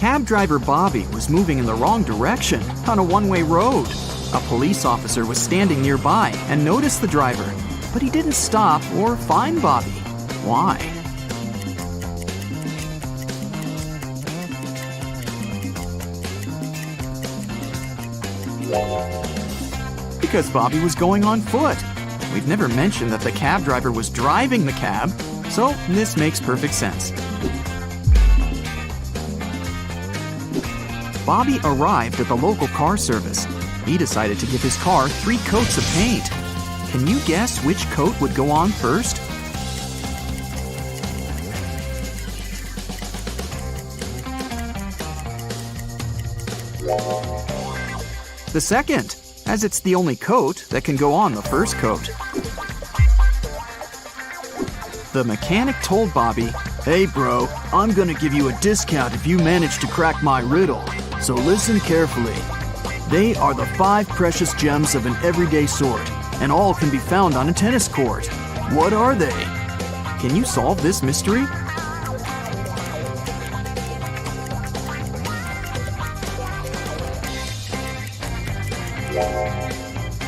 cab driver Bobby was moving in the wrong direction on a one-way road. A police officer was standing nearby and noticed the driver, but he didn't stop or fine Bobby. Why? Because Bobby was going on foot. We've never mentioned that the cab driver was driving the cab, so this makes perfect sense. Bobby arrived at the local car service. He decided to give his car 3 coats of paint. Can you guess which coat would go on first? The second, as it's the only coat that can go on the first coat. The mechanic told Bobby, "Hey bro, I'm gonna give you a discount if you manage to crack my riddle. So listen carefully. They are the 5 precious gems of an everyday sort, and all can be found on a tennis court. What are they? Can you solve this mystery?"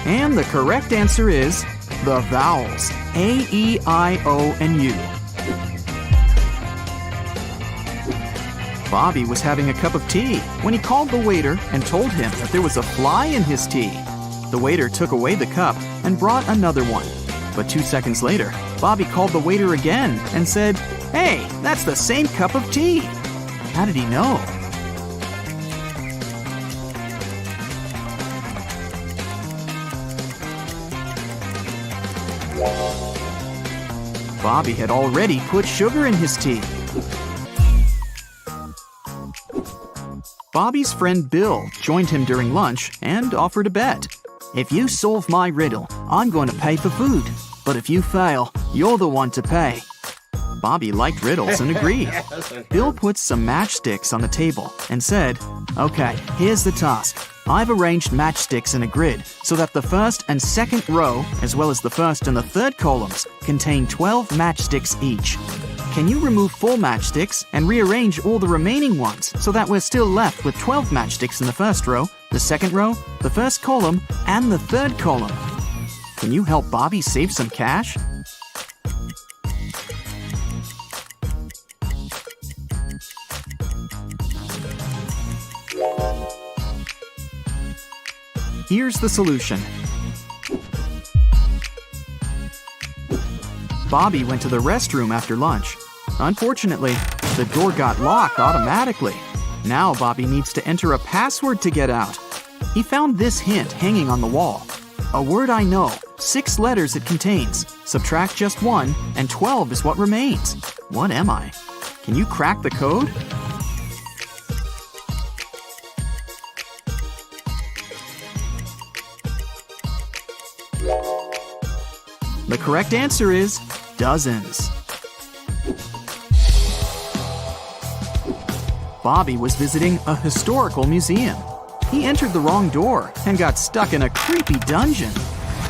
And the correct answer is the vowels A, E, I, O, and U. Bobby was having a cup of tea when he called the waiter and told him that there was a fly in his tea. The waiter took away the cup and brought another one. But 2 seconds later, Bobby called the waiter again and said, "Hey, that's the same cup of tea." How did he know? Bobby had already put sugar in his tea. Bobby's friend Bill joined him during lunch and offered a bet. "If you solve my riddle, I'm going to pay for food. But if you fail, you're the one to pay." Bobby liked riddles and agreed. Bill put some matchsticks on the table and said, "Okay, here's the task. I've arranged matchsticks in a grid so that the first and second row, as well as the first and the third columns, contain 12 matchsticks each. Can you remove 4 matchsticks and rearrange all the remaining ones so that we're still left with 12 matchsticks in the first row, the second row, the first column, and the third column? Can you help Bobby save some cash?" Here's the solution. Bobby went to the restroom after lunch. Unfortunately, the door got locked automatically. Now Bobby needs to enter a password to get out. He found this hint hanging on the wall. "A word I know, 6 letters it contains. Subtract just 1, and 12 is what remains. What am I?" Can you crack the code? The correct answer is dozens. Bobby was visiting a historical museum. He entered the wrong door and got stuck in a creepy dungeon.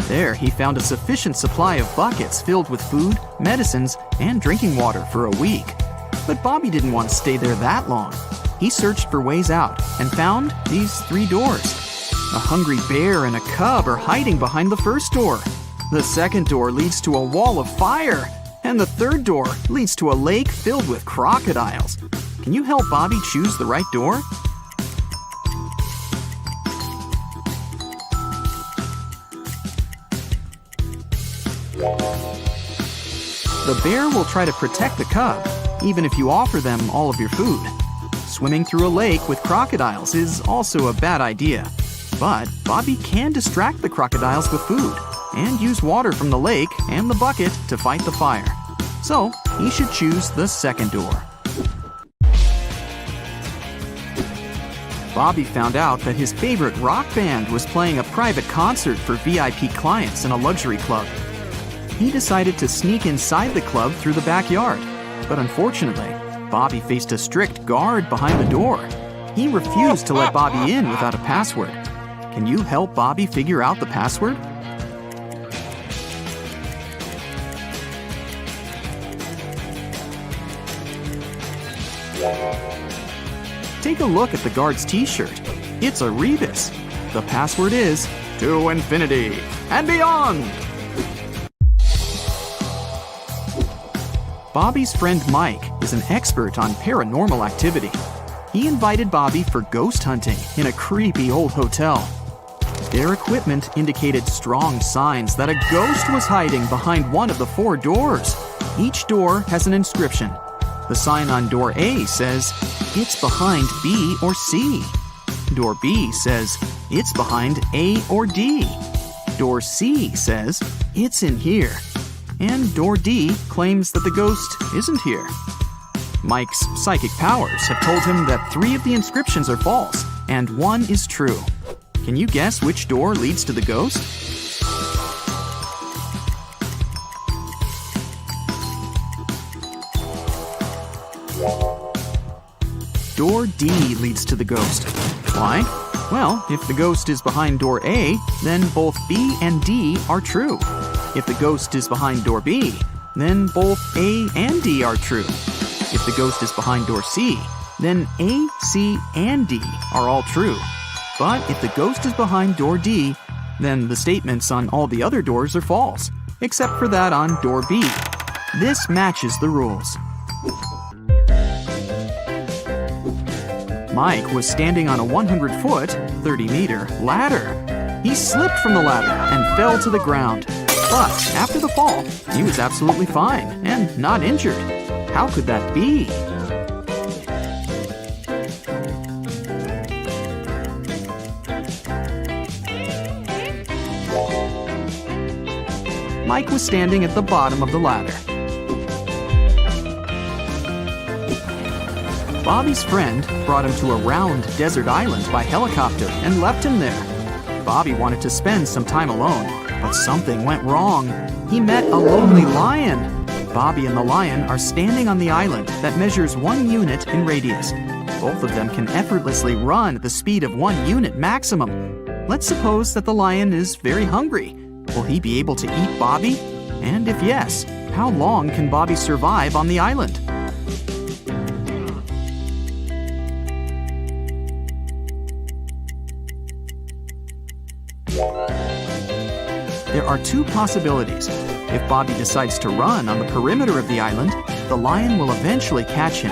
There, he found a sufficient supply of buckets filled with food, medicines, and drinking water for a week. But Bobby didn't want to stay there that long. He searched for ways out and found these 3 doors. A hungry bear and a cub are hiding behind the first door. The second door leads to a wall of fire, and the third door leads to a lake filled with crocodiles. Can you help Bobby choose the right door? The bear will try to protect the cub, even if you offer them all of your food. Swimming through a lake with crocodiles is also a bad idea. But Bobby can distract the crocodiles with food and use water from the lake and the bucket to fight the fire. So he should choose the second door. Bobby found out that his favorite rock band was playing a private concert for VIP clients in a luxury club. He decided to sneak inside the club through the backyard. But unfortunately, Bobby faced a strict guard behind the door. He refused to let Bobby in without a password. Can you help Bobby figure out the password? Take a look at the guard's t-shirt. It's a rebus. The password is to infinity and beyond. Bobby's friend Mike is an expert on paranormal activity. He invited Bobby for ghost hunting in a creepy old hotel. Their equipment indicated strong signs that a ghost was hiding behind one of the 4 doors. Each door has an inscription. The sign on door A says, "It's behind B or C." Door B says, "It's behind A or D." Door C says, "It's in here." And door D claims that the ghost isn't here. Mike's psychic powers have told him that 3 of the inscriptions are false and 1 is true. Can you guess which door leads to the ghost? Door D leads to the ghost. Why? Well, if the ghost is behind door A, then both B and D are true. If the ghost is behind door B, then both A and D are true. If the ghost is behind door C, then A, C, and D are all true. But if the ghost is behind door D, then the statements on all the other doors are false, except for that on door B. This matches the rules. Mike was standing on a 100-foot, 30-meter ladder. He slipped from the ladder and fell to the ground. But after the fall, he was absolutely fine and not injured. How could that be? Mike was standing at the bottom of the ladder. Bobby's friend brought him to a round desert island by helicopter and left him there. Bobby wanted to spend some time alone, but something went wrong. He met a lonely lion. Bobby and the lion are standing on the island that measures 1 unit in radius. Both of them can effortlessly run at the speed of 1 unit maximum. Let's suppose that the lion is very hungry. Will he be able to eat Bobby? And if yes, how long can Bobby survive on the island? There are 2 possibilities. If Bobby decides to run on the perimeter of the island, the lion will eventually catch him.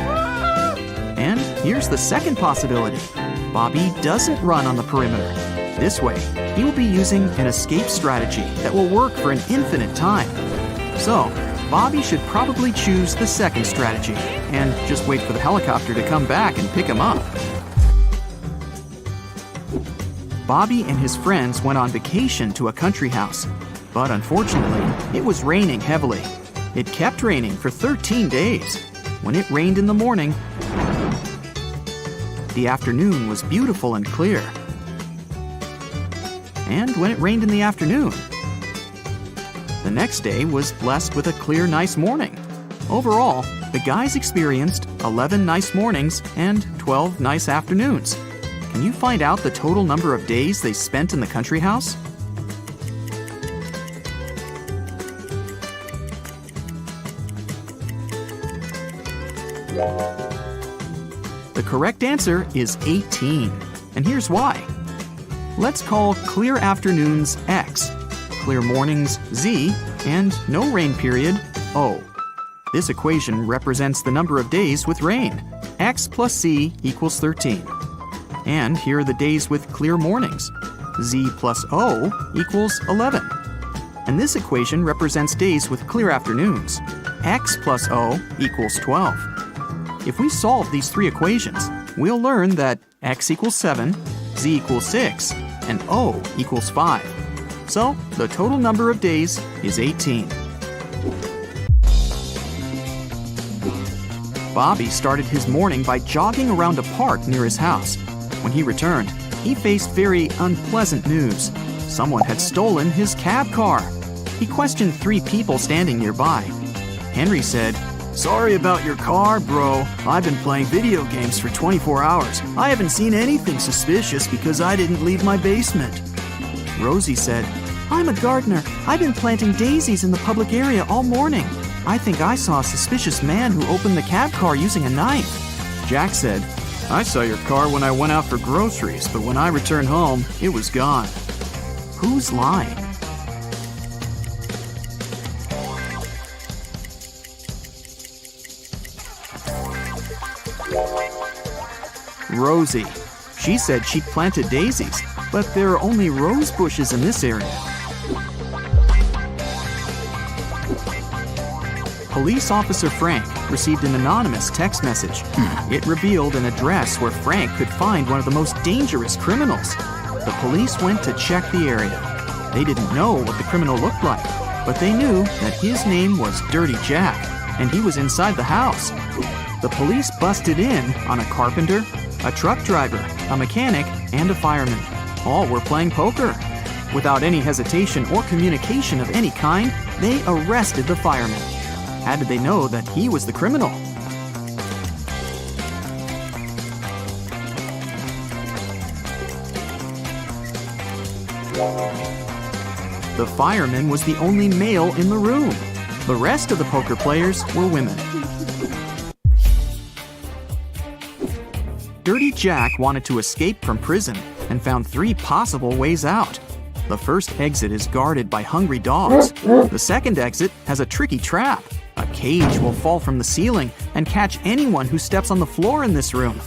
And here's the second possibility. Bobby doesn't run on the perimeter. This way, he will be using an escape strategy that will work for an infinite time. So, Bobby should probably choose the second strategy and just wait for the helicopter to come back and pick him up. Bobby and his friends went on vacation to a country house, but unfortunately, it was raining heavily. It kept raining for 13 days. When it rained in the morning, the afternoon was beautiful and clear. And when it rained in the afternoon, the next day was blessed with a clear, nice morning. Overall, the guys experienced 11 nice mornings and 12 nice afternoons. Can you find out the total number of days they spent in the country house? The correct answer is 18, and here's why. Let's call clear afternoons X, clear mornings Z, and no rain period O. This equation represents the number of days with rain. X plus Z equals 13. And here are the days with clear mornings. Z plus O equals 11. And this equation represents days with clear afternoons. X plus O equals 12. If we solve these 3 equations, we'll learn that X equals 7, Z equals 6, and O equals 5. So, the total number of days is 18. Bobby started his morning by jogging around a park near his house. When he returned, he faced very unpleasant news. Someone had stolen his cab car. He questioned 3 people standing nearby. Henry said, "Sorry about your car, bro. I've been playing video games for 24 hours. I haven't seen anything suspicious because I didn't leave my basement." Rosie said, "I'm a gardener. I've been planting daisies in the public area all morning. I think I saw a suspicious man who opened the cab car using a knife." Jack said, I saw your car when I went out for groceries, but when I returned home, it was gone. Who's lying? Rosie. She said she'd planted daisies, but there are only rose bushes in this area. Police Officer Frank received an anonymous text message. It revealed an address where Frank could find one of the most dangerous criminals. The police went to check the area. They didn't know what the criminal looked like, but they knew that his name was Dirty Jack, and he was inside the house. The police busted in on a carpenter, a truck driver, a mechanic, and a fireman. All were playing poker. Without any hesitation or communication of any kind, they arrested the fireman. How did they know that he was the criminal? The fireman was the only male in the room. The rest of the poker players were women. Dirty Jack wanted to escape from prison and found 3 possible ways out. The first exit is guarded by hungry dogs. The second exit has a tricky trap. A cage will fall from the ceiling and catch anyone who steps on the floor in this room.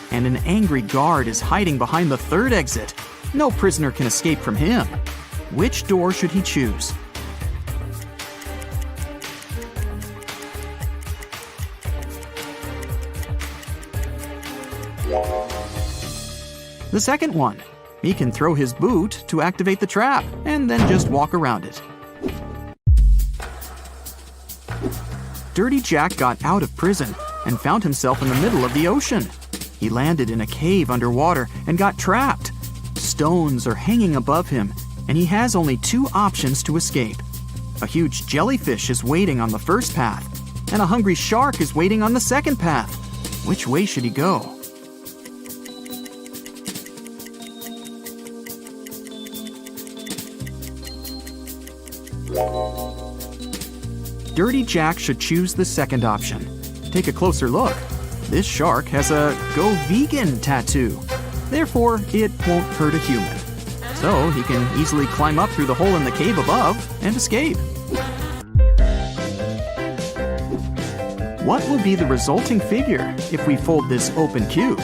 And an angry guard is hiding behind the third exit. No prisoner can escape from him. Which door should he choose? The second one. He can throw his boot to activate the trap and then just walk around it. Dirty Jack got out of prison and found himself in the middle of the ocean. He landed in a cave underwater and got trapped. Stones are hanging above him, and he has only 2 options to escape. A huge jellyfish is waiting on the first path, and a hungry shark is waiting on the second path. Which way should he go? Dirty Jack should choose the second option. Take a closer look. This shark has a Go Vegan tattoo. Therefore, it won't hurt a human. So he can easily climb up through the hole in the cave above and escape. What will be the resulting figure if we fold this open cube?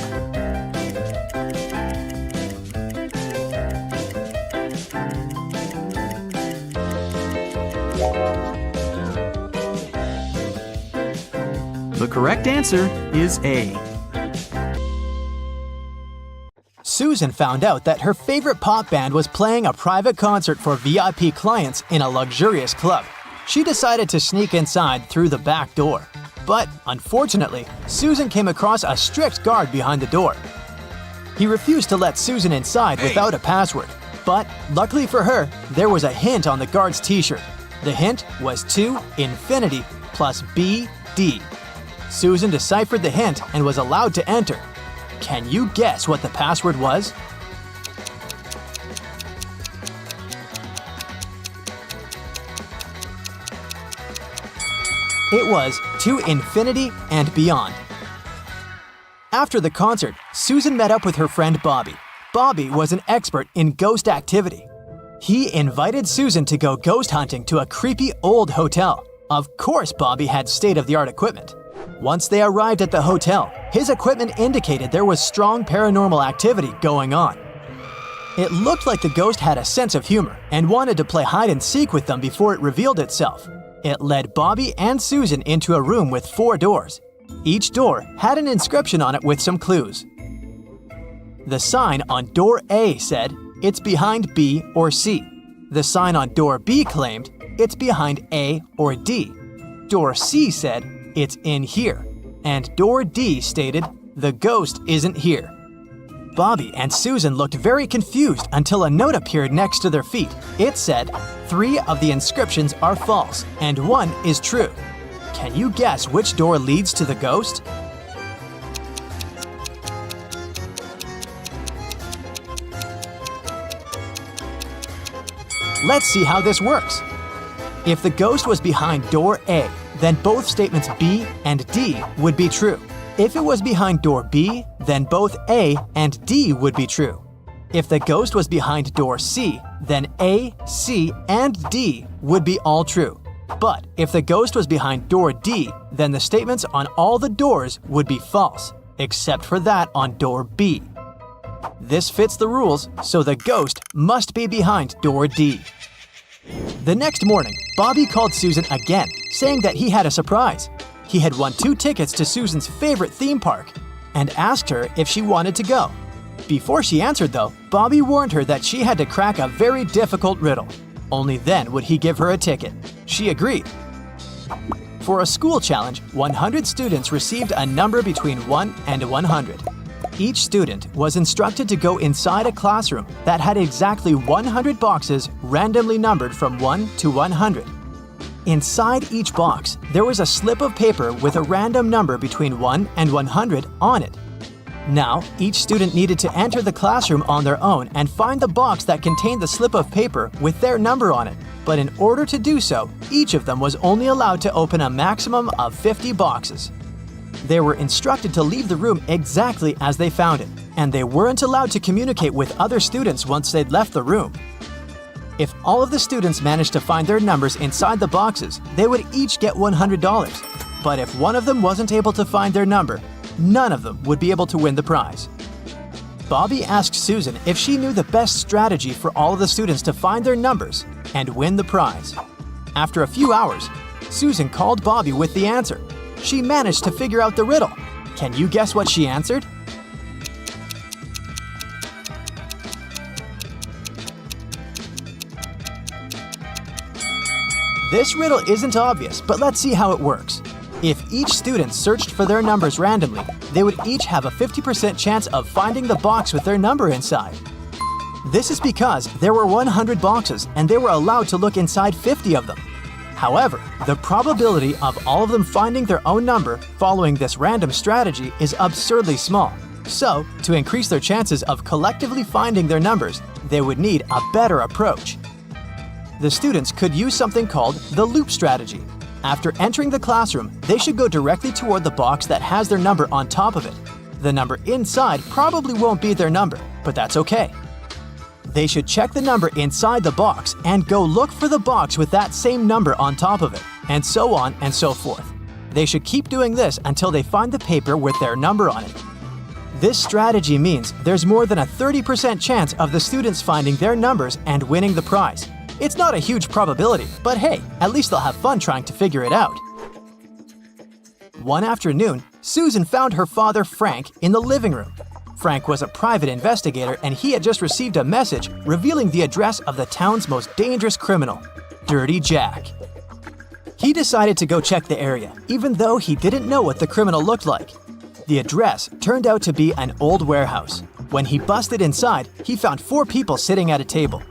The correct answer is A. Susan found out that her favorite pop band was playing a private concert for VIP clients in a luxurious club. She decided to sneak inside through the back door. But, unfortunately, Susan came across a strict guard behind the door. He refused to let Susan inside without a password. But, luckily for her, there was a hint on the guard's t-shirt. The hint was to infinity plus BD. Susan deciphered the hint and was allowed to enter. Can you guess what the password was? It was to infinity and beyond. After the concert, Susan met up with her friend Bobby. Bobby was an expert in ghost activity. He invited Susan to go ghost hunting to a creepy old hotel. Of course, Bobby had state-of-the-art equipment. Once they arrived at the hotel, his equipment indicated there was strong paranormal activity going on. It looked like the ghost had a sense of humor and wanted to play hide and seek with them before it revealed itself. It led Bobby and Susan into a room with 4 doors. Each door had an inscription on it with some clues. The sign on door A said, "It's behind B or C." The sign on door B claimed, "It's behind A or D." Door C said, "It's in here." And door D stated, "The ghost isn't here." Bobby and Susan looked very confused until a note appeared next to their feet. It said, 3 of the inscriptions are false and 1 is true. Can you guess which door leads to the ghost? Let's see how this works. If the ghost was behind door A, then both statements B and D would be true. If it was behind door B, then both A and D would be true. If the ghost was behind door C, then A, C, and D would be all true. But if the ghost was behind door D, then the statements on all the doors would be false, except for that on door B. This fits the rules, so the ghost must be behind door D. The next morning, Bobby called Susan again, saying that he had a surprise. He had won 2 tickets to Susan's favorite theme park and asked her if she wanted to go. Before she answered, though, Bobby warned her that she had to crack a very difficult riddle. Only then would he give her a ticket. She agreed. For a school challenge, 100 students received a number between 1 and 100. Each student was instructed to go inside a classroom that had exactly 100 boxes randomly numbered from 1 to 100. Inside each box, there was a slip of paper with a random number between 1 and 100 on it. Now, each student needed to enter the classroom on their own and find the box that contained the slip of paper with their number on it. But in order to do so, each of them was only allowed to open a maximum of 50 boxes. They were instructed to leave the room exactly as they found it, and they weren't allowed to communicate with other students once they'd left the room. If all of the students managed to find their numbers inside the boxes, they would each get $100. But if one of them wasn't able to find their number, none of them would be able to win the prize. Bobby asked Susan if she knew the best strategy for all of the students to find their numbers and win the prize. After a few hours, Susan called Bobby with the answer. She managed to figure out the riddle. Can you guess what she answered? This riddle isn't obvious, but let's see how it works. If each student searched for their numbers randomly, they would each have a 50% chance of finding the box with their number inside. This is because there were 100 boxes and they were allowed to look inside 50 of them. However, the probability of all of them finding their own number following this random strategy is absurdly small. So, to increase their chances of collectively finding their numbers, they would need a better approach. The students could use something called the loop strategy. After entering the classroom, they should go directly toward the box that has their number on top of it. The number inside probably won't be their number, but that's okay. They should check the number inside the box and go look for the box with that same number on top of it, and so on and so forth. They should keep doing this until they find the paper with their number on it. This strategy means there's more than a 30% chance of the students finding their numbers and winning the prize. It's not a huge probability, but hey, at least they'll have fun trying to figure it out. One afternoon, Susan found her father, Frank, in the living room. Frank was a private investigator and he had just received a message revealing the address of the town's most dangerous criminal, Dirty Jack. He decided to go check the area, even though he didn't know what the criminal looked like. The address turned out to be an old warehouse. When he busted inside, he found 4 people sitting at a table.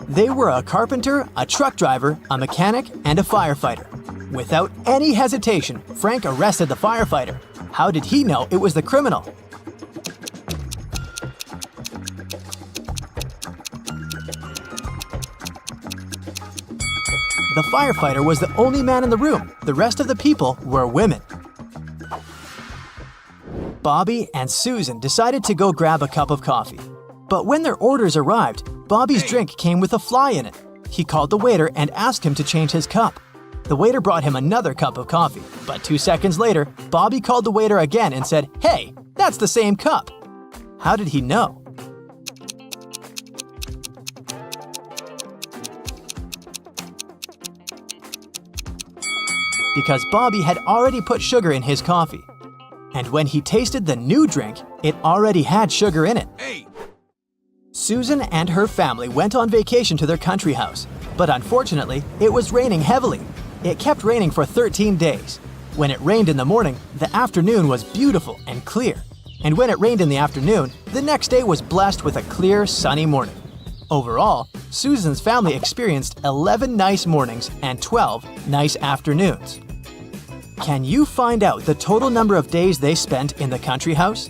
They were a carpenter, a truck driver, a mechanic, and a firefighter. Without any hesitation, Frank arrested the firefighter. How did he know it was the criminal? The firefighter was the only man in the room. The rest of the people were women. Bobby and Susan decided to go grab a cup of coffee. But when their orders arrived, Bobby's drink came with a fly in it. He called the waiter and asked him to change his cup. The waiter brought him another cup of coffee, but 2 seconds later, Bobby called the waiter again and said, "Hey, that's the same cup." How did he know? Because Bobby had already put sugar in his coffee. And when he tasted the new drink, it already had sugar in it. Susan and her family went on vacation to their country house, but unfortunately, it was raining heavily. It kept raining for 13 days. When it rained in the morning, the afternoon was beautiful and clear. And when it rained in the afternoon, the next day was blessed with a clear, sunny morning. Overall, Susan's family experienced 11 nice mornings and 12 nice afternoons. Can you find out the total number of days they spent in the country house?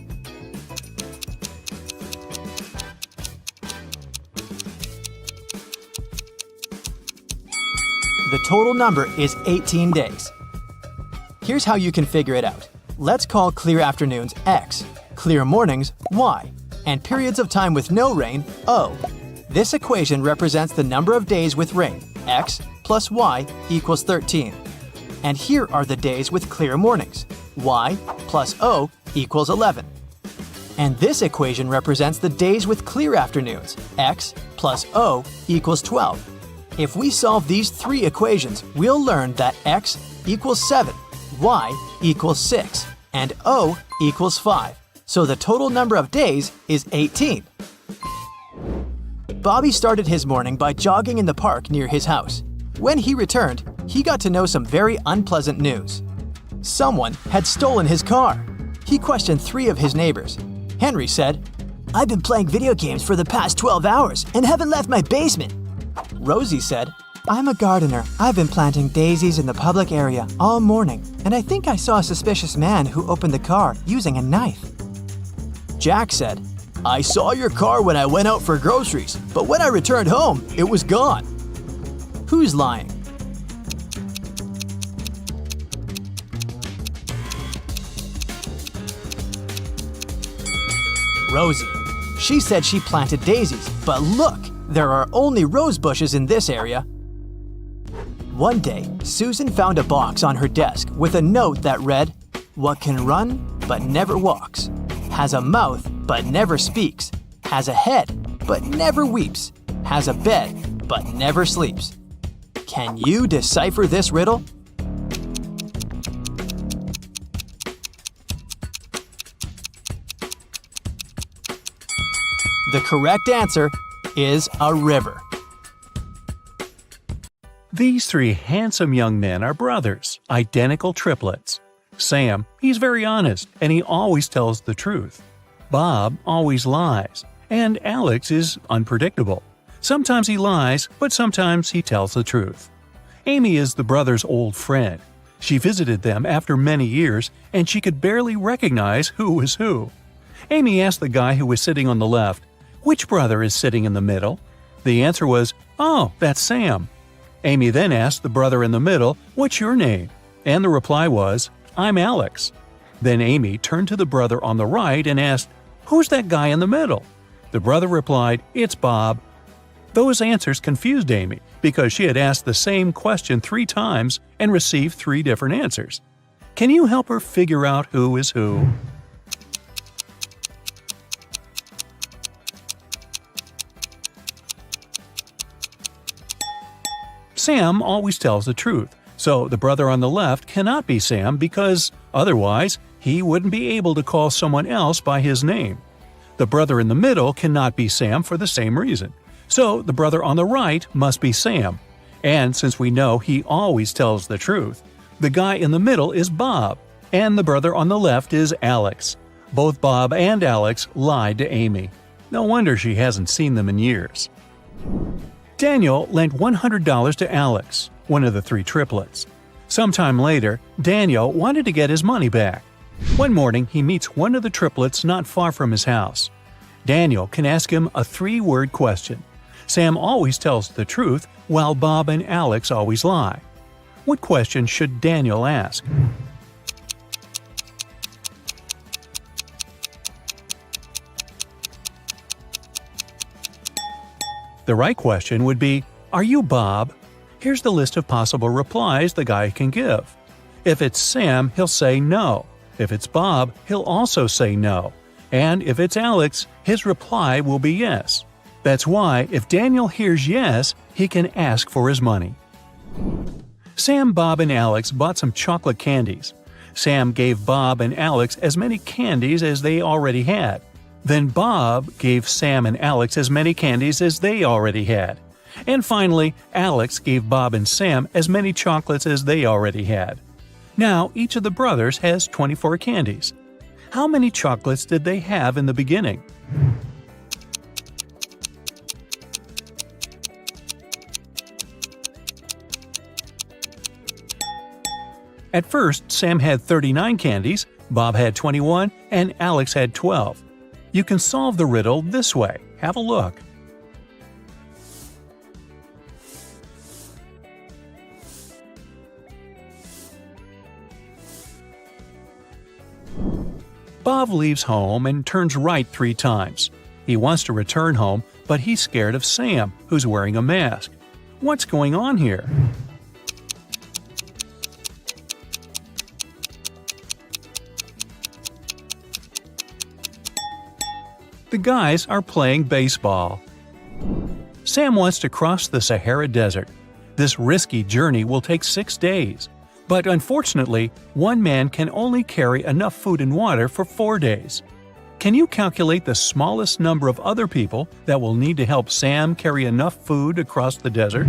The total number is 18 days. Here's how you can figure it out. Let's call clear afternoons X, clear mornings Y, and periods of time with no rain O. This equation represents the number of days with rain, X plus Y equals 13. And here are the days with clear mornings, Y plus O equals 11. And this equation represents the days with clear afternoons, X plus O equals 12. If we solve these three equations, we'll learn that X equals 7, Y equals 6, and O equals 5. So the total number of days is 18. Bobby started his morning by jogging in the park near his house. When he returned, he got to know some very unpleasant news. Someone had stolen his car. He questioned 3 of his neighbors. Henry said, "I've been playing video games for the past 12 hours and haven't left my basement." Rosie said, "I'm a gardener. I've been planting daisies in the public area all morning, and I think I saw a suspicious man who opened the car using a knife." Jack said, "I saw your car when I went out for groceries, but when I returned home, it was gone." Who's lying? Rosie. She said she planted daisies, but look, there are only rose bushes in this area. One day, Susan found a box on her desk with a note that read, "What can run but never walks, has a mouth but never speaks, has a head but never weeps, has a bed but never sleeps." Can you decipher this riddle? The correct answer is a river. These 3 handsome young men are brothers, identical triplets. Sam, he's very honest, and he always tells the truth. Bob always lies, and Alex is unpredictable. Sometimes he lies, but sometimes he tells the truth. Amy is the brothers' old friend. She visited them after many years, and she could barely recognize who was who. Amy asked the guy who was sitting on the left, "Which brother is sitting in the middle?" The answer was, "Oh, that's Sam." Amy then asked the brother in the middle, "What's your name?" And the reply was, "I'm Alex." Then Amy turned to the brother on the right and asked, "Who's that guy in the middle?" The brother replied, "It's Bob." Those answers confused Amy because she had asked the same question 3 times and received 3 different answers. Can you help her figure out who is who? Sam always tells the truth, so the brother on the left cannot be Sam because otherwise he wouldn't be able to call someone else by his name. The brother in the middle cannot be Sam for the same reason, so the brother on the right must be Sam. And since we know he always tells the truth, the guy in the middle is Bob, and the brother on the left is Alex. Both Bob and Alex lied to Amy. No wonder she hasn't seen them in years. Daniel lent $100 to Alex, one of the 3 triplets. Sometime later, Daniel wanted to get his money back. One morning, he meets one of the triplets not far from his house. Daniel can ask him a 3-word question. Sam always tells the truth, while Bob and Alex always lie. What question should Daniel ask? The right question would be, "Are you Bob?" Here's the list of possible replies the guy can give. If it's Sam, he'll say no. If it's Bob, he'll also say no. And if it's Alex, his reply will be yes. That's why, if Daniel hears yes, he can ask for his money. Sam, Bob, and Alex bought some chocolate candies. Sam gave Bob and Alex as many candies as they already had. Then Bob gave Sam and Alex as many candies as they already had. And finally, Alex gave Bob and Sam as many chocolates as they already had. Now, each of the brothers has 24 candies. How many chocolates did they have in the beginning? At first, Sam had 39 candies, Bob had 21, and Alex had 12. You can solve the riddle this way. Have a look. Bob leaves home and turns right 3 times. He wants to return home, but he's scared of Sam, who's wearing a mask. What's going on here? The guys are playing baseball. Sam wants to cross the Sahara Desert. This risky journey will take 6 days. But unfortunately, one man can only carry enough food and water for 4 days. Can you calculate the smallest number of other people that will need to help Sam carry enough food across the desert?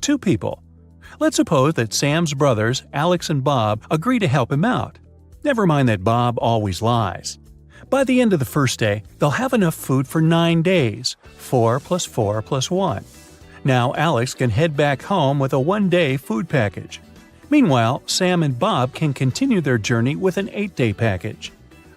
Two people. Let's suppose that Sam's brothers, Alex and Bob, agree to help him out. Never mind that Bob always lies. By the end of the first day, they'll have enough food for 9 days, 4 plus 4 plus 1. Now Alex can head back home with a 1-day food package. Meanwhile, Sam and Bob can continue their journey with an 8-day package.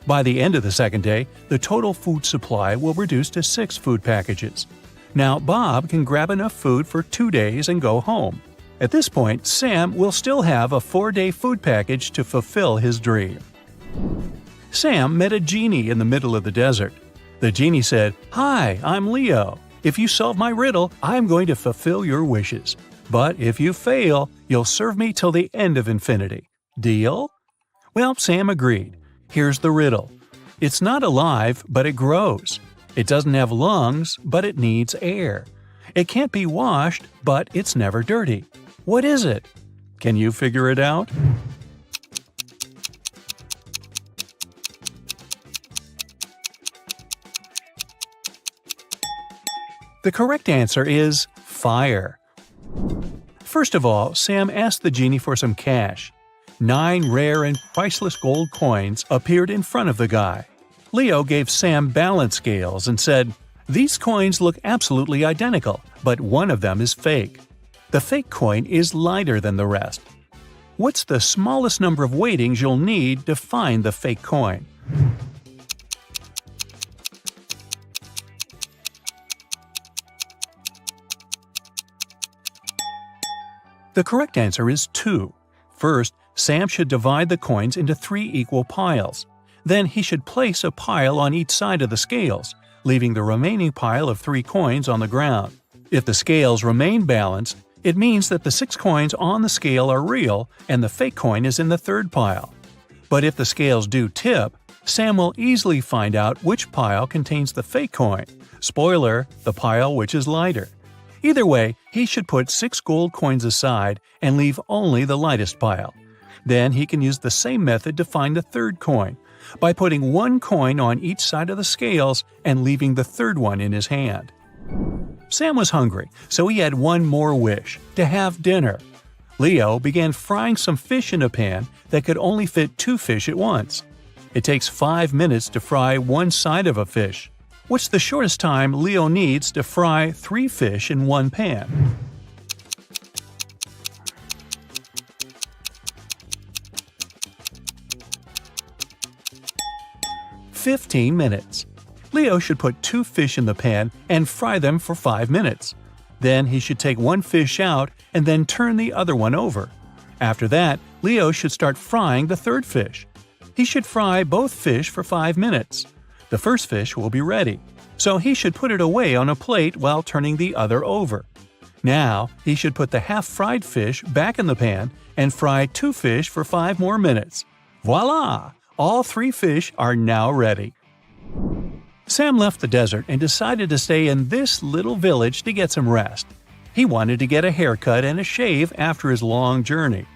By the end of the second day, the total food supply will reduce to 6 food packages. Now Bob can grab enough food for 2 days and go home. At this point, Sam will still have a 4-day food package to fulfill his dream. Sam met a genie in the middle of the desert. The genie said, "Hi, I'm Leo. If you solve my riddle, I'm going to fulfill your wishes. But if you fail, you'll serve me till the end of infinity. Deal?" Well, Sam agreed. Here's the riddle. It's not alive, but it grows. It doesn't have lungs, but it needs air. It can't be washed, but it's never dirty. What is it? Can you figure it out? The correct answer is fire. First of all, Sam asked the genie for some cash. 9 rare and priceless gold coins appeared in front of the guy. Leo gave Sam balance scales and said, "These coins look absolutely identical, but one of them is fake. The fake coin is lighter than the rest. What's the smallest number of weightings you'll need to find the fake coin?" The correct answer is 2. First, Sam should divide the coins into 3 equal piles. Then he should place a pile on each side of the scales, leaving the remaining pile of 3 coins on the ground. If the scales remain balanced, it means that the 6 coins on the scale are real and the fake coin is in the 3rd pile. But if the scales do tip, Sam will easily find out which pile contains the fake coin. Spoiler, the pile which is lighter. Either way, he should put 6 gold coins aside and leave only the lightest pile. Then he can use the same method to find the 3rd coin, by putting 1 coin on each side of the scales and leaving the 3rd one in his hand. Sam was hungry, so he had one more wish, to have dinner. Leo began frying some fish in a pan that could only fit 2 fish at once. It takes 5 minutes to fry one side of a fish. What's the shortest time Leo needs to fry 3 fish in one pan? "15 minutes. Leo should put 2 fish in the pan and fry them for 5 minutes. Then he should take 1 fish out and then turn the other one over. After that, Leo should start frying the 3rd fish. He should fry both fish for 5 minutes. The first fish will be ready, so he should put it away on a plate while turning the other over. Now, he should put the half-fried fish back in the pan and fry 2 fish for 5 more minutes. Voila! All 3 fish are now ready." Sam left the desert and decided to stay in this little village to get some rest. He wanted to get a haircut and a shave after his long journey.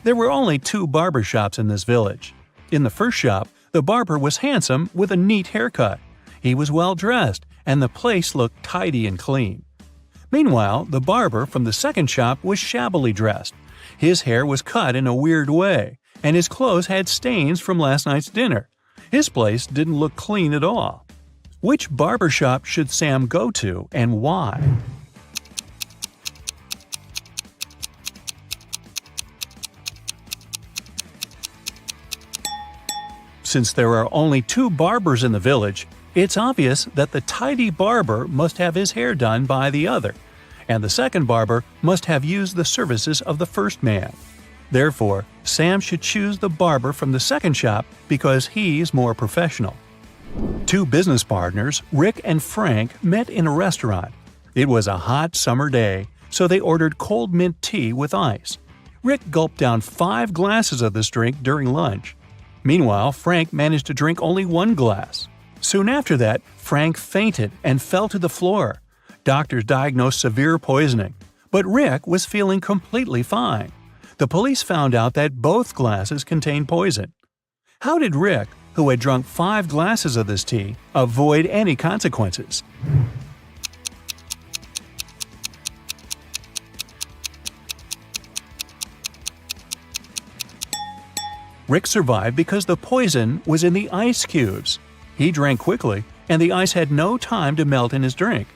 There were only 2 barber shops in this village. In the first shop, the barber was handsome with a neat haircut. He was well-dressed, and the place looked tidy and clean. Meanwhile, the barber from the second shop was shabbily dressed. His hair was cut in a weird way, and his clothes had stains from last night's dinner. His place didn't look clean at all. Which barber shop should Sam go to, and why? Since there are only 2 barbers in the village, it's obvious that the tidy barber must have his hair done by the other. and the second barber must have used the services of the first man. Therefore, Sam should choose the barber from the second shop because he's more professional. Two business partners, Rick and Frank, met in a restaurant. It was a hot summer day, so they ordered cold mint tea with ice. Rick gulped down 5 glasses of this drink during lunch. Meanwhile, Frank managed to drink only 1 glass. Soon after that, Frank fainted and fell to the floor. Doctors diagnosed severe poisoning, but Rick was feeling completely fine. The police found out that both glasses contained poison. How did Rick, who had drunk 5 glasses of this tea, avoid any consequences? Rick survived because the poison was in the ice cubes. He drank quickly, and the ice had no time to melt in his drink.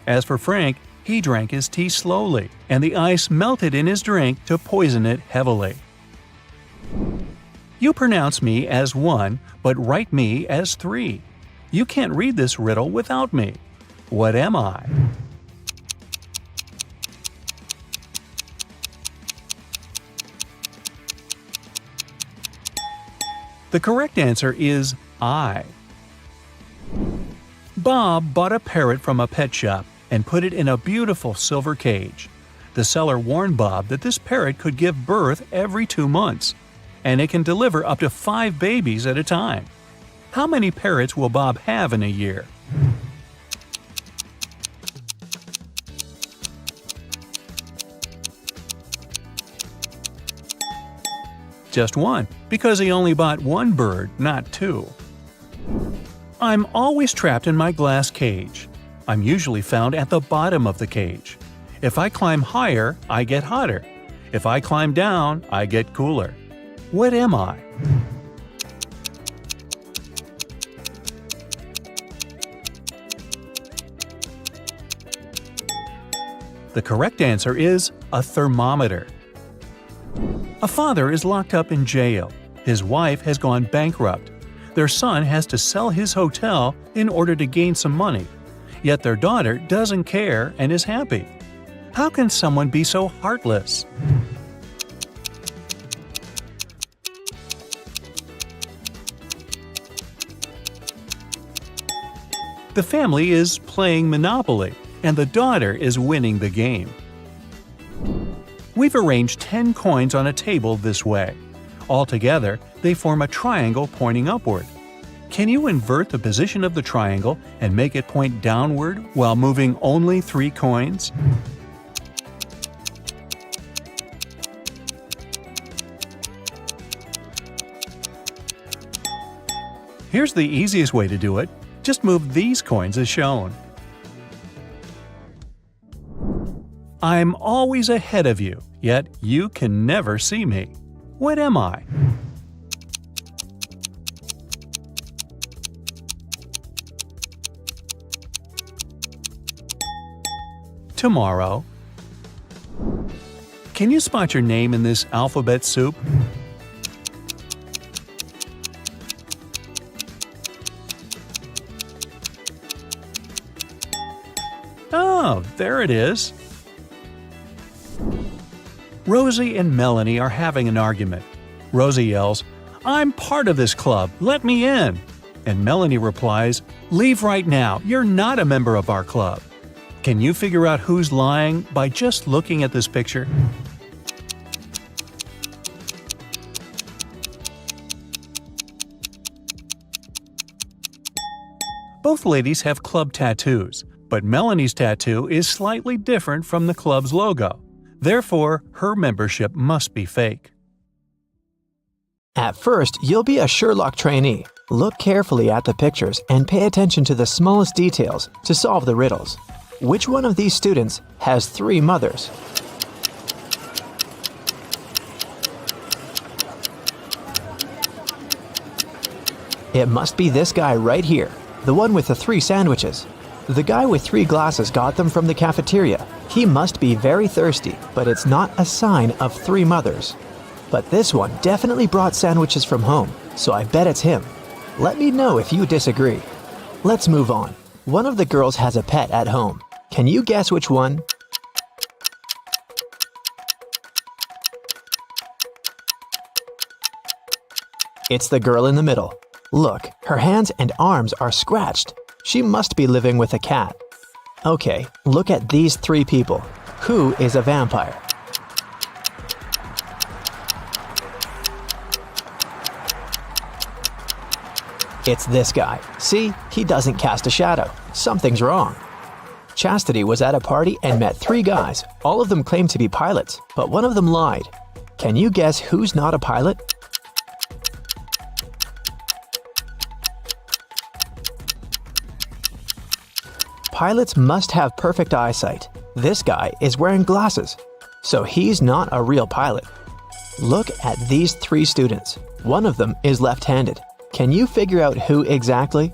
As for Frank, he drank his tea slowly, and the ice melted in his drink to poison it heavily. You pronounce me as 1, but write me as 3. You can't read this riddle without me. What am I? The correct answer is I. Bob bought a parrot from a pet shop and put it in a beautiful silver cage. The seller warned Bob that this parrot could give birth every 2 months, and it can deliver up to 5 babies at a time. How many parrots will Bob have in a year? Just 1, because he only bought 1 bird, not 2. I'm always trapped in my glass cage. I'm usually found at the bottom of the cage. If I climb higher, I get hotter. If I climb down, I get cooler. What am I? The correct answer is a thermometer. A father is locked up in jail. His wife has gone bankrupt. Their son has to sell his hotel in order to gain some money. Yet their daughter doesn't care and is happy. How can someone be so heartless? The family is playing Monopoly, and the daughter is winning the game. We've arranged 10 coins on a table this way. Altogether, they form a triangle pointing upward. Can you invert the position of the triangle and make it point downward while moving only 3 coins? Here's the easiest way to do it. Just move these coins as shown. I'm always ahead of you, yet you can never see me. What am I? Tomorrow. Can you spot your name in this alphabet soup? Oh, there it is. Rosie and Melanie are having an argument. Rosie yells, "I'm part of this club, let me in!" And Melanie replies, "Leave right now, you're not a member of our club." Can you figure out who's lying by just looking at this picture? Both ladies have club tattoos, but Melanie's tattoo is slightly different from the club's logo. Therefore, her membership must be fake. At first, you'll be a Sherlock trainee. Look carefully at the pictures and pay attention to the smallest details to solve the riddles. Which one of these students has 3 mothers? It must be this guy right here, the one with the 3 sandwiches. The guy with 3 glasses got them from the cafeteria. He must be very thirsty, but it's not a sign of 3 mothers. But this one definitely brought sandwiches from home, so I bet it's him. Let me know if you disagree. Let's move on. One of the girls has a pet at home. Can you guess which one? It's the girl in the middle. Look, her hands and arms are scratched. She must be living with a cat. Okay, look at these three people. Who is a vampire? It's this guy. See, he doesn't cast a shadow. Something's wrong. Chastity was at a party and met three guys. All of them claimed to be pilots, but one of them lied. Can you guess who's not a pilot? Pilots must have perfect eyesight. This guy is wearing glasses, so he's not a real pilot. Look at these three students. One of them is left-handed. Can you figure out who exactly?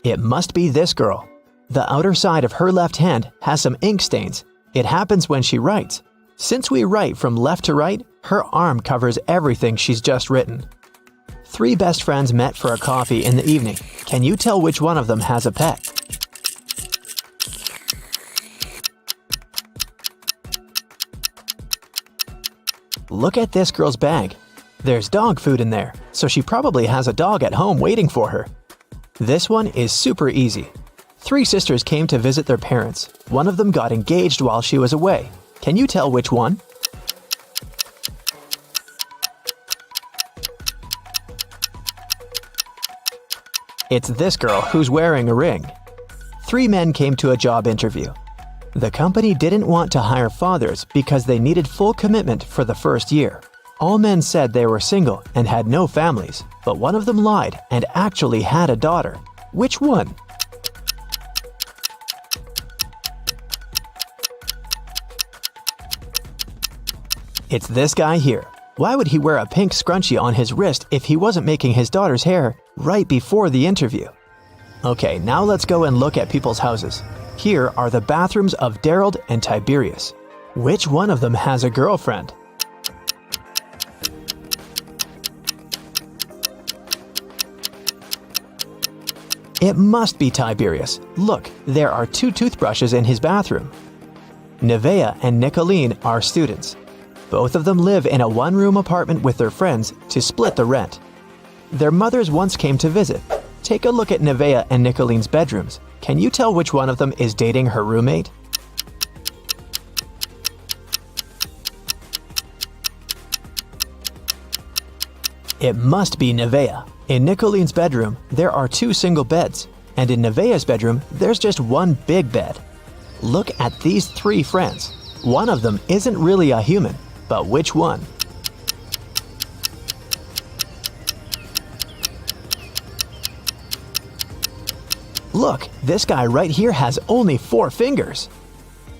It must be this girl. The outer side of her left hand has some ink stains. It happens when she writes. Since we write from left to right, her arm covers everything she's just written. Three best friends met for a coffee in the evening. Can you tell which one of them has a pet? Look at this girl's bag. There's dog food in there, so she probably has a dog at home waiting for her. This one is super easy. Three sisters came to visit their parents. One of them got engaged while she was away. Can you tell which one? It's this girl who's wearing a ring. Three men came to a job interview. The company didn't want to hire fathers because they needed full commitment for the first year. All men said they were single and had no families, but one of them lied and actually had a daughter. Which one? It's this guy here. Why would he wear a pink scrunchie on his wrist if he wasn't making his daughter's hair right before the interview? Okay, now let's go and look at people's houses. Here are the bathrooms of Daryl and Tiberius. Which one of them has a girlfriend? It must be Tiberius. Look, there are two toothbrushes in his bathroom. Nevaeh and Nicolene are students. Both of them live in a one-room apartment with their friends to split the rent. Their mothers once came to visit. Take a look at Nevaeh and Nicolene's bedrooms. Can you tell which one of them is dating her roommate? It must be Nevaeh. In Nicolene's bedroom, there are two single beds, and in Nevaeh's bedroom, there's just one big bed. Look at these three friends. One of them isn't really a human, but which one? Look, this guy right here has only 4 fingers.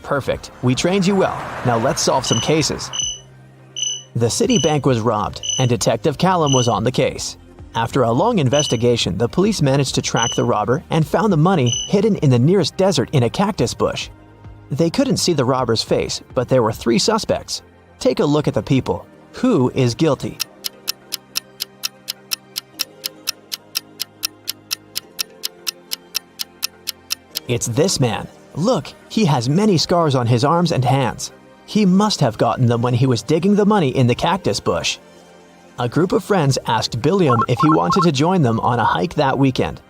Perfect, we trained you well. Now let's solve some cases. The city bank was robbed, and Detective Callum was on the case. After a long investigation, the police managed to track the robber and found the money hidden in the nearest desert in a cactus bush. They couldn't see the robber's face, but there were 3 suspects. Take a look at the people. Who is guilty? It's this man. Look, he has many scars on his arms and hands. He must have gotten them when he was digging the money in the cactus bush. A group of friends asked Billiam if he wanted to join them on a hike that weekend.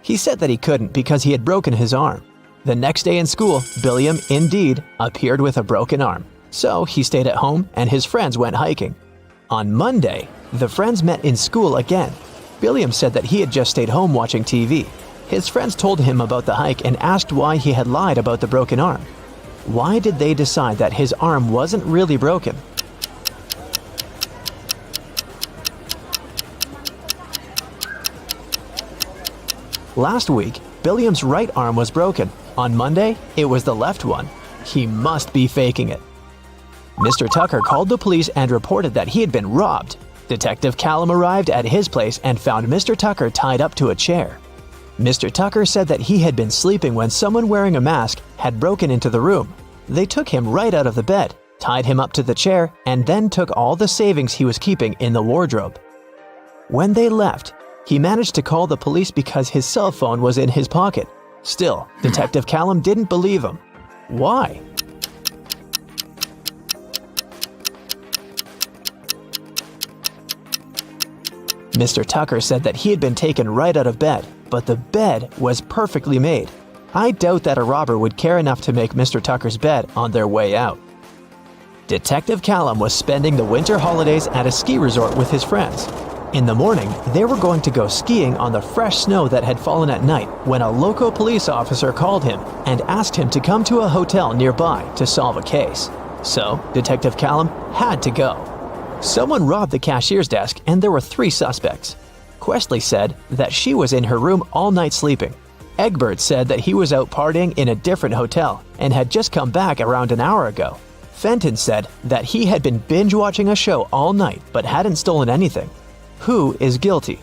He said that he couldn't because he had broken his arm. The next day in school, Billiam, indeed, appeared with a broken arm. So he stayed at home and his friends went hiking. On Monday, the friends met in school again. Billiam said that he had just stayed home watching TV. His friends told him about the hike and asked why he had lied about the broken arm. Why did they decide that his arm wasn't really broken? Last week, Billiam's right arm was broken. On Monday, it was the left one. He must be faking it. Mr. Tucker called the police and reported that he had been robbed. Detective Callum arrived at his place and found Mr. Tucker tied up to a chair. Mr. Tucker said that he had been sleeping when someone wearing a mask had broken into the room. They took him right out of the bed, tied him up to the chair, and then took all the savings he was keeping in the wardrobe. When they left, he managed to call the police because his cell phone was in his pocket. Still, Detective Callum didn't believe him. Why? Mr. Tucker said that he had been taken right out of bed, but the bed was perfectly made. I doubt that a robber would care enough to make Mr. Tucker's bed on their way out. Detective Callum was spending the winter holidays at a ski resort with his friends. In the morning, they were going to go skiing on the fresh snow that had fallen at night when a local police officer called him and asked him to come to a hotel nearby to solve a case. So, Detective Callum had to go. Someone robbed the cashier's desk and there were 3 suspects. Questley said that she was in her room all night sleeping. Egbert said that he was out partying in a different hotel and had just come back around an hour ago. Fenton said that he had been binge-watching a show all night but hadn't stolen anything. Who is guilty?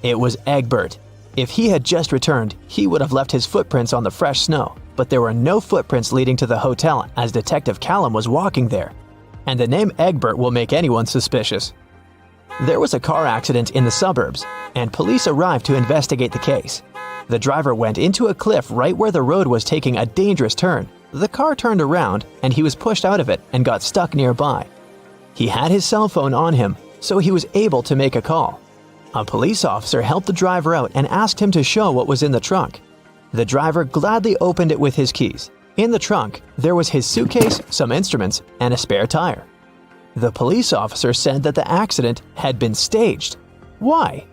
It was Egbert. If he had just returned, he would have left his footprints on the fresh snow, but there were no footprints leading to the hotel as Detective Callum was walking there. And the name Egbert will make anyone suspicious. There was a car accident in the suburbs, and police arrived to investigate the case. The driver went into a cliff right where the road was taking a dangerous turn. The car turned around, and he was pushed out of it and got stuck nearby. He had his cell phone on him, so he was able to make a call. A police officer helped the driver out and asked him to show what was in the trunk. The driver gladly opened it with his keys. In the trunk, there was his suitcase, some instruments, and a spare tire. The police officer said that the accident had been staged. Why?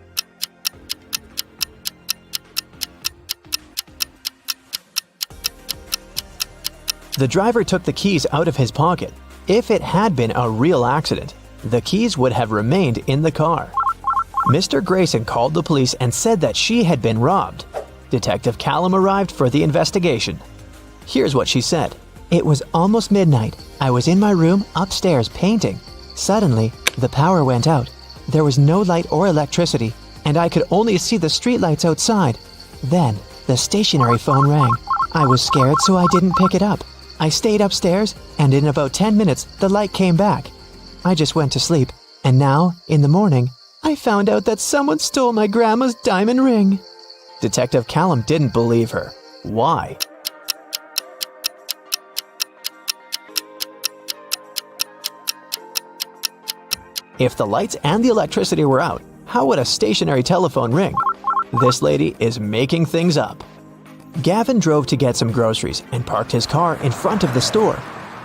The driver took the keys out of his pocket. If it had been a real accident, the keys would have remained in the car. Mr. Grayson called the police and said that she had been robbed. Detective Callum arrived for the investigation. Here's what she said. It was almost midnight. I was in my room upstairs painting. Suddenly, the power went out. There was no light or electricity, and I could only see the streetlights outside. Then, the stationary phone rang. I was scared, so I didn't pick it up. I stayed upstairs, and in about 10 minutes, the light came back. I just went to sleep, and now, in the morning, I found out that someone stole my grandma's diamond ring. Detective Callum didn't believe her. Why? If the lights and the electricity were out, how would a stationary telephone ring? This lady is making things up. Gavin drove to get some groceries and parked his car in front of the store.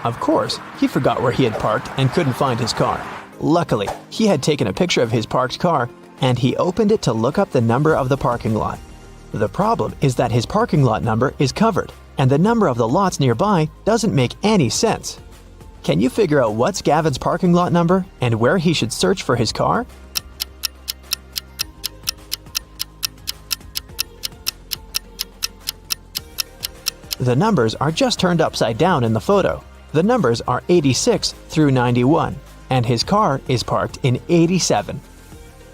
Of course, he forgot where he had parked and couldn't find his car. Luckily, he had taken a picture of his parked car and he opened it to look up the number of the parking lot. The problem is that his parking lot number is covered and the number of the lots nearby doesn't make any sense. Can you figure out what's Gavin's parking lot number and where he should search for his car? The numbers are just turned upside down in the photo. The numbers are 86 through 91, and his car is parked in 87.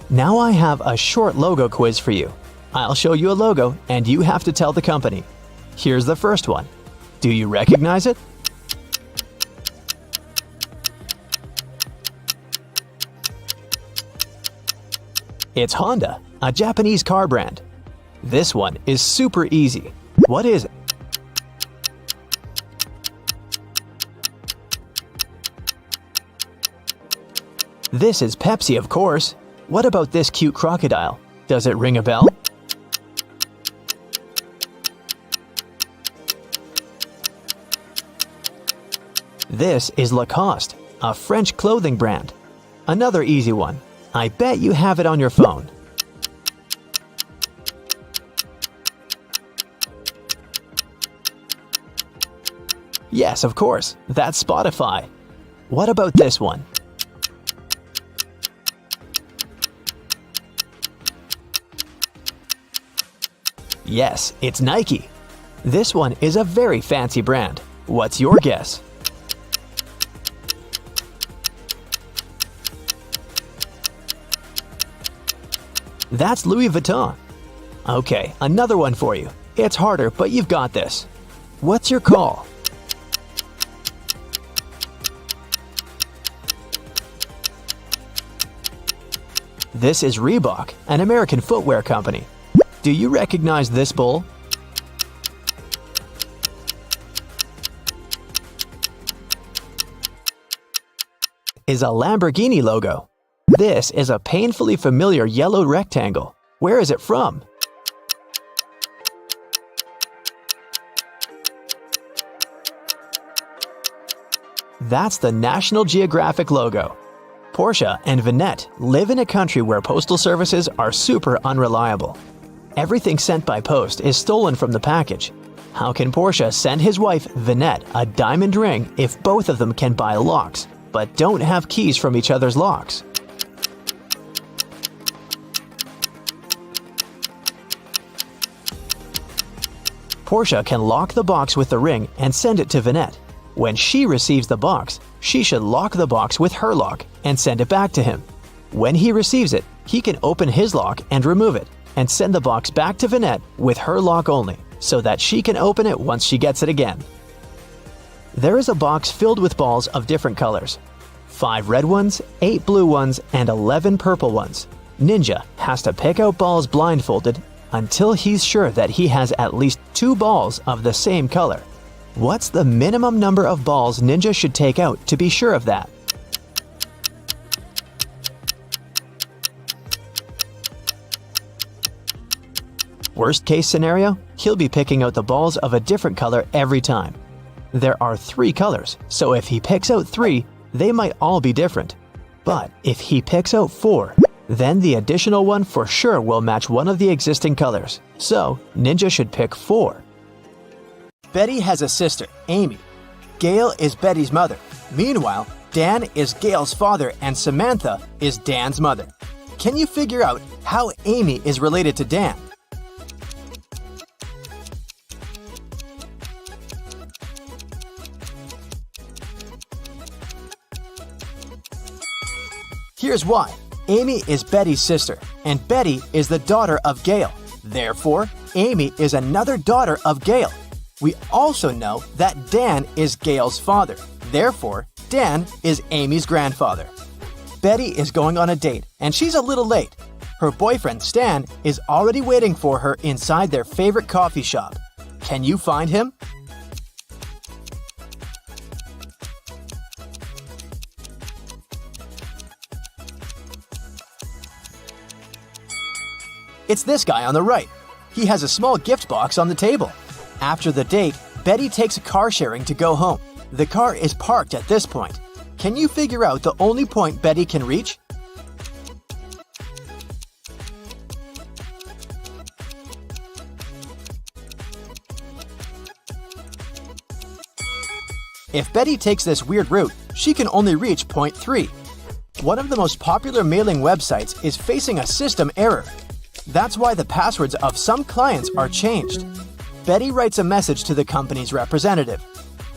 Now I have a short logo quiz for you. I'll show you a logo and you have to tell the company. Here's the first one. Do you recognize it? It's Honda, a Japanese car brand. This one is super easy. What is it? This is Pepsi, of course. What about this cute crocodile? Does it ring a bell? This is Lacoste, a French clothing brand. Another easy one. I bet you have it on your phone. Yes, of course. That's Spotify. What about this one? Yes, it's Nike. This one is a very fancy brand. What's your guess? That's Louis Vuitton. Okay, another one for you. It's harder, but you've got this. What's your call? This is Reebok, an American footwear company. Do you recognize this bull? is a Lamborghini logo. This is a painfully familiar yellow rectangle. Where is it from? That's the National Geographic logo. Portia and Vinette live in a country where postal services are super unreliable. Everything sent by post is stolen from the package. How can Portia send his wife, Vinette, a diamond ring if both of them can buy locks, but don't have keys from each other's locks? Portia can lock the box with the ring and send it to Vinette. When she receives the box, she should lock the box with her lock and send it back to him. When he receives it, he can open his lock and remove it, and send the box back to Vinette with her lock only, so that she can open it once she gets it again. There is a box filled with balls of different colors. 5 red ones, 8 blue ones, and 11 purple ones. Ninja has to pick out balls blindfolded until he's sure that he has at least 2 balls of the same color. What's the minimum number of balls Ninja should take out to be sure of that? Worst case scenario, he'll be picking out the balls of a different color every time. There are 3 colors, so if he picks out 3, they might all be different. But if he picks out 4, then the additional one for sure will match one of the existing colors. So, Ninja should pick 4. Betty has a sister, Amy. Gail is Betty's mother. Meanwhile, Dan is Gail's father and Samantha is Dan's mother. Can you figure out how Amy is related to Dan? Here's why. Amy is Betty's sister, and Betty is the daughter of Gail. Therefore, Amy is another daughter of Gail. We also know that Dan is Gail's father. Therefore, Dan is Amy's grandfather. Betty is going on a date, and she's a little late. Her boyfriend, Stan, is already waiting for her inside their favorite coffee shop. Can you find him? It's this guy on the right. He has a small gift box on the table. After the date, Betty takes a car sharing to go home. The car is parked at this point. Can you figure out the only point Betty can reach? If Betty takes this weird route, she can only reach point 3. One of the most popular mailing websites is facing a system error. That's why the passwords of some clients are changed. Betty writes a message to the company's representative.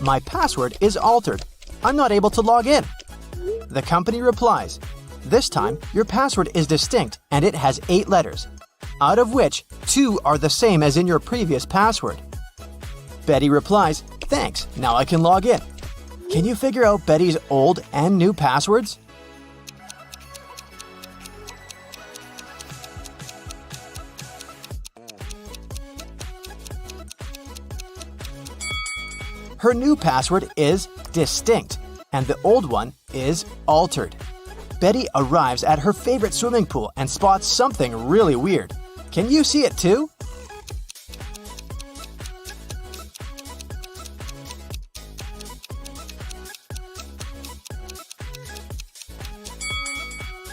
My password is altered. I'm not able to log in. The company replies, this time your password is distinct and it has 8 letters, out of which 2 are the same as in your previous password. Betty replies, thanks, now I can log in. Can you figure out Betty's old and new passwords? Her new password is distinct, and the old one is altered. Betty arrives at her favorite swimming pool and spots something really weird. Can you see it too?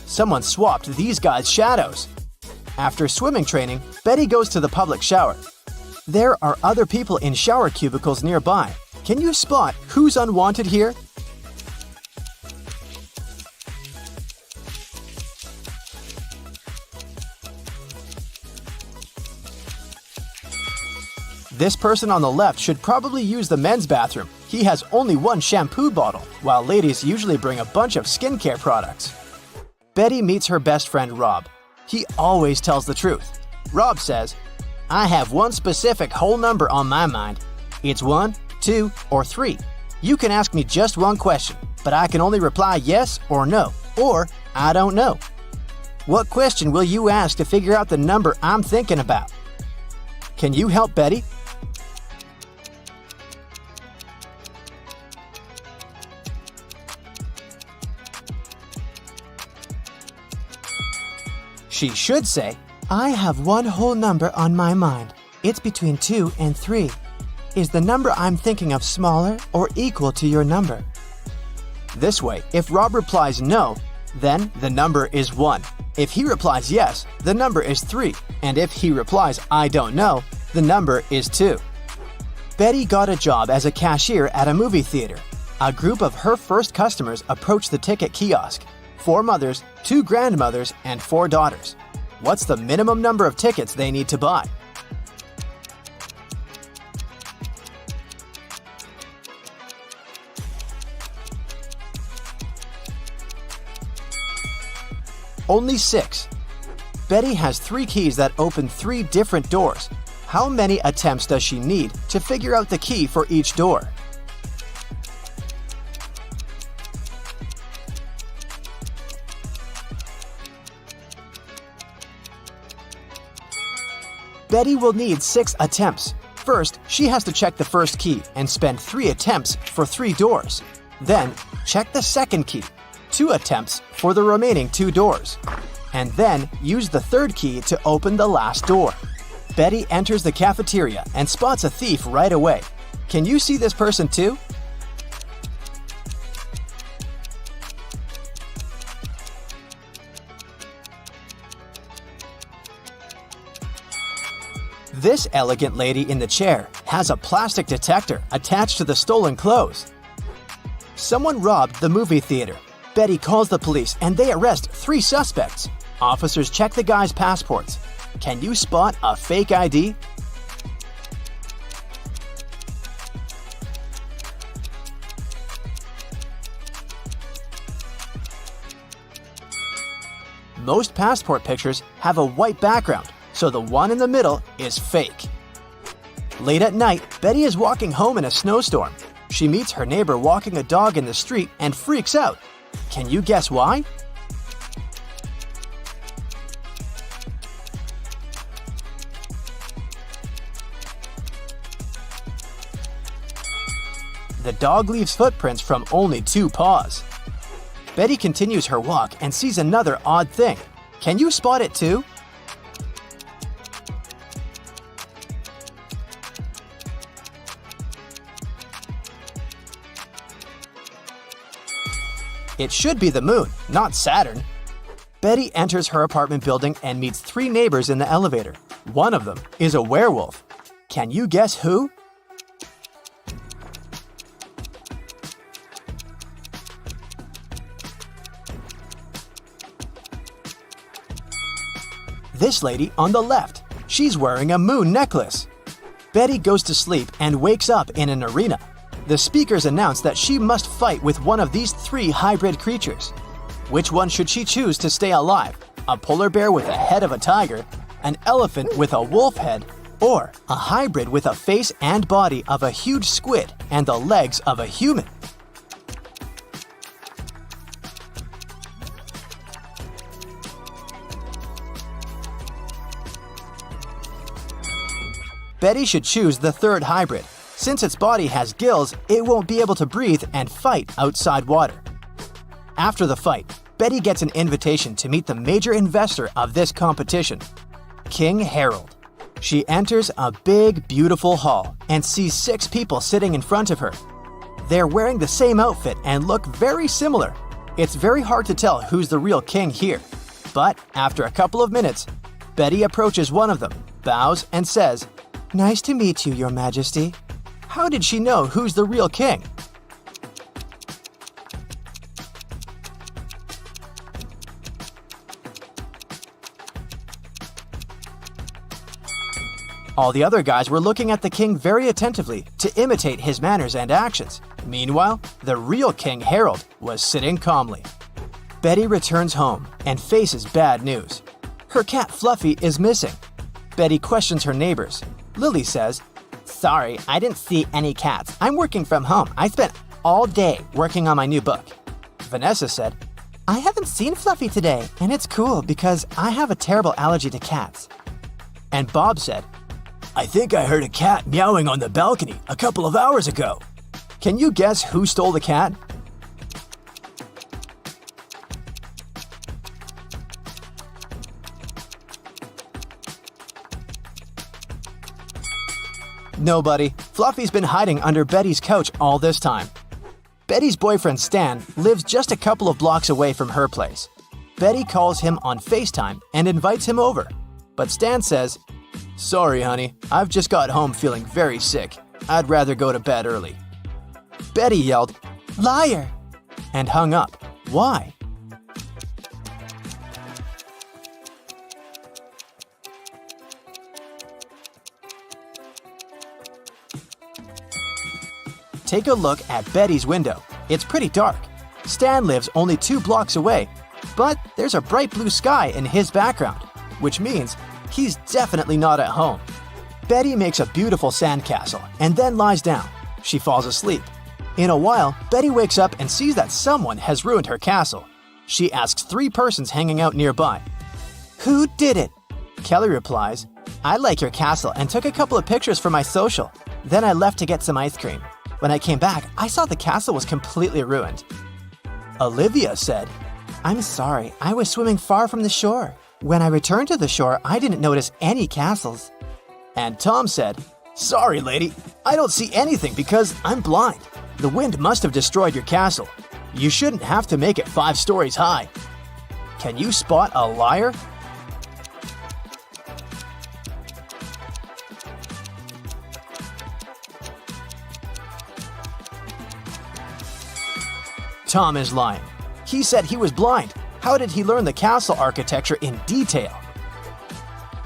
Someone swapped these guys' shadows. After swimming training, Betty goes to the public shower. There are other people in shower cubicles nearby. Can you spot who's unwanted here? This person on the left should probably use the men's bathroom. He has only 1 shampoo bottle, while ladies usually bring a bunch of skincare products. Betty meets her best friend Rob. He always tells the truth. Rob says, I have one specific whole number on my mind. It's 1, 2, or 3. You can ask me just one question, but I can only reply yes or no, or I don't know. What question will you ask to figure out the number I'm thinking about? Can you help Betty? She should say, I have one whole number on my mind. It's between 2 and 3. Is the number I'm thinking of smaller or equal to your number? This way, if Rob replies no, then the number is 1. If he replies yes, the number is 3. And if he replies I don't know, the number is 2. Betty got a job as a cashier at a movie theater. A group of her first customers approached the ticket kiosk. 4 mothers, 2 grandmothers, and 4 daughters. What's the minimum number of tickets they need to buy? Only 6. Betty has 3 keys that open 3 different doors. How many attempts does she need to figure out the key for each door? Betty will need 6 attempts. First, she has to check the first key and spend 3 attempts for 3 doors. Then, check the second key, 2 attempts for the remaining 2 doors. And then, use the third key to open the last door. Betty enters the cafeteria and spots a thief right away. Can you see this person too? This elegant lady in the chair has a plastic detector attached to the stolen clothes. Someone robbed the movie theater. Betty calls the police and they arrest 3 suspects. Officers check the guys' passports. Can you spot a fake ID? Most passport pictures have a white background, so the one in the middle is fake. Late at night, Betty is walking home in a snowstorm. She meets her neighbor walking a dog in the street and freaks out. Can you guess why? The dog leaves footprints from only 2 paws. Betty continues her walk and sees another odd thing. Can you spot it too? It should be the moon, not Saturn. Betty enters her apartment building and meets 3 neighbors in the elevator. One of them is a werewolf. Can you guess who? This lady on the left. She's wearing a moon necklace. Betty goes to sleep and wakes up in an arena. The speakers announce that she must fight with one of these 3 hybrid creatures. Which one should she choose to stay alive? A polar bear with a head of a tiger, an elephant with a wolf head, or a hybrid with a face and body of a huge squid and the legs of a human? Betty should choose the 3rd hybrid. Since its body has gills, it won't be able to breathe and fight outside water. After the fight, Betty gets an invitation to meet the major investor of this competition, King Harold. She enters a big, beautiful hall and sees 6 people sitting in front of her. They're wearing the same outfit and look very similar. It's very hard to tell who's the real king here. But after a couple of minutes, Betty approaches one of them, bows, and says, "Nice to meet you, Your Majesty." How did she know who's the real king? All the other guys were looking at the king very attentively to imitate his manners and actions. Meanwhile, the real King Harold was sitting calmly. Betty returns home and faces bad news. Her cat Fluffy is missing. Betty questions her neighbors. Lily says, "Sorry, I didn't see any cats. I'm working from home. I spent all day working on my new book." Vanessa said, "I haven't seen Fluffy today, and it's cool because I have a terrible allergy to cats." And Bob said, "I think I heard a cat meowing on the balcony a couple of hours ago." Can you guess who stole the cat? Nobody. Fluffy's been hiding under Betty's couch all this time. Betty's boyfriend Stan lives just a couple of blocks away from her place. Betty calls him on FaceTime and invites him over. But Stan says, "Sorry, honey, I've just got home feeling very sick. I'd rather go to bed early." Betty yelled, "Liar!" and hung up. Why? Take a look at Betty's window. It's pretty dark. Stan lives only 2 blocks away, but there's a bright blue sky in his background, which means he's definitely not at home. Betty makes a beautiful sandcastle and then lies down. She falls asleep. In a while, Betty wakes up and sees that someone has ruined her castle. She asks 3 persons hanging out nearby, "Who did it?" Kelly replies, "I like your castle and took a couple of pictures for my social. Then I left to get some ice cream. When I came back, I saw the castle was completely ruined." Olivia said, "I'm sorry, I was swimming far from the shore. When I returned to the shore, I didn't notice any castles." And Tom said, "Sorry, lady, I don't see anything because I'm blind. The wind must have destroyed your castle. You shouldn't have to make it 5 stories high." Can you spot a liar? Tom is lying. He said he was blind. How did he learn the castle architecture in detail?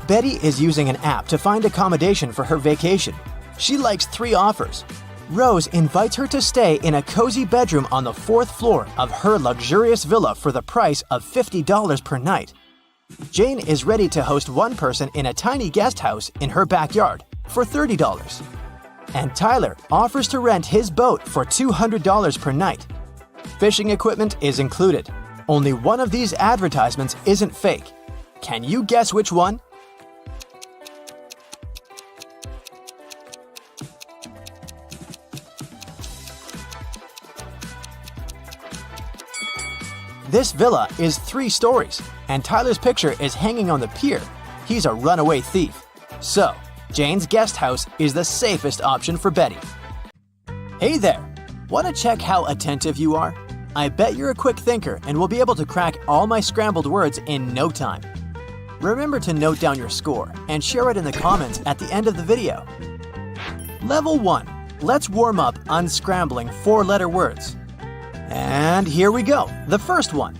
Betty is using an app to find accommodation for her vacation. She likes 3 offers. Rose invites her to stay in a cozy bedroom on the 4th floor of her luxurious villa for the price of $50 per night. Jane is ready to host 1 person in a tiny guest house in her backyard for $30. And Tyler offers to rent his boat for $200 per night. Fishing equipment is included. Only one of these advertisements isn't fake. Can you guess which one? This villa is 3 stories, and Tyler's picture is hanging on the pier. He's a runaway thief. So, Jane's guest house is the safest option for Betty. Hey there! Want to check how attentive you are? I bet you're a quick thinker and will be able to crack all my scrambled words in no time. Remember to note down your score and share it in the comments at the end of the video. Level 1. Let's warm up unscrambling 4-letter words. And here we go. The first one.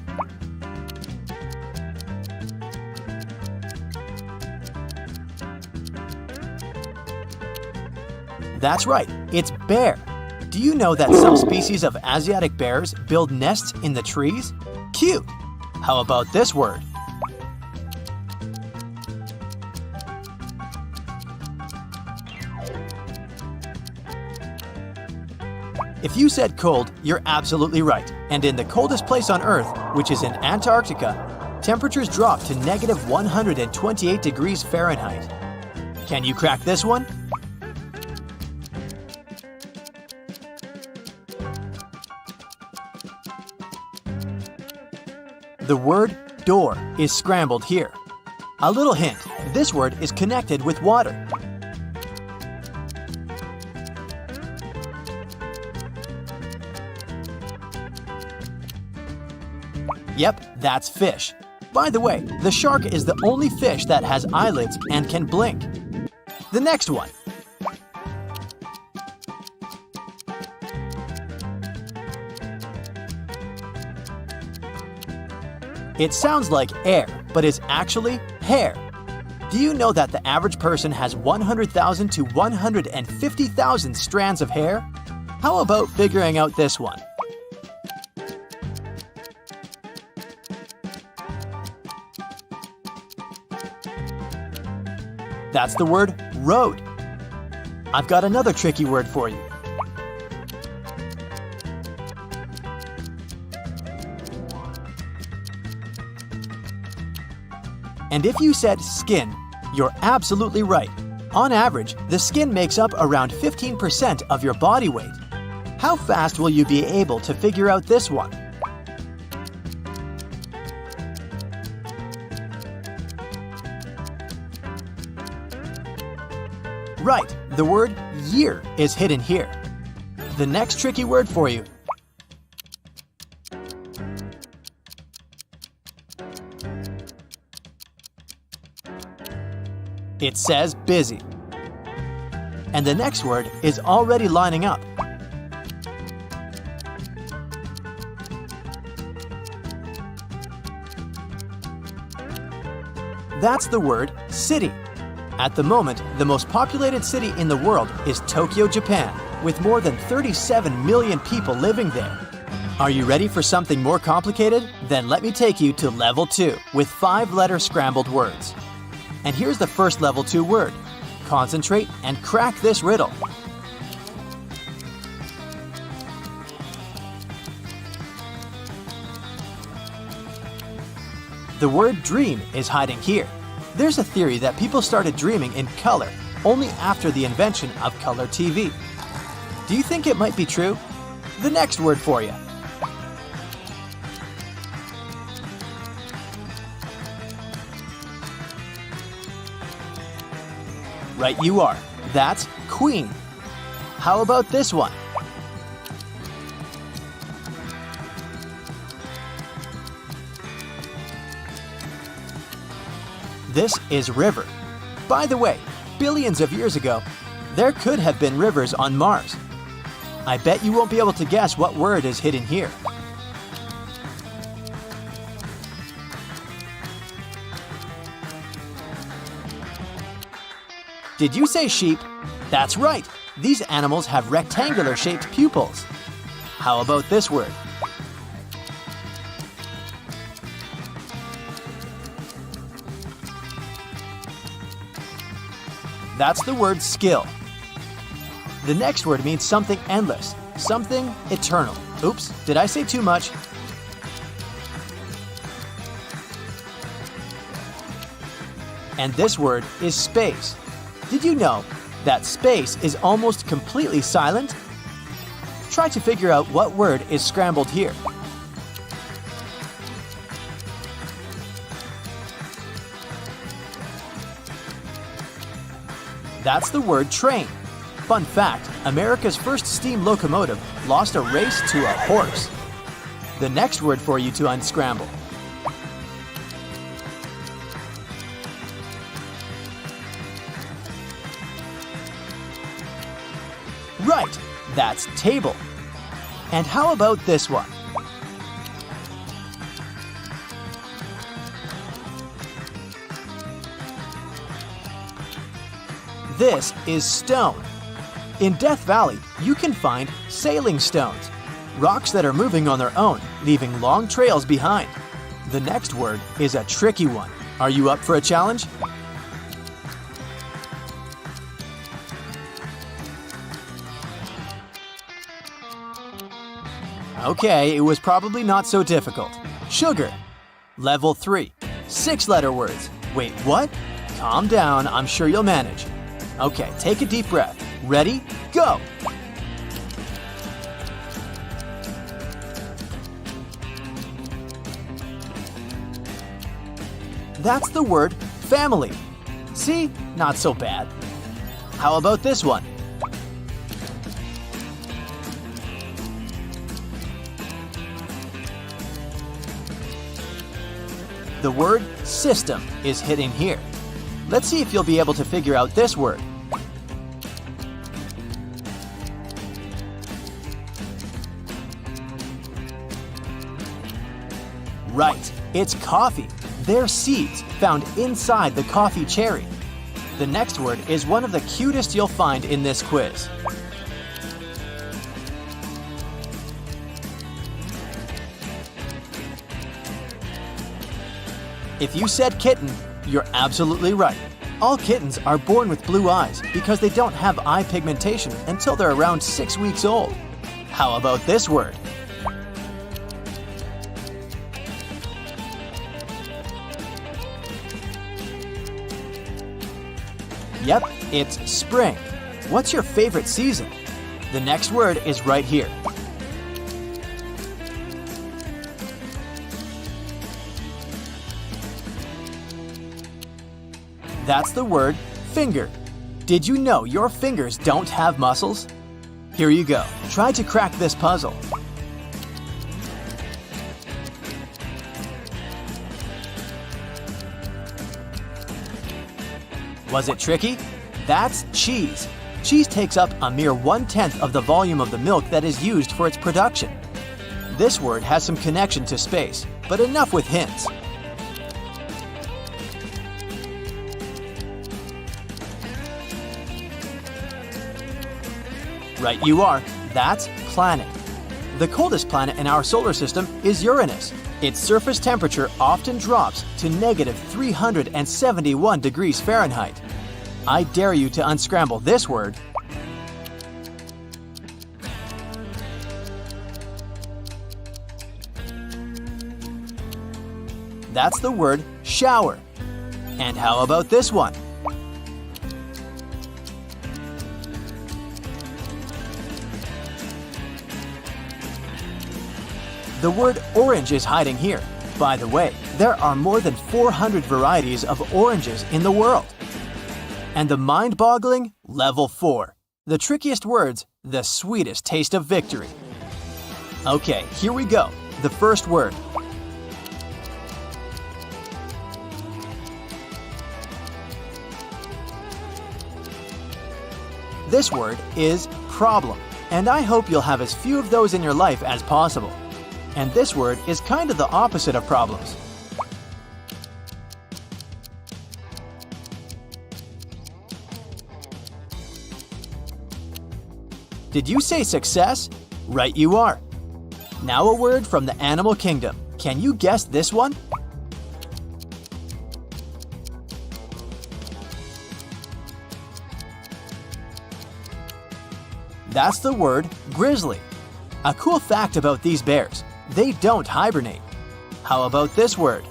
That's right, it's bear. Do you know that some species of Asiatic bears build nests in the trees? Cute! How about this word? If you said cold, you're absolutely right. And in the coldest place on Earth, which is in Antarctica, temperatures drop to negative 128 degrees Fahrenheit. Can you crack this one? The word door is scrambled here. A little hint, this word is connected with water. Yep, that's fish. By the way, the shark is the only fish that has eyelids and can blink. The next one. It sounds like air, but is actually hair. Do you know that the average person has 100,000 to 150,000 strands of hair? How about figuring out this one? That's the word road. I've got another tricky word for you. And if you said skin, you're absolutely right. On average, the skin makes up around 15% of your body weight. How fast will you be able to figure out this one? Right, the word year is hidden here. The next tricky word for you. It says busy. And the next word is already lining up. That's the word city. At the moment, the most populated city in the world is Tokyo, Japan, with more than 37 million people living there. Are you ready for something more complicated? Then let me take you to level 2 with 5-letter scrambled words. And here's the first level 2 word. Concentrate and crack this riddle. The word dream is hiding here. There's a theory that people started dreaming in color only after the invention of color TV. Do you think it might be true? The next word for you. Right you are. That's queen. How about this one? This is river. By the way, billions of years ago, there could have been rivers on Mars. I bet you won't be able to guess what word is hidden here. Did you say sheep? That's right. These animals have rectangular-shaped pupils. How about this word? That's the word skill. The next word means something endless, something eternal. Oops, did I say too much? And this word is space. Did you know that space is almost completely silent? Try to figure out what word is scrambled here. That's the word train. Fun fact, America's first steam locomotive lost a race to a horse. The next word for you to unscramble. Right, that's table. And how about this one? This is stone. In Death Valley, you can find sailing stones, rocks that are moving on their own, leaving long trails behind. The next word is a tricky one. Are you up for a challenge? Okay, it was probably not so difficult. Sugar. Level 3. 6-letter words. Wait, what? Calm down, I'm sure you'll manage. Okay, take a deep breath. Ready? Go! That's the word family. See? Not so bad. How about this one? The word system is hidden here. Let's see if you'll be able to figure out this word. Right, it's coffee. They're seeds found inside the coffee cherry. The next word is one of the cutest you'll find in this quiz. If you said kitten, you're absolutely right. All kittens are born with blue eyes because they don't have eye pigmentation until they're around 6 weeks old. How about this word? Yep, it's spring. What's your favorite season? The next word is right here. That's the word finger. Did you know your fingers don't have muscles? Here you go. Try to crack this puzzle. Was it tricky? That's cheese. Cheese takes up a mere 1/10 of the volume of the milk that is used for its production. This word has some connection to space, but enough with hints. Right you are, that's planet. The coldest planet in our solar system is Uranus. Its surface temperature often drops to -371 degrees Fahrenheit. I dare you to unscramble this word. That's the word shower. And how about this one? The word orange is hiding here. By the way, there are more than 400 varieties of oranges in the world. And the mind-boggling level 4. The trickiest words, the sweetest taste of victory. Okay, here we go. The first word. This word is problem, and I hope you'll have as few of those in your life as possible. And this word is kind of the opposite of problems. Did you say success? Right you are. Now a word from the animal kingdom. Can you guess this one? That's the word grizzly. A cool fact about these bears, they don't hibernate. How about this word?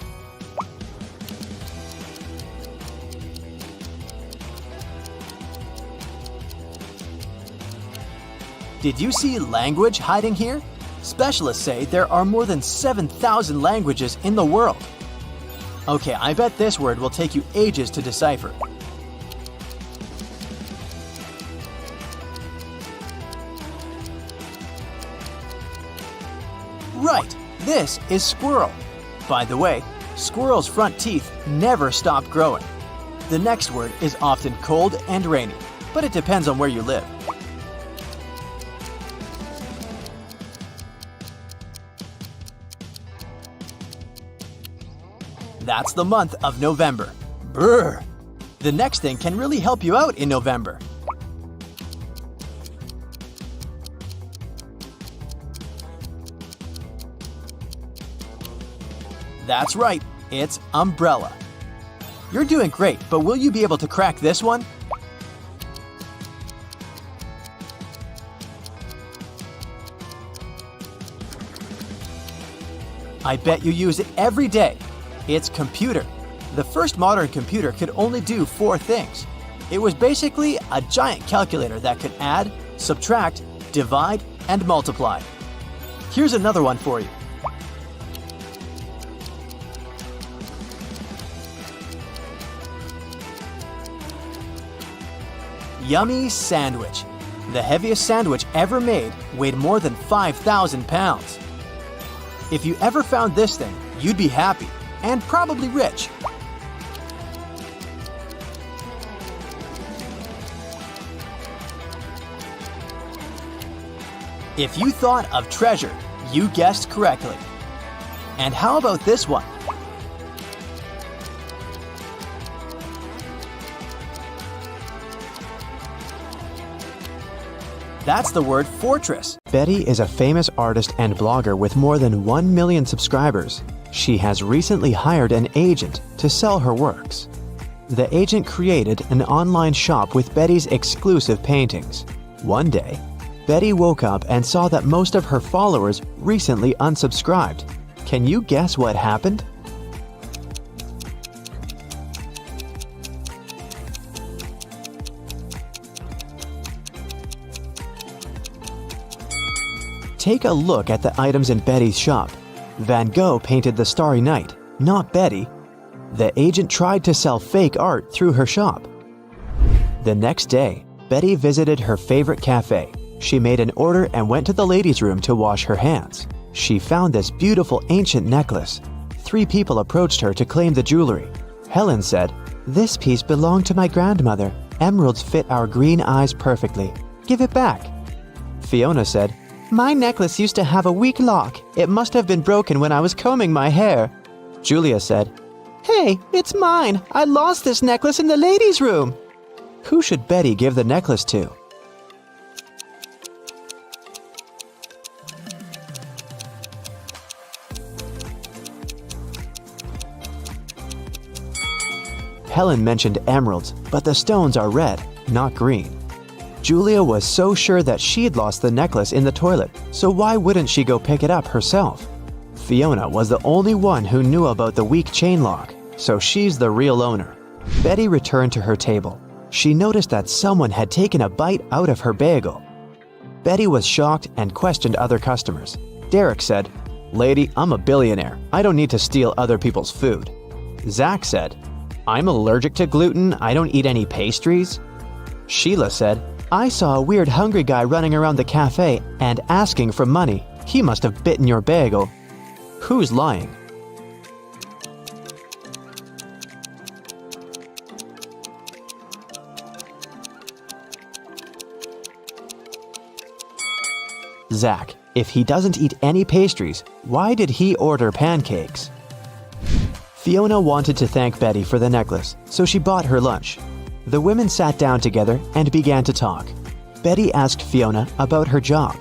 Did you see language hiding here? Specialists say there are more than 7,000 languages in the world. Okay, I bet this word will take you ages to decipher. Right, this is squirrel. By the way, squirrels' front teeth never stop growing. The next word is often cold and rainy, but it depends on where you live. That's the month of November. Brr! The next thing can really help you out in November. That's right, it's umbrella. You're doing great, but will you be able to crack this one? I bet you use it every day. It's computer. The first modern computer could only do 4 things. It was basically a giant calculator that could add, subtract, divide, and multiply. Here's another one for you. Yummy sandwich. The heaviest sandwich ever made weighed more than 5,000 pounds. If you ever found this thing, you'd be happy and probably rich. If you thought of treasure, you guessed correctly. And how about this one? That's the word fortress. Betty is a famous artist and blogger with more than 1 million subscribers. She has recently hired an agent to sell her works. The agent created an online shop with Betty's exclusive paintings. One day, Betty woke up and saw that most of her followers recently unsubscribed. Can you guess what happened? Take a look at the items in Betty's shop. Van Gogh painted the Starry Night, not Betty. The agent tried to sell fake art through her shop. The next day, Betty visited her favorite cafe. She made an order and went to the ladies' room to wash her hands. She found this beautiful ancient necklace. 3 people approached her to claim the jewelry. Helen said, "This piece belonged to my grandmother. Emeralds fit our green eyes perfectly. Give it back." Fiona said, "My necklace used to have a weak lock. It must have been broken when I was combing my hair." Julia said, "Hey, it's mine. I lost this necklace in the ladies' room." Who should Betty give the necklace to? Helen mentioned emeralds, but the stones are red, not green. Julia was so sure that she'd lost the necklace in the toilet, so why wouldn't she go pick it up herself? Fiona was the only one who knew about the weak chain lock, so she's the real owner. Betty returned to her table. She noticed that someone had taken a bite out of her bagel. Betty was shocked and questioned other customers. Derek said, "Lady, I'm a billionaire. I don't need to steal other people's food." Zach said, "I'm allergic to gluten. I don't eat any pastries." Sheila said, "I saw a weird hungry guy running around the cafe and asking for money. He must have bitten your bagel." Who's lying? Zach. If he doesn't eat any pastries, why did he order pancakes? Fiona wanted to thank Betty for the necklace, so she bought her lunch. The women sat down together and began to talk. Betty asked Fiona about her job.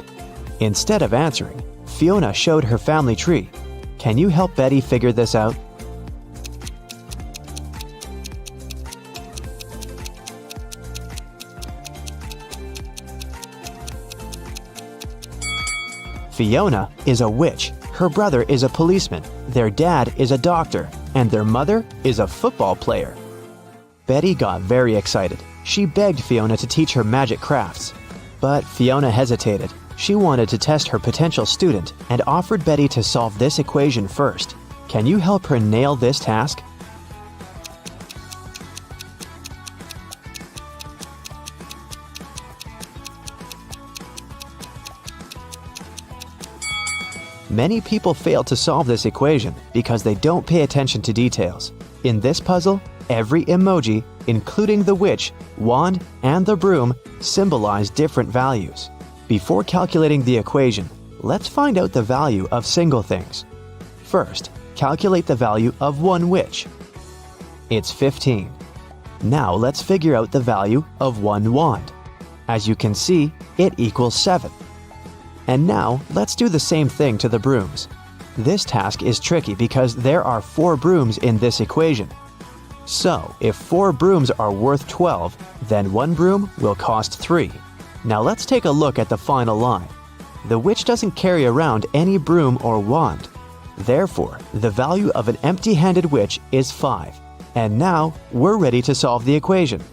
Instead of answering, Fiona showed her family tree. Can you help Betty figure this out? Fiona is a witch, her brother is a policeman, their dad is a doctor, and their mother is a football player. Betty got very excited. She begged Fiona to teach her magic crafts. But Fiona hesitated. She wanted to test her potential student and offered Betty to solve this equation first. Can you help her nail this task? Many people fail to solve this equation because they don't pay attention to details. In this puzzle, every emoji, including the witch, wand, and the broom, symbolize different values. Before calculating the equation, let's find out the value of single things. First, calculate the value of one witch. It's 15. Now let's figure out the value of one wand. As you can see, it equals 7. And now, let's do the same thing to the brooms. This task is tricky because there are 4 brooms in this equation. So, if 4 brooms are worth 12, then 1 broom will cost 3. Now let's take a look at the final line. The witch doesn't carry around any broom or wand. Therefore, the value of an empty-handed witch is 5. And now, we're ready to solve the equation.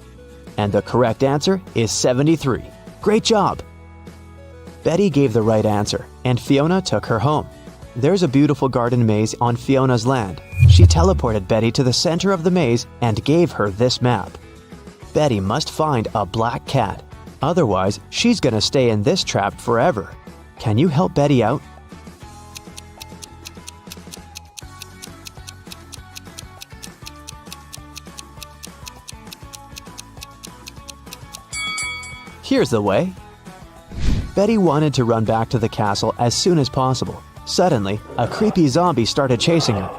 And the correct answer is 73. Great job! Betty gave the right answer, and Fiona took her home. There's a beautiful garden maze on Fiona's land. She teleported Betty to the center of the maze and gave her this map. Betty must find a black cat. Otherwise, she's gonna stay in this trap forever. Can you help Betty out? Here's the way. Betty wanted to run back to the castle as soon as possible. Suddenly, a creepy zombie started chasing her.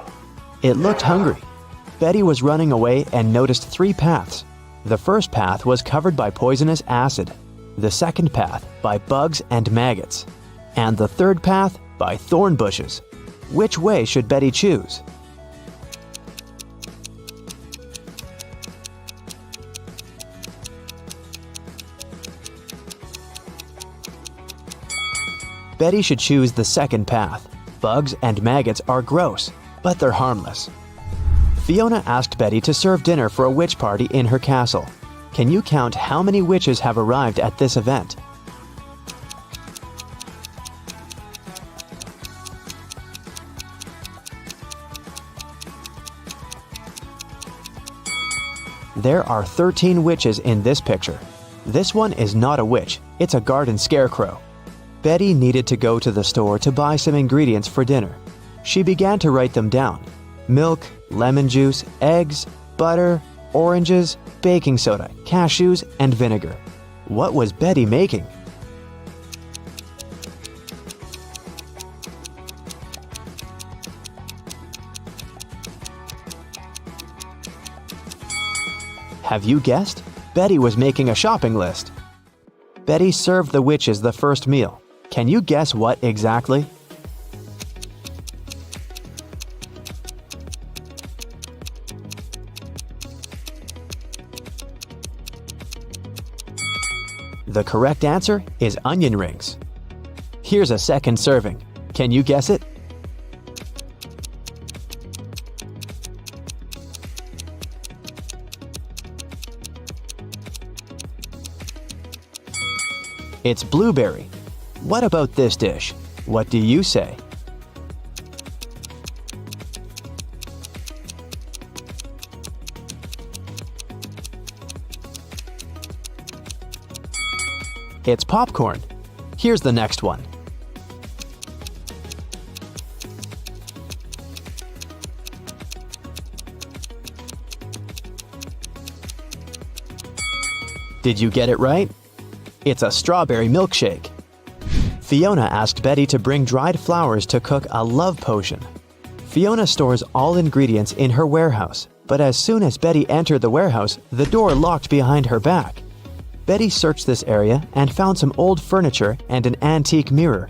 It looked hungry. Betty was running away and noticed 3 paths. The first path was covered by poisonous acid, the second path by bugs and maggots, and the third path by thorn bushes. Which way should Betty choose? Betty should choose the second path. Bugs and maggots are gross, but they're harmless. Fiona asked Betty to serve dinner for a witch party in her castle. Can you count how many witches have arrived at this event? There are 13 witches in this picture. This one is not a witch, it's a garden scarecrow. Betty needed to go to the store to buy some ingredients for dinner. She began to write them down: milk, lemon juice, eggs, butter, oranges, baking soda, cashews, and vinegar. What was Betty making? Have you guessed? Betty was making a shopping list. Betty served the witches the first meal. Can you guess what exactly? The correct answer is onion rings. Here's a second serving. Can you guess it? It's blueberry. What about this dish? What do you say? It's popcorn. Here's the next one. Did you get it right? It's a strawberry milkshake. Fiona asked Betty to bring dried flowers to cook a love potion. Fiona stores all ingredients in her warehouse, but as soon as Betty entered the warehouse, the door locked behind her back. Betty searched this area and found some old furniture and an antique mirror.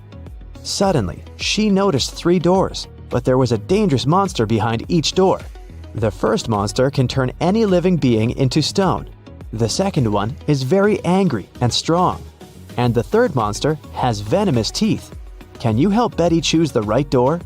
Suddenly, she noticed 3 doors, but there was a dangerous monster behind each door. The first monster can turn any living being into stone. The second one is very angry and strong. And the third monster has venomous teeth. Can you help Betty choose the right door?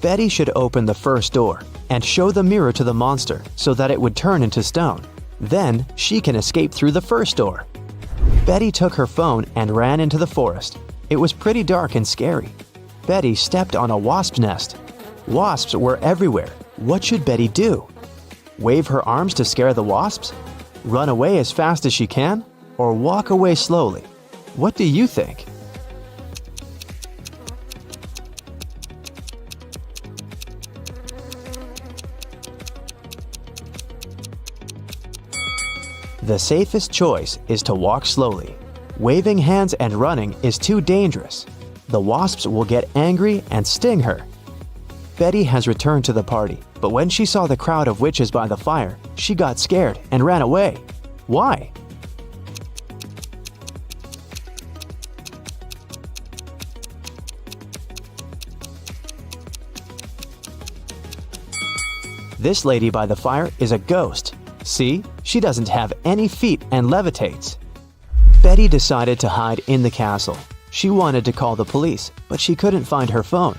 Betty should open the first door and show the mirror to the monster so that it would turn into stone. Then she can escape through the first door. Betty took her phone and ran into the forest. It was pretty dark and scary. Betty stepped on a wasp nest. Wasps were everywhere. What should Betty do? Wave her arms to scare the wasps? Run away as fast as she can? Or walk away slowly? What do you think? The safest choice is to walk slowly. Waving hands and running is too dangerous. The wasps will get angry and sting her. Betty has returned to the party, but when she saw the crowd of witches by the fire, she got scared and ran away. Why? This lady by the fire is a ghost. See, she doesn't have any feet and levitates. Betty decided to hide in the castle. She wanted to call the police, but she couldn't find her phone.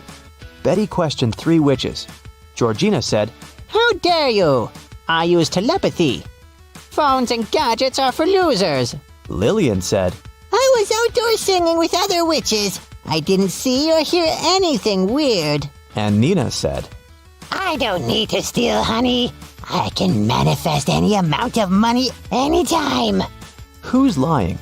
Betty questioned 3 witches. Georgina said, "How dare you? I use telepathy. Phones and gadgets are for losers." Lillian said, "I was outdoors singing with other witches. I didn't see or hear anything weird." and Nina said, "I don't need to steal honey. I can manifest any amount of money anytime." Who's lying?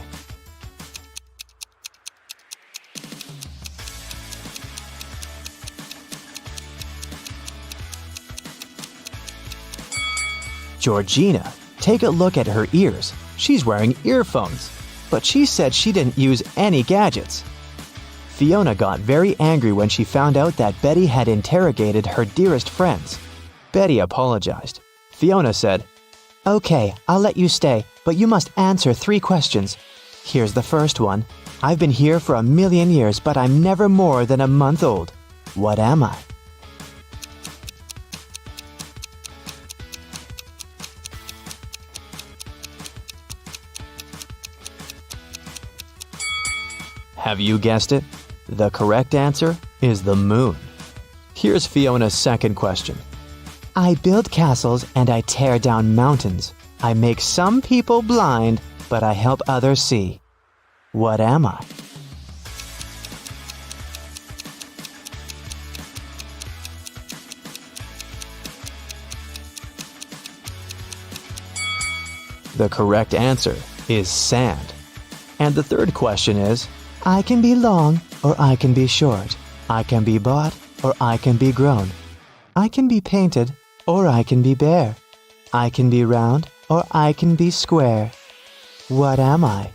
Georgina, take a look at her ears. She's wearing earphones, but she said she didn't use any gadgets. Fiona got very angry when she found out that Betty had interrogated her dearest friends. Betty apologized. Fiona said, "Okay, I'll let you stay, but you must answer 3 questions. Here's the first one. I've been here for 1,000,000 years, but I'm never more than a month old. What am I?" Have you guessed it? The correct answer is the moon. Here's Fiona's second question. I build castles and I tear down mountains. I make some people blind, but I help others see. What am I? The correct answer is sand. And the third question is, I can be long or I can be short. I can be bought or I can be grown. I can be painted or I can be bare. I can be round or I can be square. What am I?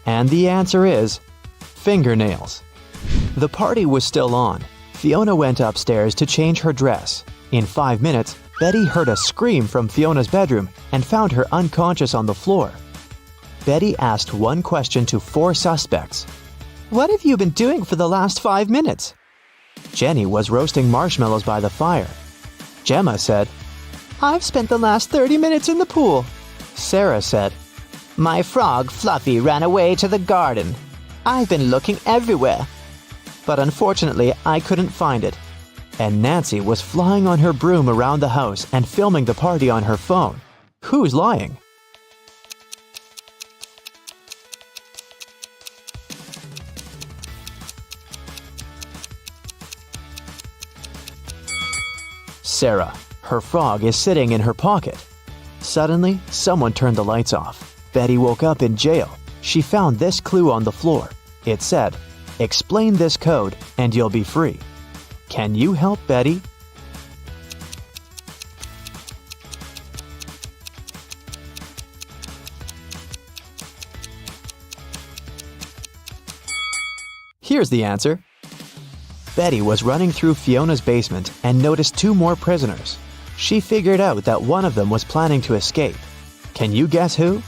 And the answer is fingernails. The party was still on. Fiona went upstairs to change her dress. In 5 minutes, Betty heard a scream from Fiona's bedroom and found her unconscious on the floor. Betty asked one question to 4 suspects. What have you been doing for the last 5 minutes? Jenny was roasting marshmallows by the fire. Gemma said, I've spent the last 30 minutes in the pool. Sarah said, My frog Fluffy ran away to the garden. I've been looking everywhere. But unfortunately, I couldn't find it. And Nancy was flying on her broom around the house and filming the party on her phone. Who's lying? Sarah. Her frog is sitting in her pocket. Suddenly, someone turned the lights off. Betty woke up in jail. She found this clue on the floor. It said, Explain this code and you'll be free. Can you help Betty? Here's the answer. Betty was running through Fiona's basement and noticed 2 more prisoners. She figured out that one of them was planning to escape. Can you guess who?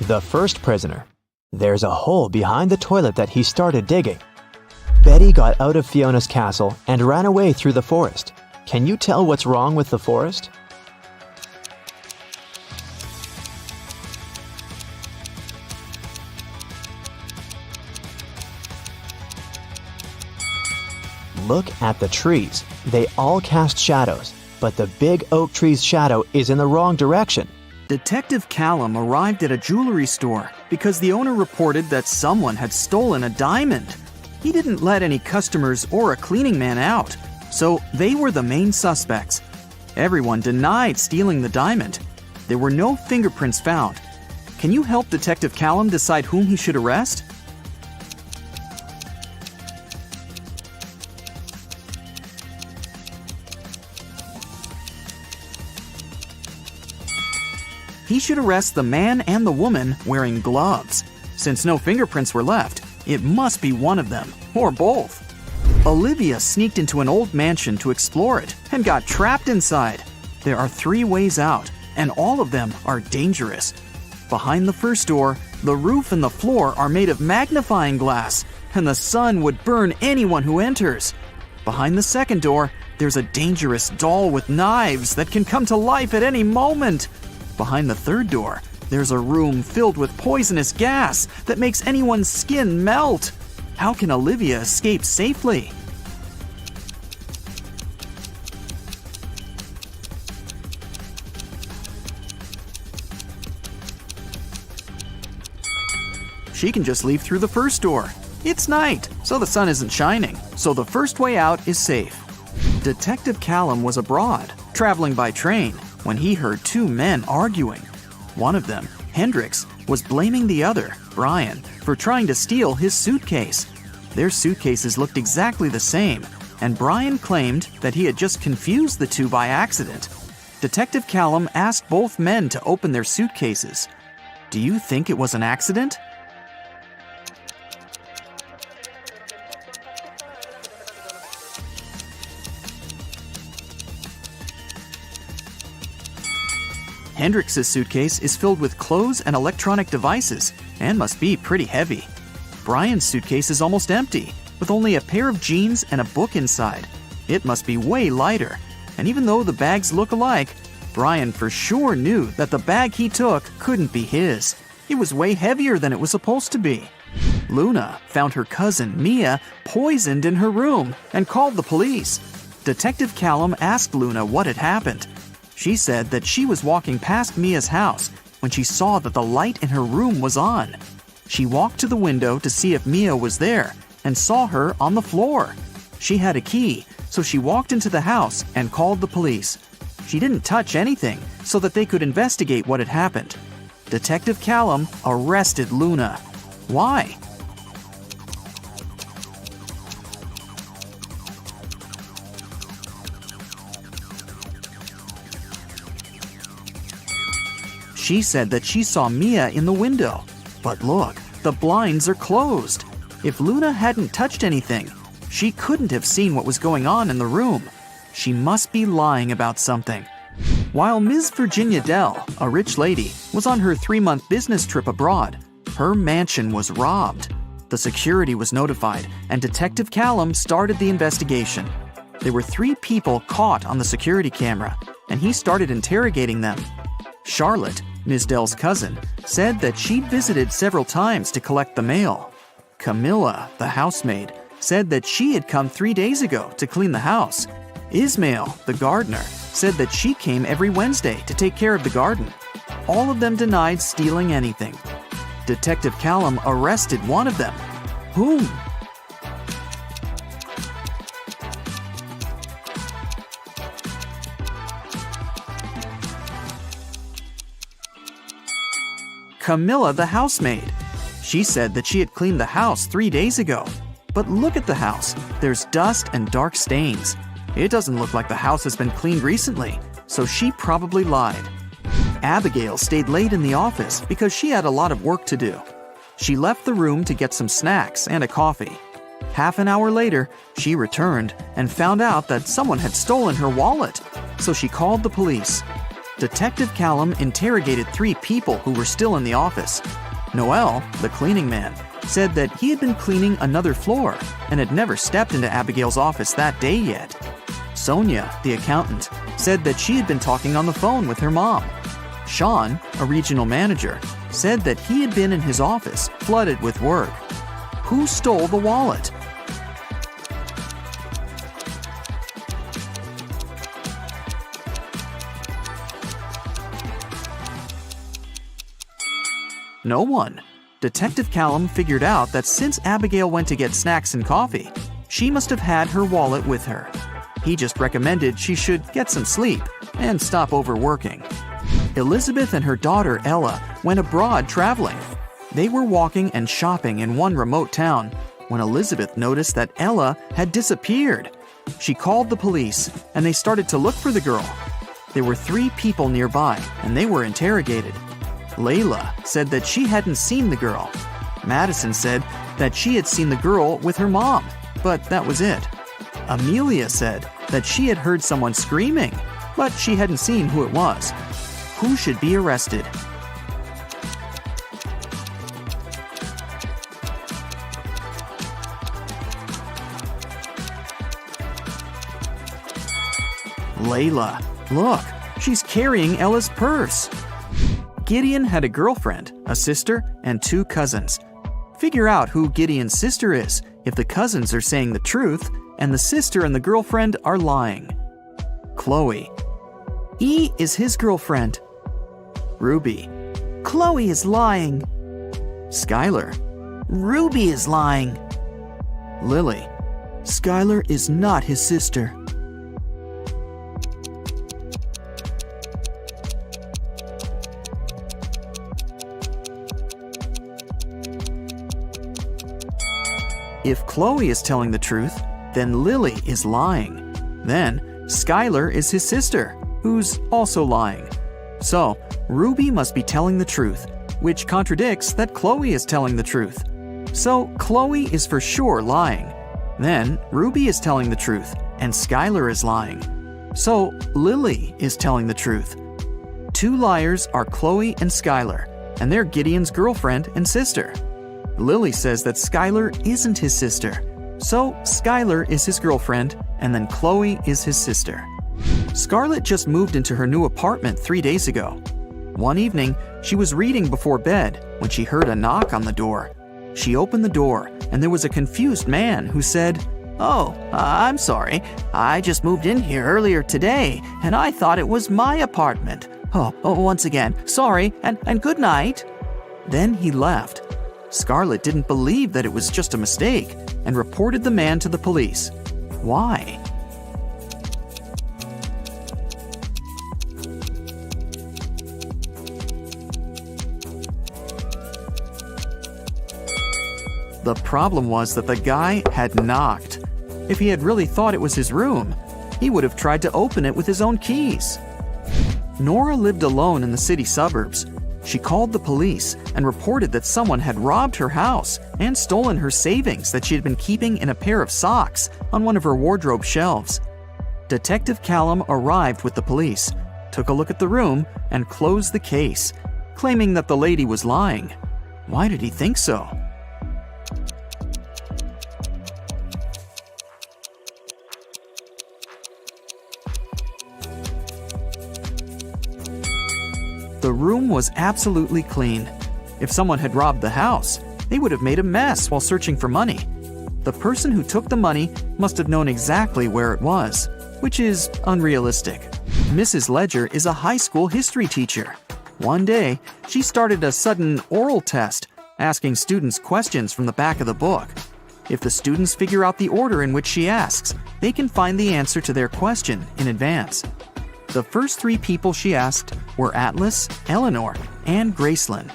The first prisoner. There's a hole behind the toilet that he started digging. Betty got out of Fiona's castle and ran away through the forest. Can you tell what's wrong with the forest? Look at the trees. They all cast shadows, but the big oak tree's shadow is in the wrong direction. Detective Callum arrived at a jewelry store because the owner reported that someone had stolen a diamond. He didn't let any customers or a cleaning man out, so they were the main suspects. Everyone denied stealing the diamond. There were no fingerprints found. Can you help Detective Callum decide whom he should arrest? He should arrest the man and the woman wearing gloves. Since no fingerprints were left, it must be one of them, or both. Olivia sneaked into an old mansion to explore it and got trapped inside. There are 3 ways out, and all of them are dangerous. Behind the first door, the roof and the floor are made of magnifying glass, and the sun would burn anyone who enters. Behind the second door, there's a dangerous doll with knives that can come to life at any moment. Behind the third door, there's a room filled with poisonous gas that makes anyone's skin melt. How can Olivia escape safely? She can just leave through the first door. It's night, so the sun isn't shining, so the first way out is safe. Detective Callum was abroad, traveling by train, when he heard 2 men arguing. One of them, Hendrix, was blaming the other, Brian, for trying to steal his suitcase. Their suitcases looked exactly the same, and Brian claimed that he had just confused the 2 by accident. Detective Callum asked both men to open their suitcases. Do you think it was an accident? Hendrix's suitcase is filled with clothes and electronic devices and must be pretty heavy. Brian's suitcase is almost empty, with only a pair of jeans and a book inside. It must be way lighter, and even though the bags look alike, Brian for sure knew that the bag he took couldn't be his. It was way heavier than it was supposed to be. Luna found her cousin Mia poisoned in her room and called the police. Detective Callum asked Luna what had happened. She said that she was walking past Mia's house when she saw that the light in her room was on. She walked to the window to see if Mia was there and saw her on the floor. She had a key, so she walked into the house and called the police. She didn't touch anything so that they could investigate what had happened. Detective Callum arrested Luna. Why? She said that she saw Mia in the window. But look, the blinds are closed. If Luna hadn't touched anything, she couldn't have seen what was going on in the room. She must be lying about something. While Ms. Virginia Dell, a rich lady, was on her 3-month business trip abroad, her mansion was robbed. The security was notified, and Detective Callum started the investigation. There were 3 people caught on the security camera, and he started interrogating them. Charlotte, Ms. Dell's cousin, said that she'd visited several times to collect the mail. Camilla, the housemaid, said that she had come 3 days ago to clean the house. Ismail, the gardener, said that she came every Wednesday to take care of the garden. All of them denied stealing anything. Detective Callum arrested one of them. Whom? Camilla, the housemaid. She said that she had cleaned the house 3 days ago. But look at the house. There's dust and dark stains. It doesn't look like the house has been cleaned recently, so she probably lied. Abigail stayed late in the office because she had a lot of work to do. She left the room to get some snacks and a coffee. Half an hour later, she returned and found out that someone had stolen her wallet, so she called the police. Detective Callum interrogated 3 people who were still in the office. Noel, the cleaning man, said that he had been cleaning another floor and had never stepped into Abigail's office that day yet. Sonia, the accountant, said that she had been talking on the phone with her mom. Sean, a regional manager, said that he had been in his office flooded with work. Who stole the wallet? No one. Detective Callum figured out that since Abigail went to get snacks and coffee, she must have had her wallet with her. He just recommended she should get some sleep and stop overworking. Elizabeth and her daughter Ella went abroad traveling. They were walking and shopping in one remote town when Elizabeth noticed that Ella had disappeared. She called the police and they started to look for the girl. There were 3 people nearby and they were interrogated. Layla said that she hadn't seen the girl. Madison said that she had seen the girl with her mom, but that was it. Amelia said that she had heard someone screaming, but she hadn't seen who it was. Who should be arrested? Layla. Look, she's carrying Ella's purse. Gideon had a girlfriend, a sister, and 2 cousins. Figure out who Gideon's sister is if the cousins are saying the truth and the sister and the girlfriend are lying. Chloe. E is his girlfriend. Ruby. Chloe is lying. Skylar. Ruby is lying. Lily. Skylar is not his sister. If Chloe is telling the truth, then Lily is lying. Then Skylar is his sister, who's also lying. So Ruby must be telling the truth, which contradicts that Chloe is telling the truth. So Chloe is for sure lying. Then Ruby is telling the truth, and Skylar is lying. So Lily is telling the truth. 2 liars are Chloe and Skylar, and they're Gideon's girlfriend and sister. Lily says that Skylar isn't his sister. So Skylar is his girlfriend, and then Chloe is his sister. Scarlett just moved into her new apartment 3 days ago. One evening, she was reading before bed when she heard a knock on the door. She opened the door, and there was a confused man who said, Oh, I'm sorry. I just moved in here earlier today, and I thought it was my apartment. Once again, sorry, and good night." Then he left. Scarlett didn't believe that it was just a mistake and reported the man to the police. Why? The problem was that the guy had knocked. If he had really thought it was his room, he would have tried to open it with his own keys. Nora lived alone in the city suburbs. She called the police and reported that someone had robbed her house and stolen her savings that she had been keeping in a pair of socks on one of her wardrobe shelves. Detective Callum arrived with the police, took a look at the room, and closed the case, claiming that the lady was lying. Why did he think so? The room was absolutely clean. If someone had robbed the house, they would have made a mess while searching for money. The person who took the money must have known exactly where it was, which is unrealistic. Mrs. Ledger is a high school history teacher. One day, she started a sudden oral test, asking students questions from the back of the book. If the students figure out the order in which she asks, they can find the answer to their question in advance. The first 3 people she asked were Atlas, Eleanor, and Gracelyn.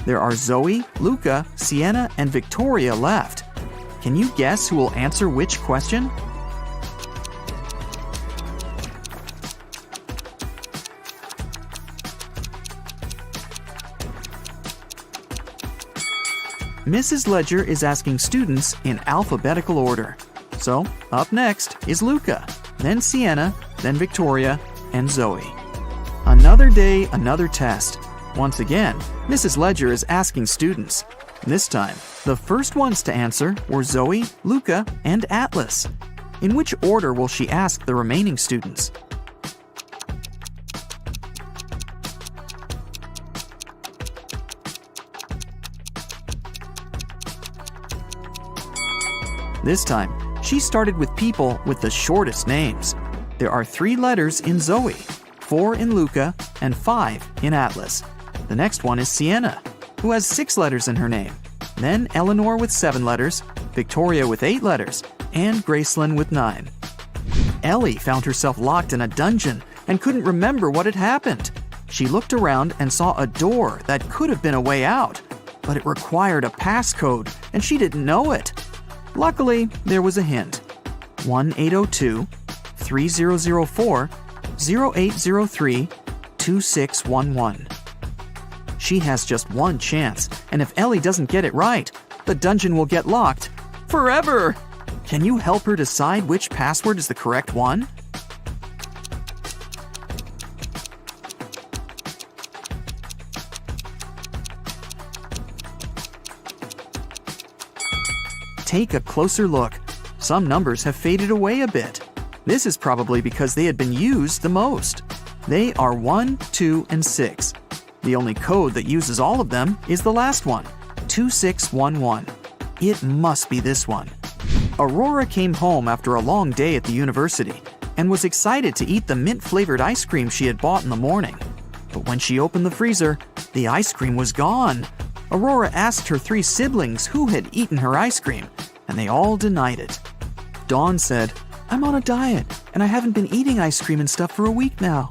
There are Zoe, Luca, Sienna, and Victoria left. Can you guess who will answer which question? Mrs. Ledger is asking students in alphabetical order. So, up next is Luca, then Sienna, then Victoria, and Zoe. Another day, another test. Once again, Mrs. Ledger is asking students. This time, the first ones to answer were Zoe, Luca, and Atlas. In which order will she ask the remaining students? This time, she started with people with the shortest names. There are 3 letters in Zoe, 4 in Luca, and 5 in Atlas. The next one is Sienna, who has 6 letters in her name. Then Eleanor with 7 letters, Victoria with 8 letters, and Gracelyn with 9. Ellie found herself locked in a dungeon and couldn't remember what had happened. She looked around and saw a door that could have been a way out, but it required a passcode and she didn't know it. Luckily, there was a hint. 1-802-3004-0803-2611. She has just one chance, and if Ellie doesn't get it right, the dungeon will get locked forever. Can you help her decide which password is the correct one? Take a closer look. Some numbers have faded away a bit. This is probably because they had been used the most. They are 1, 2, and 6. The only code that uses all of them is the last one, 2611. It must be this one. Aurora came home after a long day at the university and was excited to eat the mint-flavored ice cream she had bought in the morning. But when she opened the freezer, the ice cream was gone. Aurora asked her 3 siblings who had eaten her ice cream, and they all denied it. Dawn said, "I'm on a diet, and I haven't been eating ice cream and stuff for a week now."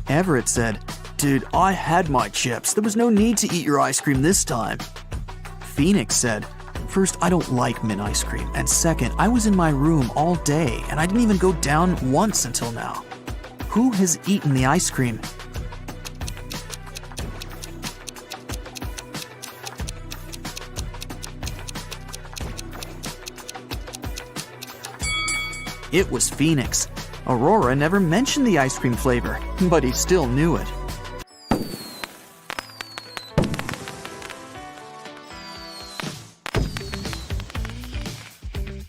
Everett said, "Dude, I had my chips. There was no need to eat your ice cream this time." Phoenix said, "First, I don't like mint ice cream, and second, I was in my room all day, and I didn't even go down once until now. Who has eaten the ice cream?" It was Phoenix. Aurora never mentioned the ice cream flavor, but he still knew it.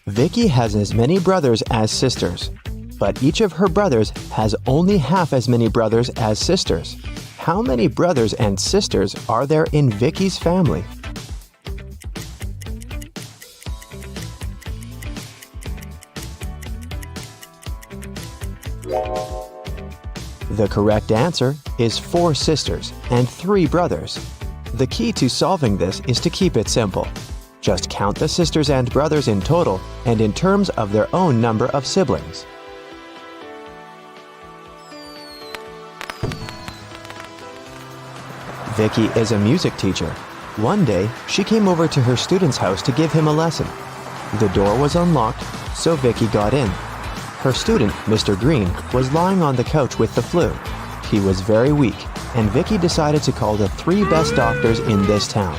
Vicky has as many brothers as sisters, but each of her brothers has only half as many brothers as sisters. How many brothers and sisters are there in Vicky's family? The correct answer is 4 sisters and 3 brothers. The key to solving this is to keep it simple. Just count the sisters and brothers in total and in terms of their own number of siblings. Vicky is a music teacher. One day, she came over to her student's house to give him a lesson. The door was unlocked, so Vicky got in. Her student, Mr. Green, was lying on the couch with the flu. He was very weak, and Vicky decided to call the 3 best doctors in this town.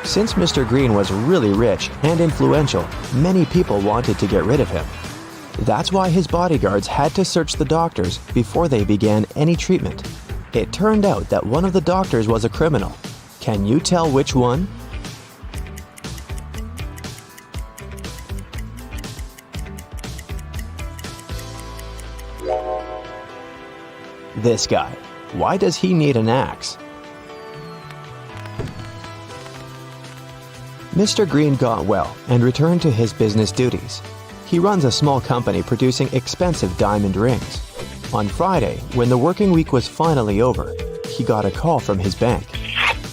Since Mr. Green was really rich and influential, many people wanted to get rid of him. That's why his bodyguards had to search the doctors before they began any treatment. It turned out that one of the doctors was a criminal. Can you tell which one? This guy. Why does he need an axe? Mr. Green got well and returned to his business duties. He runs a small company producing expensive diamond rings. On Friday, when the working week was finally over, he got a call from his bank.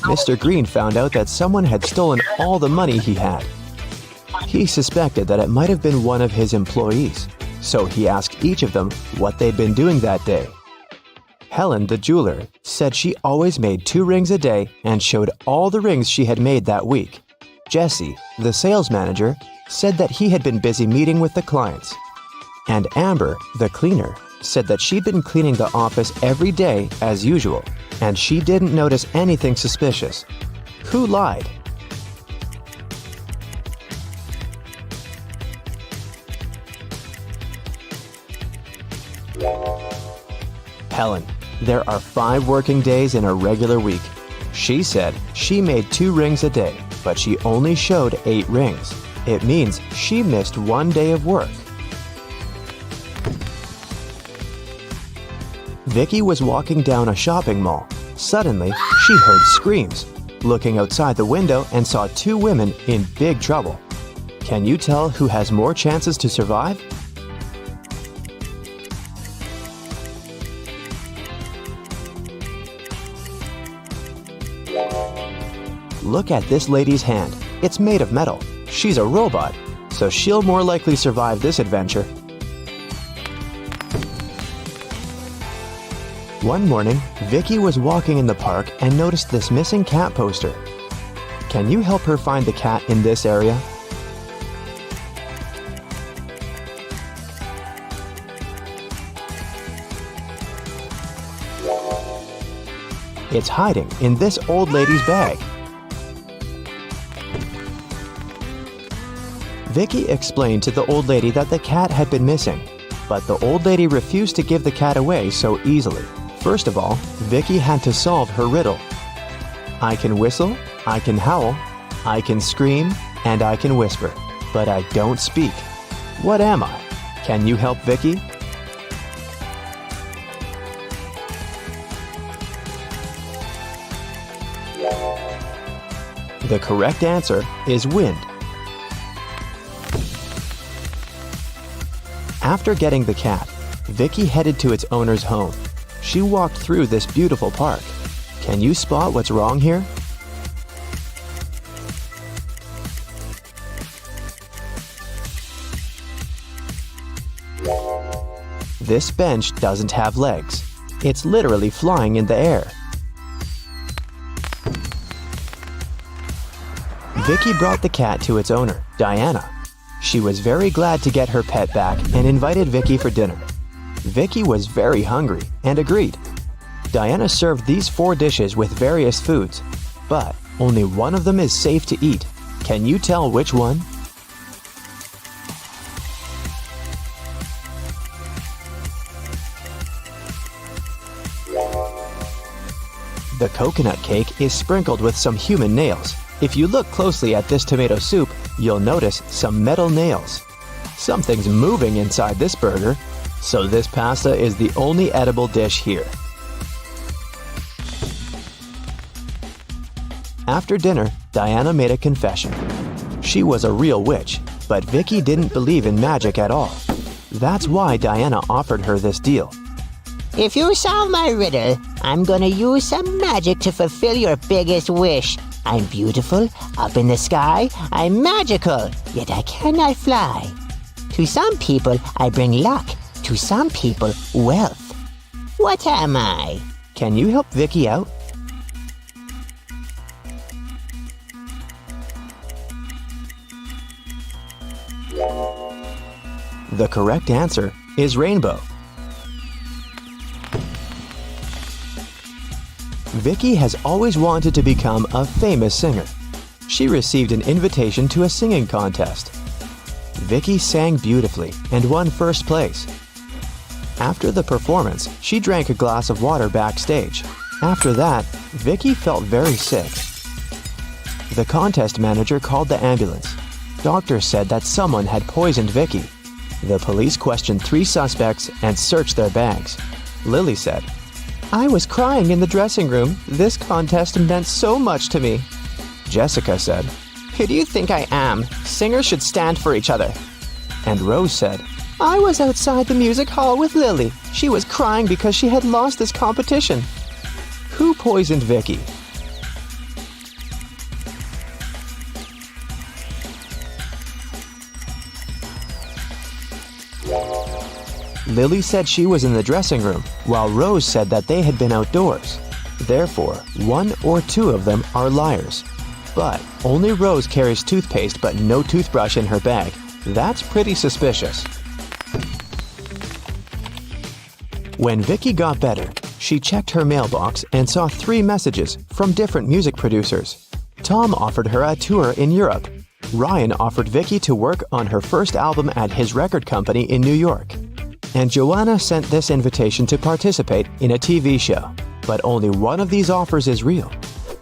Mr. Green found out that someone had stolen all the money he had. He suspected that it might have been one of his employees, so he asked each of them what they'd been doing that day. Helen, the jeweler, said she always made 2 rings a day and showed all the rings she had made that week. Jesse, the sales manager, said that he had been busy meeting with the clients. And Amber, the cleaner, said that she'd been cleaning the office every day as usual, and she didn't notice anything suspicious. Who lied? Helen. There are 5 working days in a regular week. She said she made 2 rings a day, but she only showed 8 rings. It means she missed 1 day of work. Vicky was walking down a shopping mall. Suddenly, she heard screams. Looking outside the window and saw 2 women in big trouble. Can you tell who has more chances to survive? Look at this lady's hand. It's made of metal. She's a robot, so she'll more likely survive this adventure. One morning, Vicky was walking in the park and noticed this missing cat poster. Can you help her find the cat in this area? It's hiding in this old lady's bag. Vicky explained to the old lady that the cat had been missing, but the old lady refused to give the cat away so easily. First of all, Vicky had to solve her riddle. I can whistle, I can howl, I can scream, and I can whisper, but I don't speak. What am I? Can you help Vicky? The correct answer is wind. After getting the cat, Vicky headed to its owner's home. She walked through this beautiful park. Can you spot what's wrong here? This bench doesn't have legs. It's literally flying in the air. Vicky brought the cat to its owner, Diana. She was very glad to get her pet back and invited Vicky for dinner. Vicky was very hungry and agreed. Diana served these 4 dishes with various foods, but only one of them is safe to eat. Can you tell which one? The coconut cake is sprinkled with some human nails. If you look closely at this tomato soup, you'll notice some metal nails. Something's moving inside this burger, so this pasta is the only edible dish here. After dinner, Diana made a confession. She was a real witch, but Vicky didn't believe in magic at all. That's why Diana offered her this deal. If you solve my riddle, I'm gonna use some magic to fulfill your biggest wish. I'm beautiful, up in the sky, I'm magical, yet I cannot fly. To some people, I bring luck. To some people, wealth. What am I? Can you help Vicky out? The correct answer is rainbow. Vicky has always wanted to become a famous singer. She received an invitation to a singing contest. Vicky sang beautifully and won first place. After the performance, she drank a glass of water backstage. After that, Vicky felt very sick. The contest manager called the ambulance. Doctors said that someone had poisoned Vicky. The police questioned 3 suspects and searched their bags. Lily said, "I was crying in the dressing room. This contest meant so much to me." Jessica said, "Who do you think I am? Singers should stand for each other." And Rose said, "I was outside the music hall with Lily. She was crying because she had lost this competition." Who poisoned Vicky? Lily said she was in the dressing room, while Rose said that they had been outdoors. Therefore, 1 or 2 of them are liars. But only Rose carries toothpaste but no toothbrush in her bag. That's pretty suspicious. When Vicky got better, she checked her mailbox and saw 3 messages from different music producers. Tom offered her a tour in Europe. Ryan offered Vicky to work on her first album at his record company in New York. And Joanna sent this invitation to participate in a TV show. But only one of these offers is real.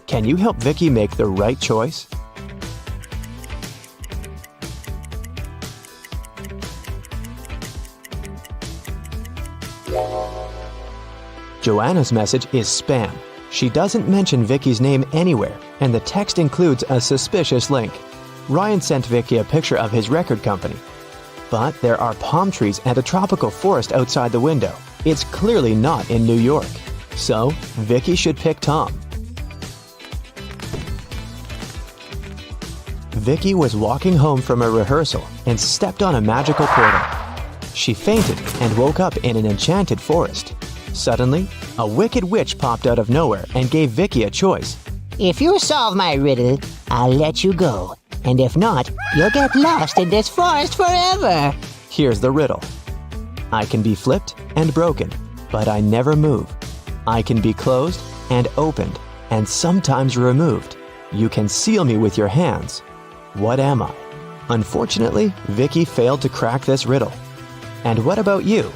Can you help Vicky make the right choice? Joanna's message is spam. She doesn't mention Vicky's name anywhere, and the text includes a suspicious link. Ryan sent Vicky a picture of his record company. But there are palm trees and a tropical forest outside the window. It's clearly not in New York. So, Vicky should pick Tom. Vicky was walking home from a rehearsal and stepped on a magical portal. She fainted and woke up in an enchanted forest. Suddenly, a wicked witch popped out of nowhere and gave Vicky a choice. If you solve my riddle, I'll let you go. And if not, you'll get lost in this forest forever. Here's the riddle. I can be flipped and broken, but I never move. I can be closed and opened, and sometimes removed. You can seal me with your hands. What am I? Unfortunately, Vicky failed to crack this riddle. And what about you?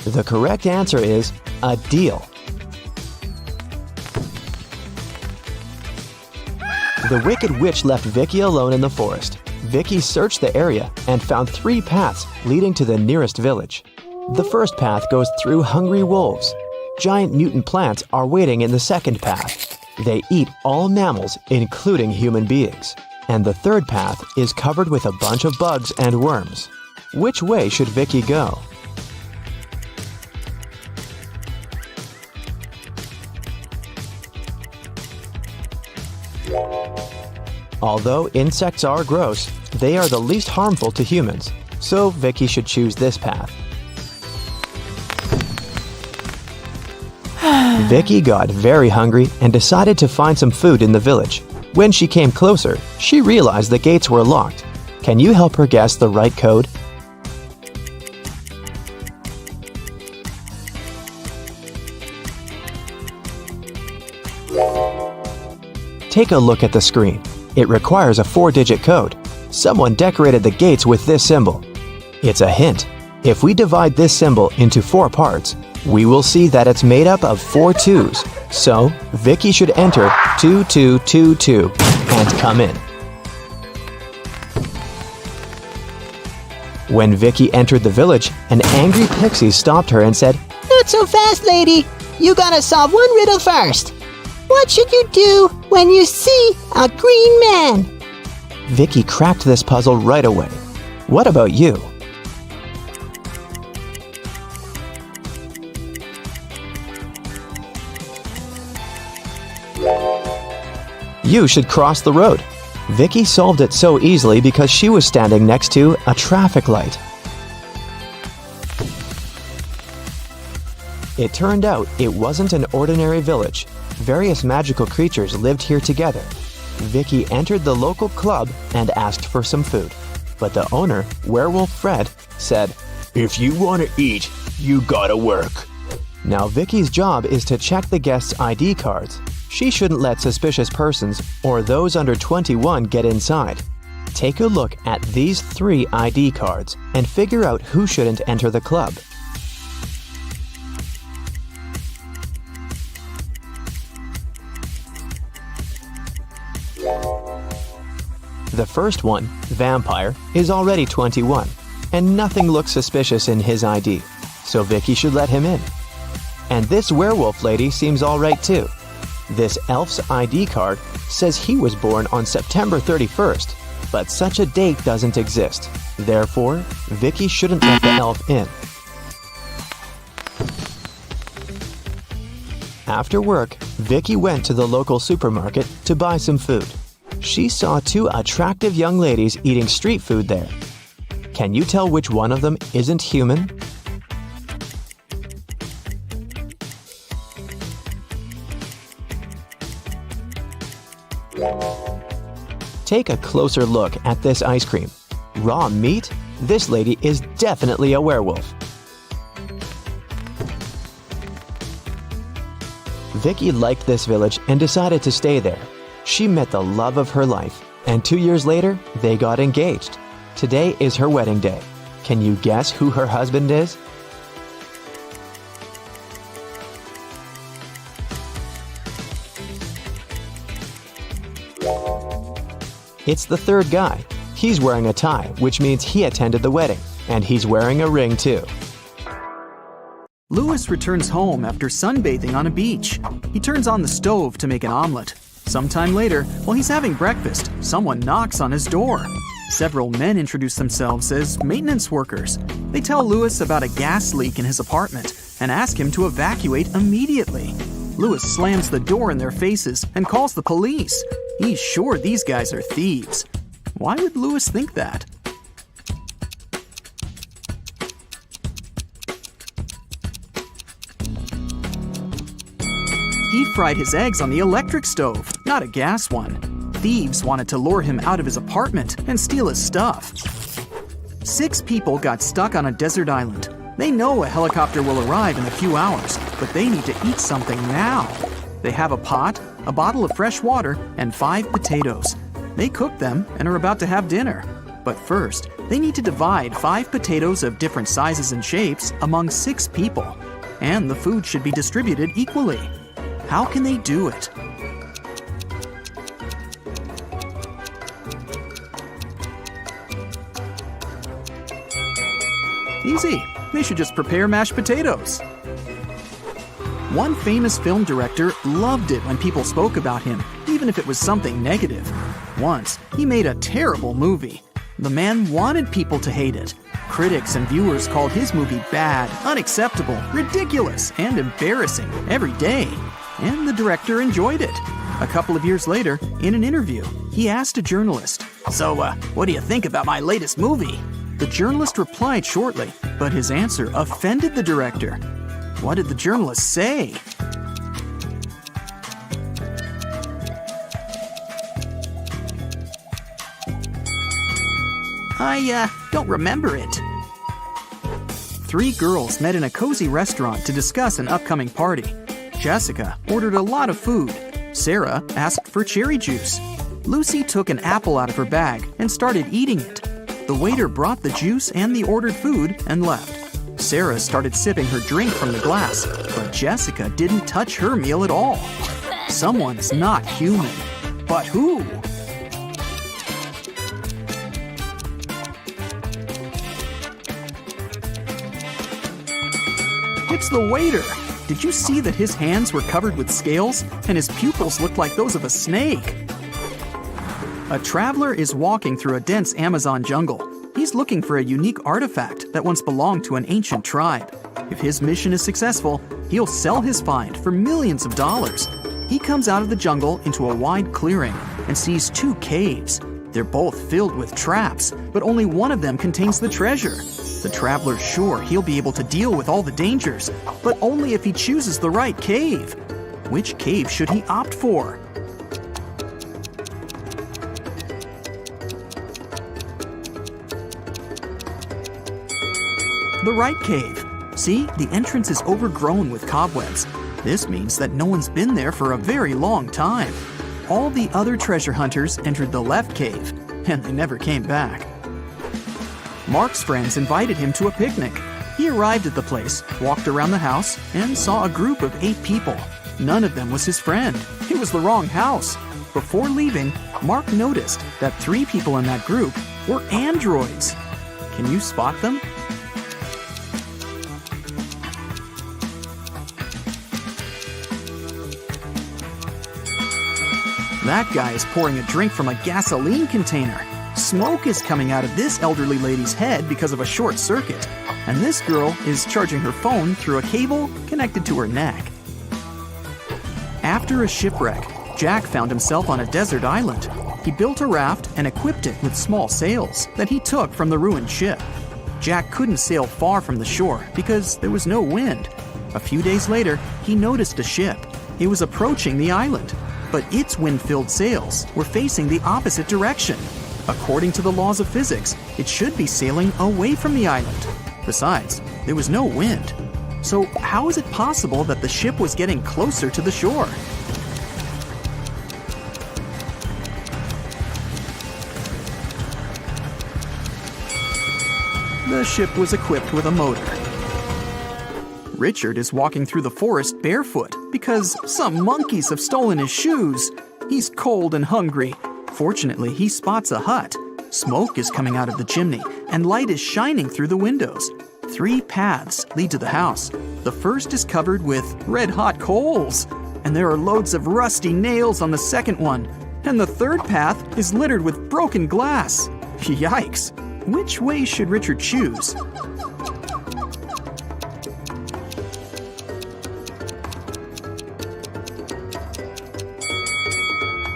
The correct answer is a deal. The wicked witch left Vicky alone in the forest. Vicky searched the area and found 3 paths leading to the nearest village. The first path goes through hungry wolves. Giant mutant plants are waiting in the second path. They eat all mammals, including human beings. And the third path is covered with a bunch of bugs and worms. Which way should Vicky go? Although insects are gross, they are the least harmful to humans, so Vicky should choose this path. Vicky got very hungry and decided to find some food in the village. When she came closer, she realized the gates were locked. Can you help her guess the right code? Take a look at the screen. It requires a 4-digit code. Someone decorated the gates with this symbol. It's a hint. If we divide this symbol into 4 parts, we will see that it's made up of 4 2s. So, Vicky should enter 2222 and come in. When Vicky entered the village, an angry pixie stopped her and said, Not so fast, lady. You gotta solve one riddle first. What should you do when you see a green man? Vicky cracked this puzzle right away. What about you? You should cross the road. Vicky solved it so easily because she was standing next to a traffic light. It turned out it wasn't an ordinary village. Various magical creatures lived here together. Vicky entered the local club and asked for some food. But the owner, Werewolf Fred, said, "If you want to eat, you gotta work." Now Vicky's job is to check the guests' ID cards. She shouldn't let suspicious persons or those under 21 get inside. Take a look at these 3 ID cards and figure out who shouldn't enter the club. The first one, Vampire, is already 21, and nothing looks suspicious in his ID, so Vicky should let him in. And this werewolf lady seems alright too. This elf's ID card says he was born on September 31st, but such a date doesn't exist. Therefore, Vicky shouldn't let the elf in. After work, Vicky went to the local supermarket to buy some food. She saw 2 attractive young ladies eating street food there. Can you tell which one of them isn't human? Take a closer look at this ice cream. Raw meat? This lady is definitely a werewolf. Vicky liked this village and decided to stay there. She met the love of her life, and 2 years later, they got engaged. Today is her wedding day. Can you guess who her husband is? It's the third guy. He's wearing a tie, which means he attended the wedding, and he's wearing a ring too. Louis returns home after sunbathing on a beach. He turns on the stove to make an omelet. Sometime later, while he's having breakfast, someone knocks on his door. Several men introduce themselves as maintenance workers. They tell Louis about a gas leak in his apartment and ask him to evacuate immediately. Louis slams the door in their faces and calls the police. He's sure these guys are thieves. Why would Louis think that? He fried his eggs on the electric stove, not a gas one. Thieves wanted to lure him out of his apartment and steal his stuff. 6 people got stuck on a desert island. They know a helicopter will arrive in a few hours, but they need to eat something now. They have a pot, a bottle of fresh water, and 5 potatoes. They cook them and are about to have dinner. But first, they need to divide 5 potatoes of different sizes and shapes among 6 people. And the food should be distributed equally. How can they do it? Easy. They should just prepare mashed potatoes. One famous film director loved it when people spoke about him, even if it was something negative. Once, he made a terrible movie. The man wanted people to hate it. Critics and viewers called his movie bad, unacceptable, ridiculous, and embarrassing every day. And the director enjoyed it. A couple of years later, in an interview, he asked a journalist, "So, what do you think about my latest movie?" The journalist replied shortly, but his answer offended the director. What did the journalist say? I don't remember it. 3 girls met in a cozy restaurant to discuss an upcoming party. Jessica ordered a lot of food. Sarah asked for cherry juice. Lucy took an apple out of her bag and started eating it. The waiter brought the juice and the ordered food and left. Sarah started sipping her drink from the glass, but Jessica didn't touch her meal at all. Someone's not human. But who? It's the waiter. Did you see that his hands were covered with scales and his pupils looked like those of a snake? A traveler is walking through a dense Amazon jungle. He's looking for a unique artifact that once belonged to an ancient tribe. If his mission is successful, he'll sell his find for millions of dollars. He comes out of the jungle into a wide clearing and sees two caves. They're both filled with traps, but only one of them contains the treasure. The traveler's sure he'll be able to deal with all the dangers, but only if he chooses the right cave. Which cave should he opt for? The right cave. See, the entrance is overgrown with cobwebs. This means that no one's been there for a very long time. All the other treasure hunters entered the left cave, and they never came back. Mark's friends invited him to a picnic. He arrived at the place, walked around the house, and saw a group of 8 people. None of them was his friend. It was the wrong house. Before leaving, Mark noticed that 3 people in that group were androids. Can you spot them? That guy is pouring a drink from a gasoline container. Smoke is coming out of this elderly lady's head because of a short circuit. And this girl is charging her phone through a cable connected to her neck. After a shipwreck, Jack found himself on a desert island. He built a raft and equipped it with small sails that he took from the ruined ship. Jack couldn't sail far from the shore because there was no wind. A few days later, he noticed a ship. It was approaching the island, but its wind-filled sails were facing the opposite direction. According to the laws of physics, it should be sailing away from the island. Besides, there was no wind. So how is it possible that the ship was getting closer to the shore? The ship was equipped with a motor. Richard is walking through the forest barefoot because some monkeys have stolen his shoes. He's cold and hungry. Fortunately, he spots a hut. Smoke is coming out of the chimney, and light is shining through the windows. 3 paths lead to the house. The first is covered with red-hot coals, and there are loads of rusty nails on the second one. And the third path is littered with broken glass. Yikes! Which way should Richard choose?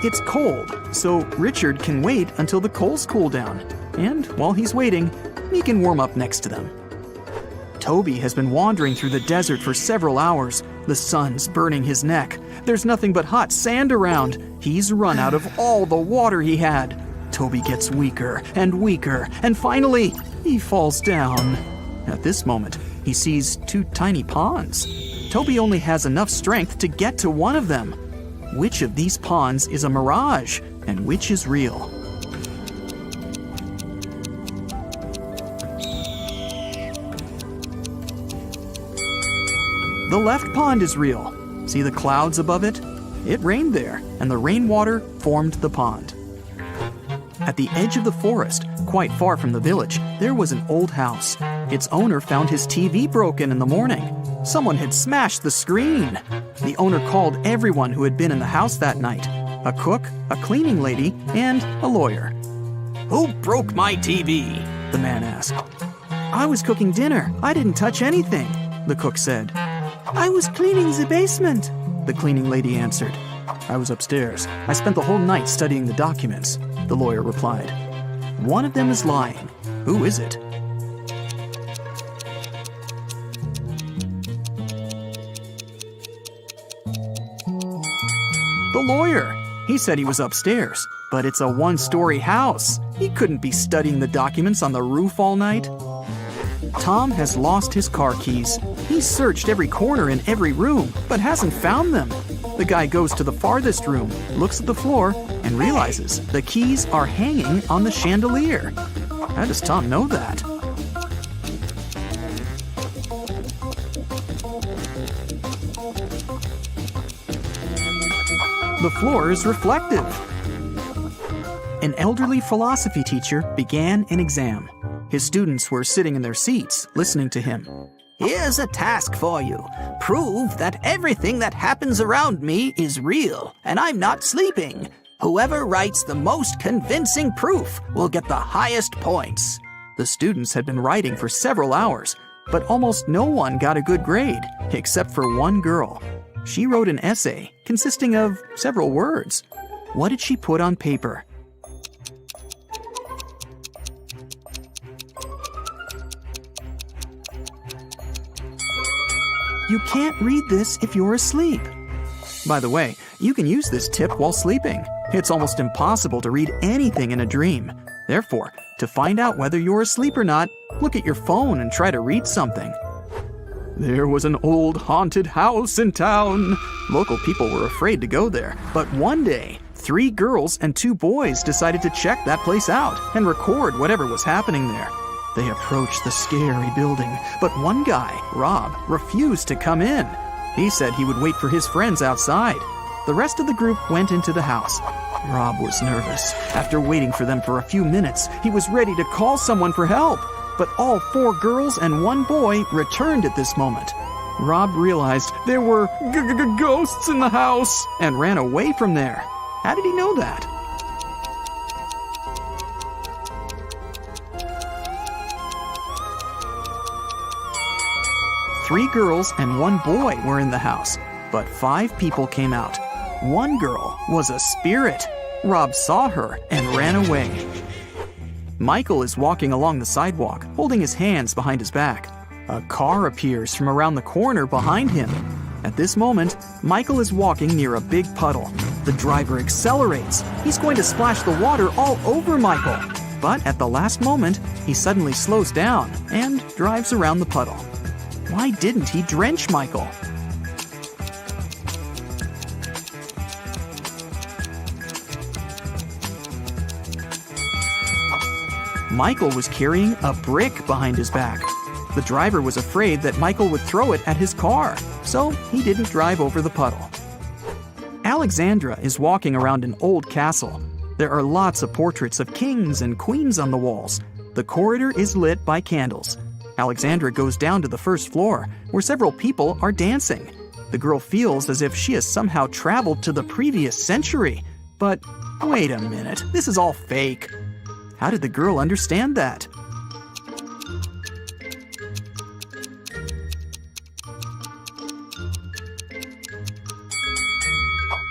It's cold, so Richard can wait until the coals cool down. And while he's waiting, he can warm up next to them. Toby has been wandering through the desert for several hours. The sun's burning his neck. There's nothing but hot sand around. He's run out of all the water he had. Toby gets weaker and weaker, and finally, he falls down. At this moment, he sees 2 tiny ponds. Toby only has enough strength to get to one of them. Which of these ponds is a mirage, and which is real? The left pond is real. See the clouds above it? It rained there, and the rainwater formed the pond. At the edge of the forest, quite far from the village, there was an old house. Its owner found his TV broken in the morning. Someone had smashed the screen. The owner called everyone who had been in the house that night: a cook, a cleaning lady, and a lawyer. "Who broke my TV?" the man asked. "I was cooking dinner. I didn't touch anything," the cook said. "I was cleaning the basement," the cleaning lady answered. "I was upstairs. I spent the whole night studying the documents," the lawyer replied. One of them is lying. Who is it? The lawyer. He said he was upstairs, but it's a 1-story house. He couldn't be studying the documents on the roof all night. Tom has lost his car keys. He's searched every corner in every room, but hasn't found them. The guy goes to the farthest room, looks at the floor, and realizes the keys are hanging on the chandelier. How does Tom know that? The floor is reflective. An elderly philosophy teacher began an exam. His students were sitting in their seats, listening to him. Here's a task for you. Prove that everything that happens around me is real and I'm not sleeping. Whoever writes the most convincing proof will get the highest points." The students had been writing for several hours, but almost no one got a good grade, except for one girl. She wrote an essay consisting of several words. What did she put on paper? You can't read this if you're asleep. By the way, you can use this tip while sleeping. It's almost impossible to read anything in a dream. Therefore, to find out whether you're asleep or not, look at your phone and try to read something. There was an old haunted house in town. Local people were afraid to go there, but one day, 3 girls and 2 boys decided to check that place out and record whatever was happening there. They approached the scary building, but one guy, Rob, refused to come in. He said he would wait for his friends outside. The rest of the group went into the house. Rob was nervous. After waiting for them for a few minutes, he was ready to call someone for help. But all 4 girls and 1 boy returned at this moment. Rob realized there were ghosts in the house and ran away from there. How did he know that? Three girls and 1 boy were in the house, but 5 people came out. 1 girl was a spirit. Rob saw her and ran away. Michael is walking along the sidewalk, holding his hands behind his back. A car appears from around the corner behind him. At this moment, Michael is walking near a big puddle. The driver accelerates. He's going to splash the water all over Michael. But at the last moment, he suddenly slows down and drives around the puddle. Why didn't he drench Michael? Michael was carrying a brick behind his back. The driver was afraid that Michael would throw it at his car, so he didn't drive over the puddle. Alexandra is walking around an old castle. There are lots of portraits of kings and queens on the walls. The corridor is lit by candles. Alexandra goes down to the first floor, where several people are dancing. The girl feels as if she has somehow traveled to the previous century. But wait a minute, this is all fake. How did the girl understand that?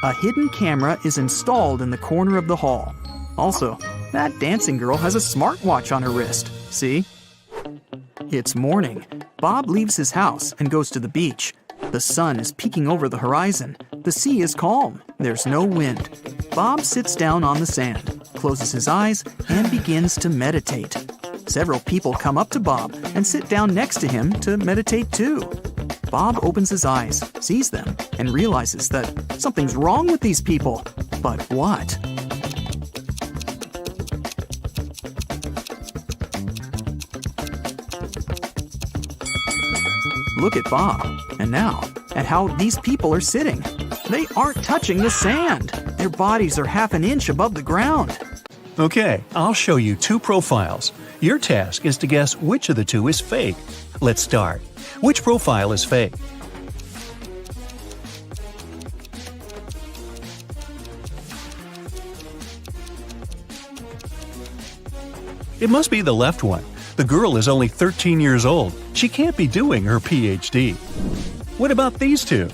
A hidden camera is installed in the corner of the hall. Also, that dancing girl has a smartwatch on her wrist. See? It's morning. Bob leaves his house and goes to the beach. The sun is peeking over the horizon. The sea is calm. There's no wind. Bob sits down on the sand, closes his eyes, and begins to meditate. Several people come up to Bob and sit down next to him to meditate too. Bob opens his eyes, sees them, and realizes that something's wrong with these people. But what? Look at Bob, and now at how these people are sitting. They aren't touching the sand. Their bodies are half an inch above the ground. Okay, I'll show you 2 profiles. Your task is to guess which of the 2 is fake. Let's start. Which profile is fake? It must be the left one. The girl is only 13 years old. She can't be doing her PhD. What about these 2?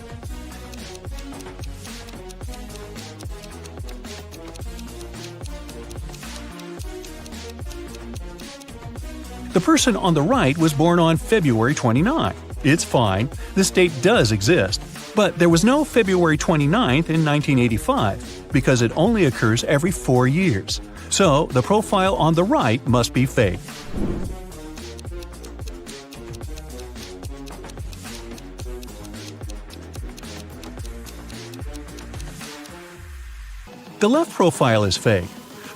The person on the right was born on February 29. It's fine, this date does exist, but there was no February 29th in 1985 because it only occurs every 4 years. So the profile on the right must be fake. The left profile is fake.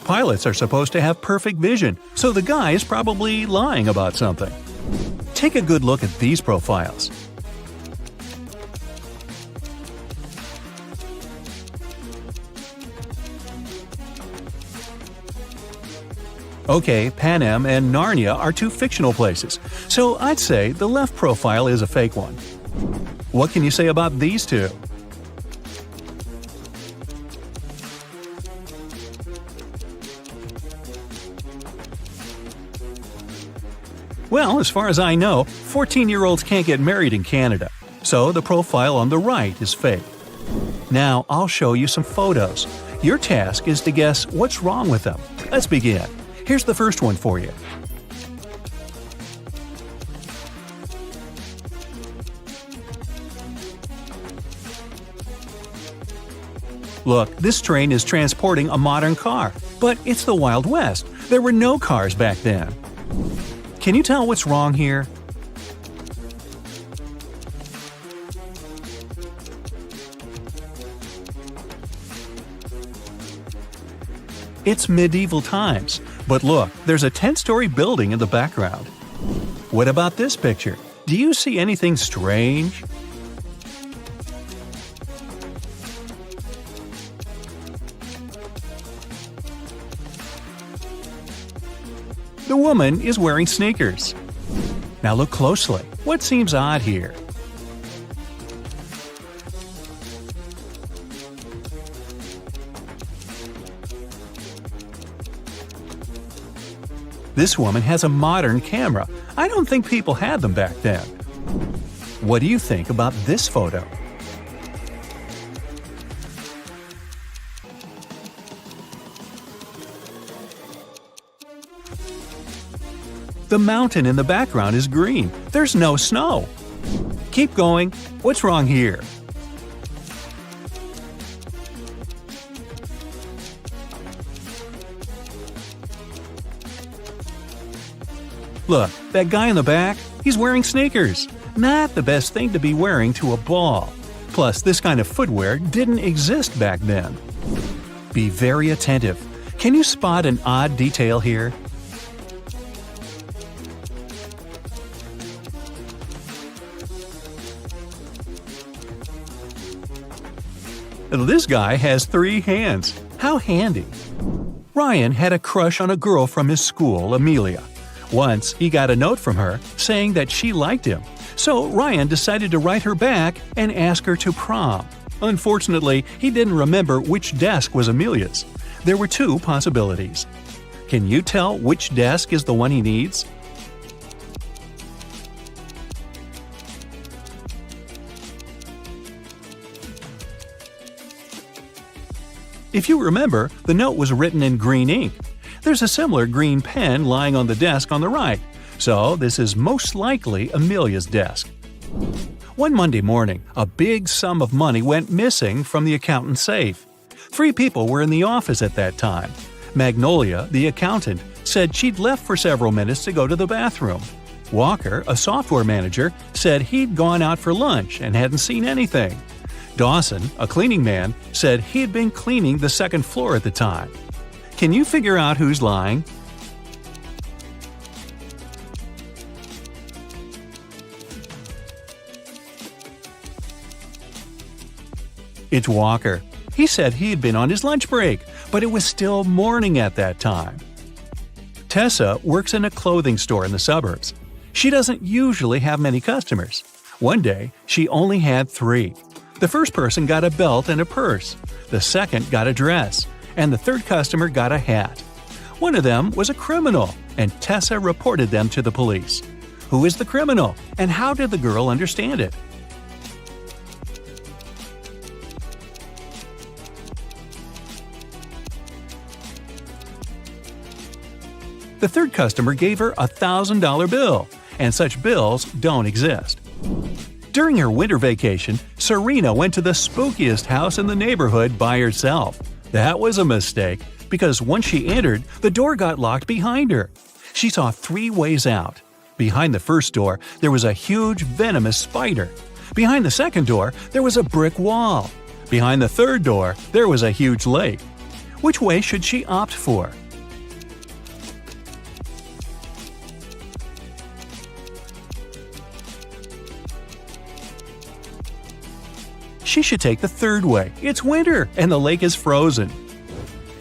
Pilots are supposed to have perfect vision, so the guy is probably lying about something. Take a good look at these profiles. Okay, Panem and Narnia are two fictional places, so I'd say the left profile is a fake one. What can you say about these two? Well, as far as I know, 14-year-olds can't get married in Canada, so the profile on the right is fake. Now, I'll show you some photos. Your task is to guess what's wrong with them. Let's begin. Here's the first one for you. Look, this train is transporting a modern car, but it's the Wild West. There were no cars back then. Can you tell what's wrong here? It's medieval times, but look, there's a 10-story building in the background. What about this picture? Do you see anything strange? The woman is wearing sneakers. Now look closely. What seems odd here? This woman has a modern camera. I don't think people had them back then. What do you think about this photo? The mountain in the background is green. There's no snow. Keep going. What's wrong here? Look, that guy in the back, he's wearing sneakers. Not the best thing to be wearing to a ball. Plus, this kind of footwear didn't exist back then. Be very attentive. Can you spot an odd detail here? This guy has 3 hands. How handy. Ryan had a crush on a girl from his school, Amelia. Once, he got a note from her saying that she liked him, so Ryan decided to write her back and ask her to prom. Unfortunately, he didn't remember which desk was Amelia's. There were 2 possibilities. Can you tell which desk is the one he needs? If you remember, the note was written in green ink. There's a similar green pen lying on the desk on the right, so this is most likely Amelia's desk. One Monday morning, a big sum of money went missing from the accountant's safe. 3 people were in the office at that time. Magnolia, the accountant, said she'd left for several minutes to go to the bathroom. Walker, a software manager, said he'd gone out for lunch and hadn't seen anything. Dawson, a cleaning man, said he'd been cleaning the 2nd floor at the time. Can you figure out who's lying? It's Walker. He said he'd been on his lunch break, but it was still morning at that time. Tessa works in a clothing store in the suburbs. She doesn't usually have many customers. One day, she only had 3. The first person got a belt and a purse, the second got a dress, and the third customer got a hat. One of them was a criminal, and Tessa reported them to the police. Who is the criminal, and how did the girl understand it? The third customer gave her a $1,000 bill, and such bills don't exist. During her winter vacation, Serena went to the spookiest house in the neighborhood by herself. That was a mistake, because once she entered, the door got locked behind her. She saw 3 ways out. Behind the first door, there was a huge venomous spider. Behind the second door, there was a brick wall. Behind the third door, there was a huge lake. Which way should she opt for? She should take the third way. It's winter, and the lake is frozen.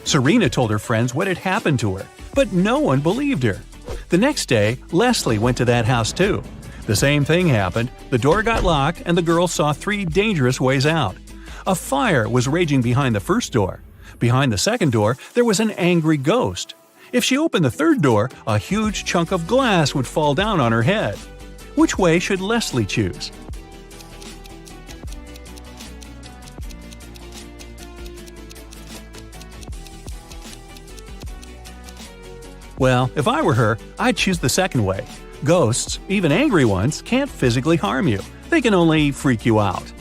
Serena told her friends what had happened to her. But no one believed her. The next day, Leslie went to that house too. The same thing happened. The door got locked and the girl saw 3 dangerous ways out. A fire was raging behind the first door. Behind the second door, there was an angry ghost. If she opened the third door, a huge chunk of glass would fall down on her head. Which way should Leslie choose? Well, if I were her, I'd choose the second way. Ghosts, even angry ones, can't physically harm you. They can only freak you out.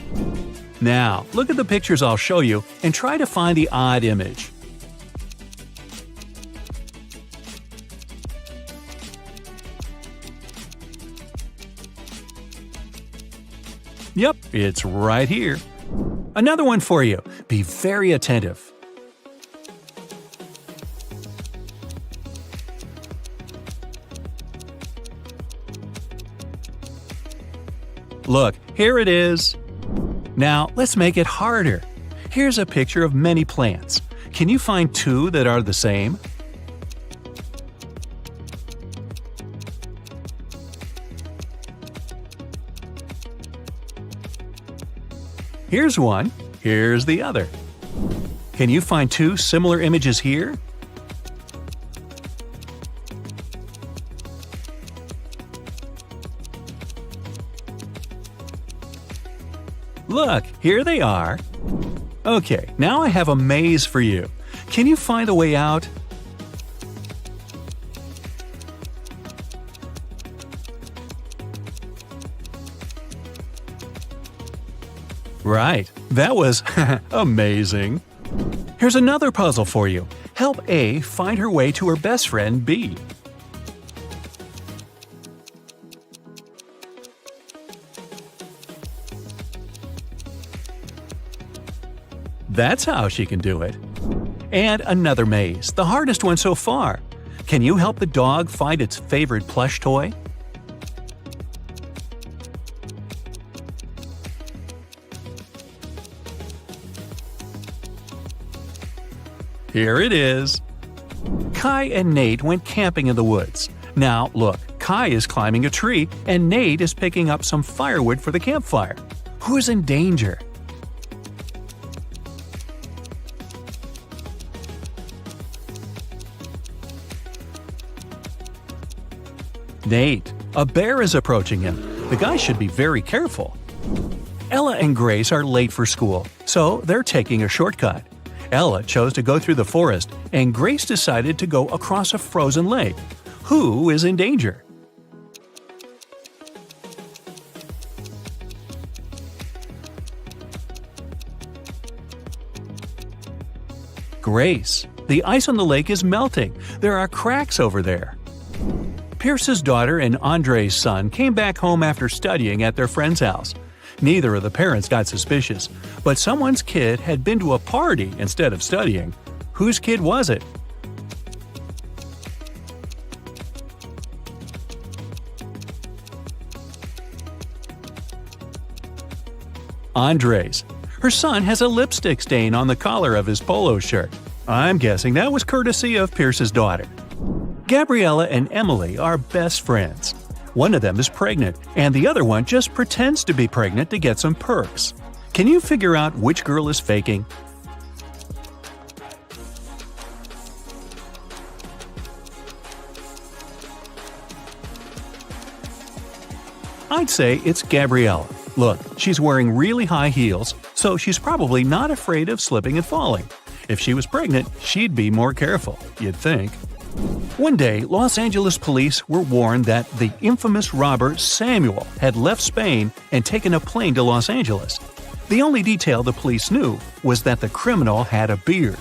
Now, look at the pictures I'll show you and try to find the odd image. Yep, it's right here. Another one for you. Be very attentive. Look, here it is. Now, let's make it harder. Here's a picture of many plants. Can you find 2 that are the same? Here's one. Here's the other. Can you find 2 similar images here? Look, here they are. Okay, now I have a maze for you. Can you find a way out? Right, that was amazing. Here's another puzzle for you. Help A find her way to her best friend B. That's how she can do it. And another maze, the hardest one so far. Can you help the dog find its favorite plush toy? Here it is. Kai and Nate went camping in the woods. Now, look, Kai is climbing a tree and Nate is picking up some firewood for the campfire. Who's in danger? Nate. A bear is approaching him. The guy should be very careful. Ella and Grace are late for school, so they're taking a shortcut. Ella chose to go through the forest, and Grace decided to go across a frozen lake. Who is in danger? Grace. The ice on the lake is melting. There are cracks over there. Pierce's daughter and Andre's son came back home after studying at their friend's house. Neither of the parents got suspicious, but someone's kid had been to a party instead of studying. Whose kid was it? Andre's. Her son has a lipstick stain on the collar of his polo shirt. I'm guessing that was courtesy of Pierce's daughter. Gabriella and Emily are best friends. One of them is pregnant, and the other one just pretends to be pregnant to get some perks. Can you figure out which girl is faking? I'd say it's Gabriella. Look, she's wearing really high heels, so she's probably not afraid of slipping and falling. If she was pregnant, she'd be more careful, you'd think. One day, Los Angeles police were warned that the infamous robber Samuel had left Spain and taken a plane to Los Angeles. The only detail the police knew was that the criminal had a beard.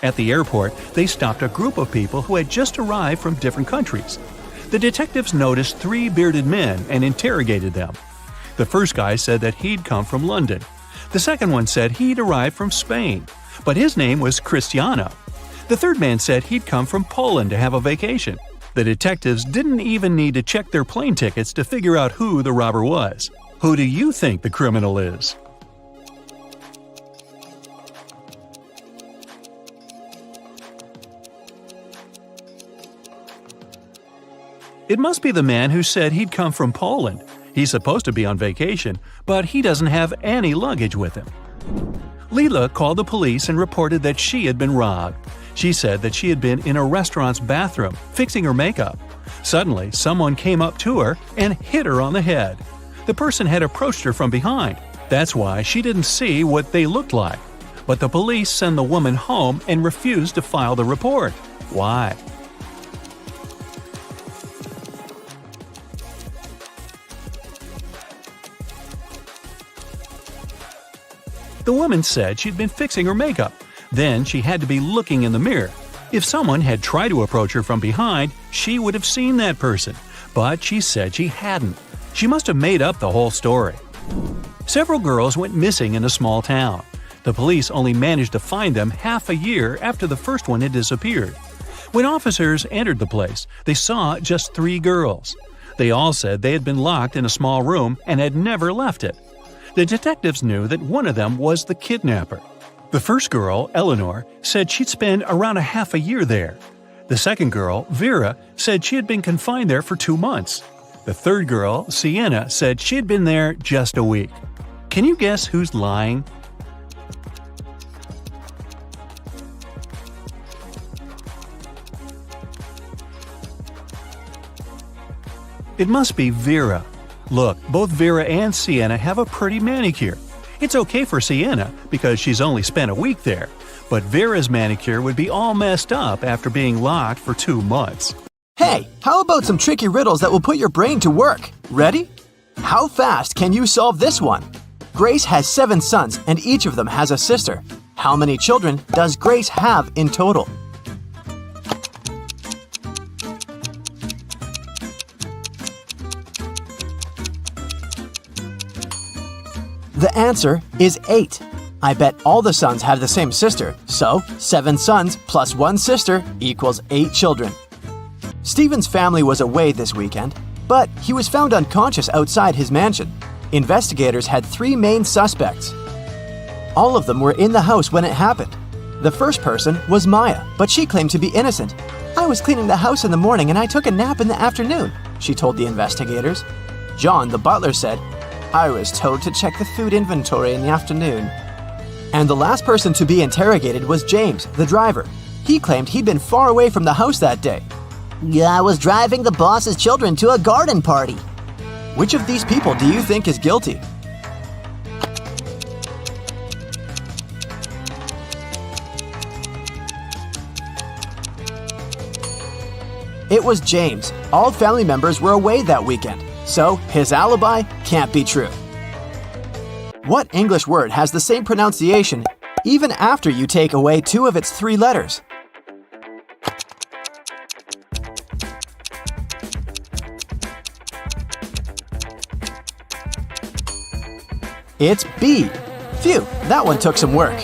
At the airport, they stopped a group of people who had just arrived from different countries. The detectives noticed 3 bearded men and interrogated them. The first guy said that he'd come from London. The second one said he'd arrived from Spain, but his name was Cristiano. The third man said he'd come from Poland to have a vacation. The detectives didn't even need to check their plane tickets to figure out who the robber was. Who do you think the criminal is? It must be the man who said he'd come from Poland. He's supposed to be on vacation, but he doesn't have any luggage with him. Leela called the police and reported that she had been robbed. She said that she had been in a restaurant's bathroom, fixing her makeup. Suddenly, someone came up to her and hit her on the head. The person had approached her from behind. That's why she didn't see what they looked like. But the police sent the woman home and refused to file the report. Why? The woman said she'd been fixing her makeup. Then she had to be looking in the mirror. If someone had tried to approach her from behind, she would have seen that person. But she said she hadn't. She must have made up the whole story. Several girls went missing in a small town. The police only managed to find them half a year after the first one had disappeared. When officers entered the place, they saw just 3 girls. They all said they had been locked in a small room and had never left it. The detectives knew that one of them was the kidnapper. The first girl, Eleanor, said she'd spend around a half a year there. The second girl, Vera, said she had been confined there for 2 months. The third girl, Sienna, said she had been there just a week. Can you guess who's lying? It must be Vera. Look, both Vera and Sienna have a pretty manicure. It's okay for Sienna because she's only spent a week there, but Vera's manicure would be all messed up after being locked for 2 months. Hey, how about some tricky riddles that will put your brain to work? Ready? How fast can you solve this one? Grace has 7 sons and each of them has a sister. How many children does Grace have in total? The answer is 8. I bet all the sons have the same sister, so 7 sons plus 1 sister equals 8 children. Stephen's family was away this weekend, but he was found unconscious outside his mansion. Investigators had 3 main suspects. All of them were in the house when it happened. The first person was Maya, but she claimed to be innocent. "I was cleaning the house in the morning and I took a nap in the afternoon," she told the investigators. John, the butler, said, "I was told to check the food inventory in the afternoon." And the last person to be interrogated was James, the driver. He claimed he'd been far away from the house that day. "I was driving the boss's children to a garden party." Which of these people do you think is guilty? It was James. All family members were away that weekend, so his alibi can't be true. What English word has the same pronunciation even after you take away 2 of its 3 letters? It's B. Phew, that one took some work.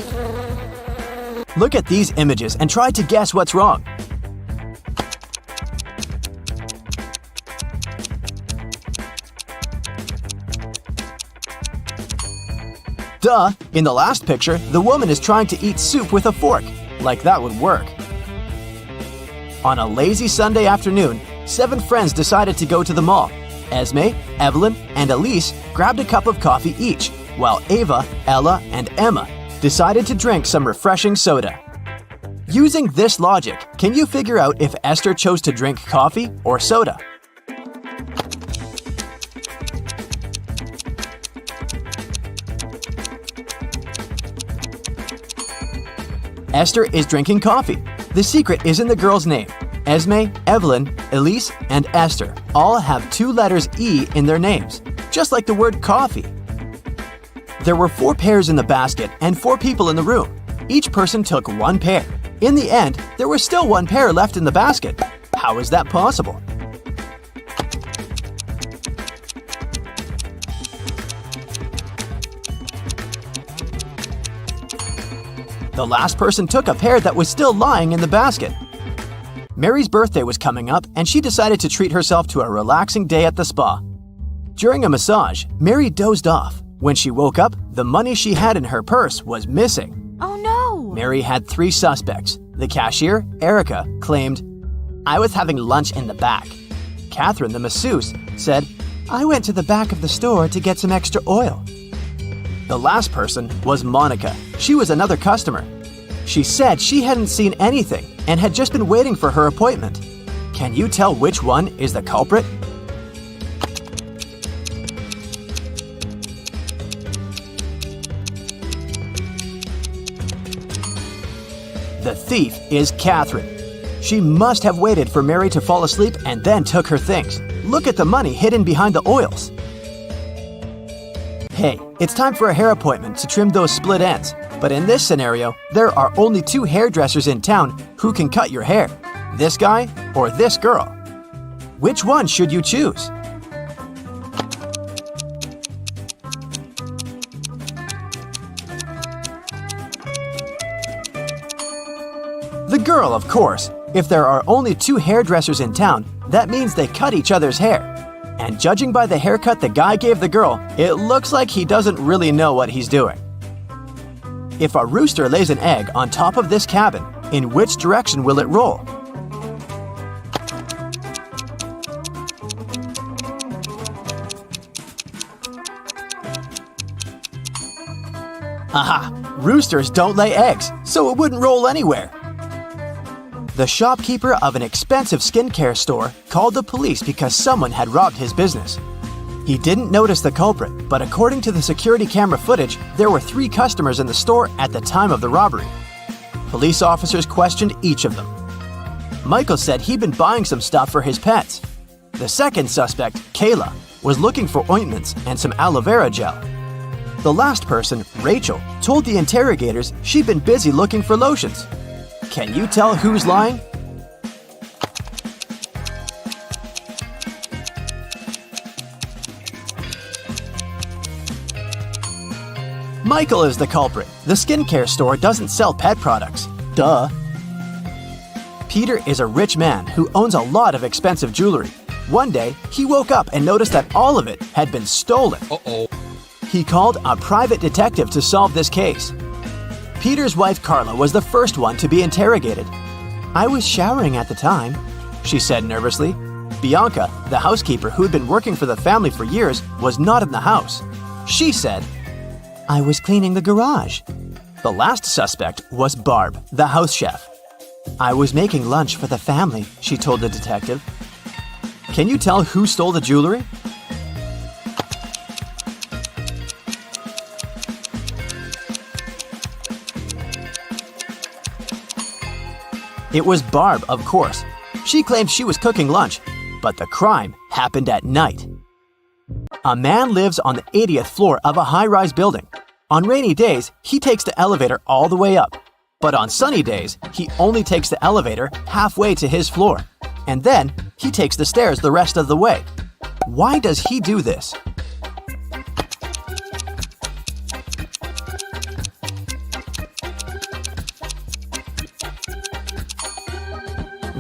Look at these images and try to guess what's wrong. Duh! In the last picture, the woman is trying to eat soup with a fork. Like that would work. On a lazy Sunday afternoon, 7 friends decided to go to the mall. Esme, Evelyn, and Elise grabbed a cup of coffee each, while Ava, Ella, and Emma decided to drink some refreshing soda. Using this logic, can you figure out if Esther chose to drink coffee or soda? Esther is drinking coffee. The secret is in the girl's name. Esme, Evelyn, Elise, and Esther all have 2 letters E in their names, just like the word coffee. There were 4 pairs in the basket and 4 people in the room. Each person took 1 pair. In the end, there was still 1 pair left in the basket. How is that possible? The last person took a pair that was still lying in the basket. Mary's birthday was coming up, and she decided to treat herself to a relaxing day at the spa. During a massage, Mary dozed off. When she woke up, the money she had in her purse was missing. Oh no! Mary had 3 suspects. The cashier, Erica, claimed, "I was having lunch in the back." Catherine, the masseuse, said, "I went to the back of the store to get some extra oil." The last person was Monica. She was another customer. She said she hadn't seen anything and had just been waiting for her appointment. Can you tell which one is the culprit? The thief is Catherine. She must have waited for Mary to fall asleep and then took her things. Look at the money hidden behind the oils. Hey, it's time for a hair appointment to trim those split ends. But in this scenario, there are only 2 hairdressers in town who can cut your hair. This guy or this girl. Which one should you choose? The girl, of course. If there are only 2 hairdressers in town, that means they cut each other's hair. And judging by the haircut the guy gave the girl, it looks like he doesn't really know what he's doing. If a rooster lays an egg on top of this cabin, in which direction will it roll? Aha! Roosters don't lay eggs, so it wouldn't roll anywhere. The shopkeeper of an expensive skincare store called the police because someone had robbed his business. He didn't notice the culprit, but according to the security camera footage, there were 3 customers in the store at the time of the robbery. Police officers questioned each of them. Michael said he'd been buying some stuff for his pets. The second suspect, Kayla, was looking for ointments and some aloe vera gel. The last person, Rachel, told the interrogators she'd been busy looking for lotions. Can you tell who's lying? Michael is the culprit. The skincare store doesn't sell pet products. Duh. Peter is a rich man who owns a lot of expensive jewelry. One day, he woke up and noticed that all of it had been stolen. Uh-oh. He called a private detective to solve this case. Peter's wife Carla was the first one to be interrogated. "I was showering at the time," she said nervously. Bianca, the housekeeper who had been working for the family for years, was not in the house. She said, "I was cleaning the garage." The last suspect was Barb, the house chef. "I was making lunch for the family," she told the detective. Can you tell who stole the jewelry? It was Barb, of course. She claimed she was cooking lunch, but the crime happened at night. A man lives on the 80th floor of a high-rise building. On rainy days, he takes the elevator all the way up. But on sunny days, he only takes the elevator halfway to his floor. And then, he takes the stairs the rest of the way. Why does he do this?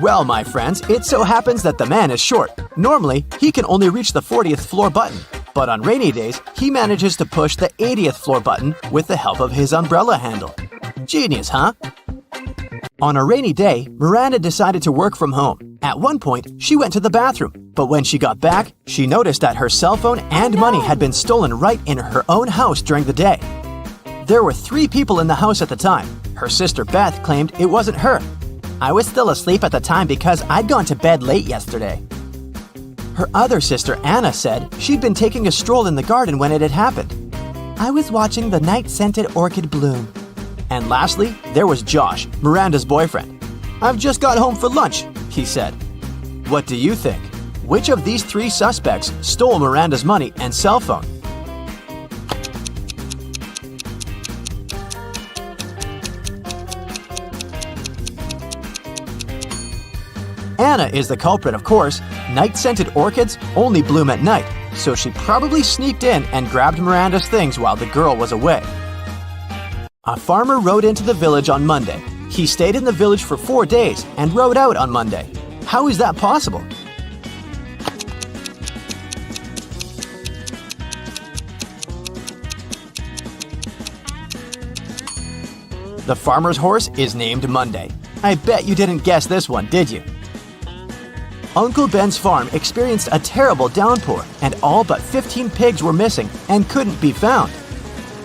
Well, my friends, it so happens that the man is short. Normally, he can only reach the 40th floor button. But on rainy days, he manages to push the 80th floor button with the help of his umbrella handle. Genius, huh? On a rainy day, Miranda decided to work from home. At one point, she went to the bathroom. But when she got back, she noticed that her cell phone and money had been stolen right in her own house during the day. There were 3 people in the house at the time. Her sister Beth claimed it wasn't her. "I was still asleep at the time because I'd gone to bed late yesterday." Her other sister Anna said she'd been taking a stroll in the garden when it had happened. "I was watching the night-scented orchid bloom." And lastly, there was Josh, Miranda's boyfriend. "I've just got home for lunch," he said. What do you think? Which of these 3 suspects stole Miranda's money and cell phone? Anna is the culprit, of course. Night-scented orchids only bloom at night, so she probably sneaked in and grabbed Miranda's things while the girl was away. A farmer rode into the village on Monday. He stayed in the village for 4 days and rode out on Monday. How is that possible? The farmer's horse is named Monday. I bet you didn't guess this one, did you? Uncle Ben's farm experienced a terrible downpour, and all but 15 pigs were missing and couldn't be found.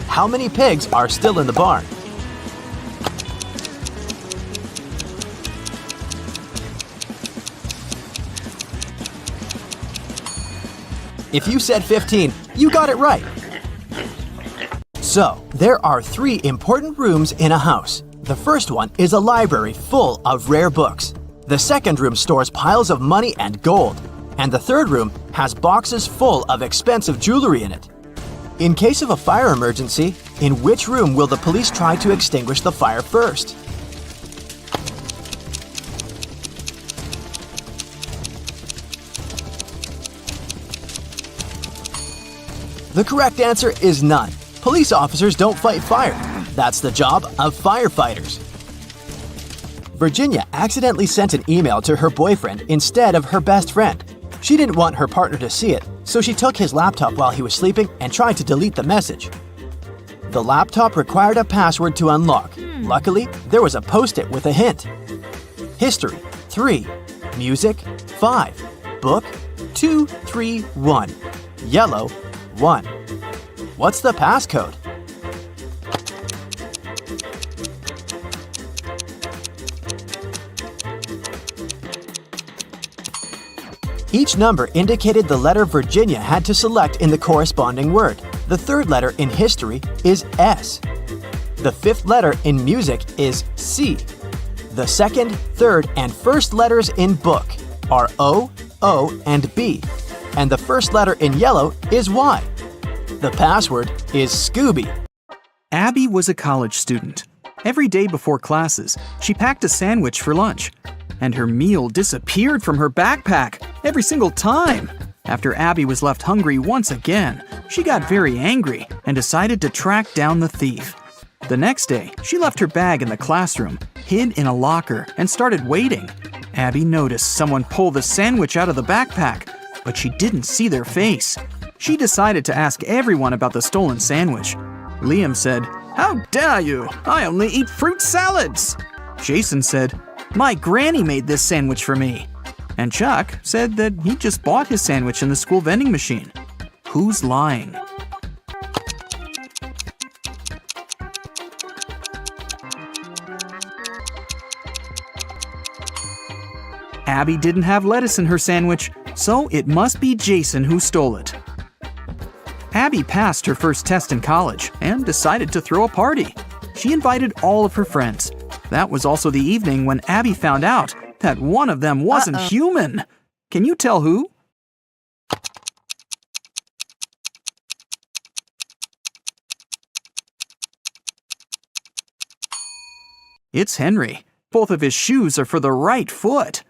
How many pigs are still in the barn? If you said 15, you got it right. So, there are 3 important rooms in a house. The first one is a library full of rare books. The second room stores piles of money and gold. And the third room has boxes full of expensive jewelry in it. In case of a fire emergency, in which room will the police try to extinguish the fire first? The correct answer is none. Police officers don't fight fire. That's the job of firefighters. Virginia accidentally sent an email to her boyfriend instead of her best friend. She didn't want her partner to see it, so she took his laptop while he was sleeping and tried to delete the message. The laptop required a password to unlock. Luckily, there was a post-it with a hint. History, 3. Music, 5. Book, 2, 3, 1. Yellow, 1. What's the passcode? Each number indicated the letter Virginia had to select in the corresponding word. The third letter in history is S. The fifth letter in music is C. The second, third, and first letters in book are O, O, and B. And the first letter in yellow is Y. The password is Scooby. Abby was a college student. Every day before classes, she packed a sandwich for lunch. And her meal disappeared from her backpack every single time. After Abby was left hungry once again, she got very angry and decided to track down the thief. The next day, she left her bag in the classroom, hid in a locker, and started waiting. Abby noticed someone pull the sandwich out of the backpack, but she didn't see their face. She decided to ask everyone about the stolen sandwich. Liam said, "How dare you? I only eat fruit salads." Jason said, "My granny made this sandwich for me." And Chuck said that he just bought his sandwich in the school vending machine. Who's lying? Abby didn't have lettuce in her sandwich, so it must be Jason who stole it. Abby passed her first test in college and decided to throw a party. She invited all of her friends. That was also the evening when Abby found out that one of them wasn't human. Can you tell who? It's Henry. Both of his shoes are for the right foot.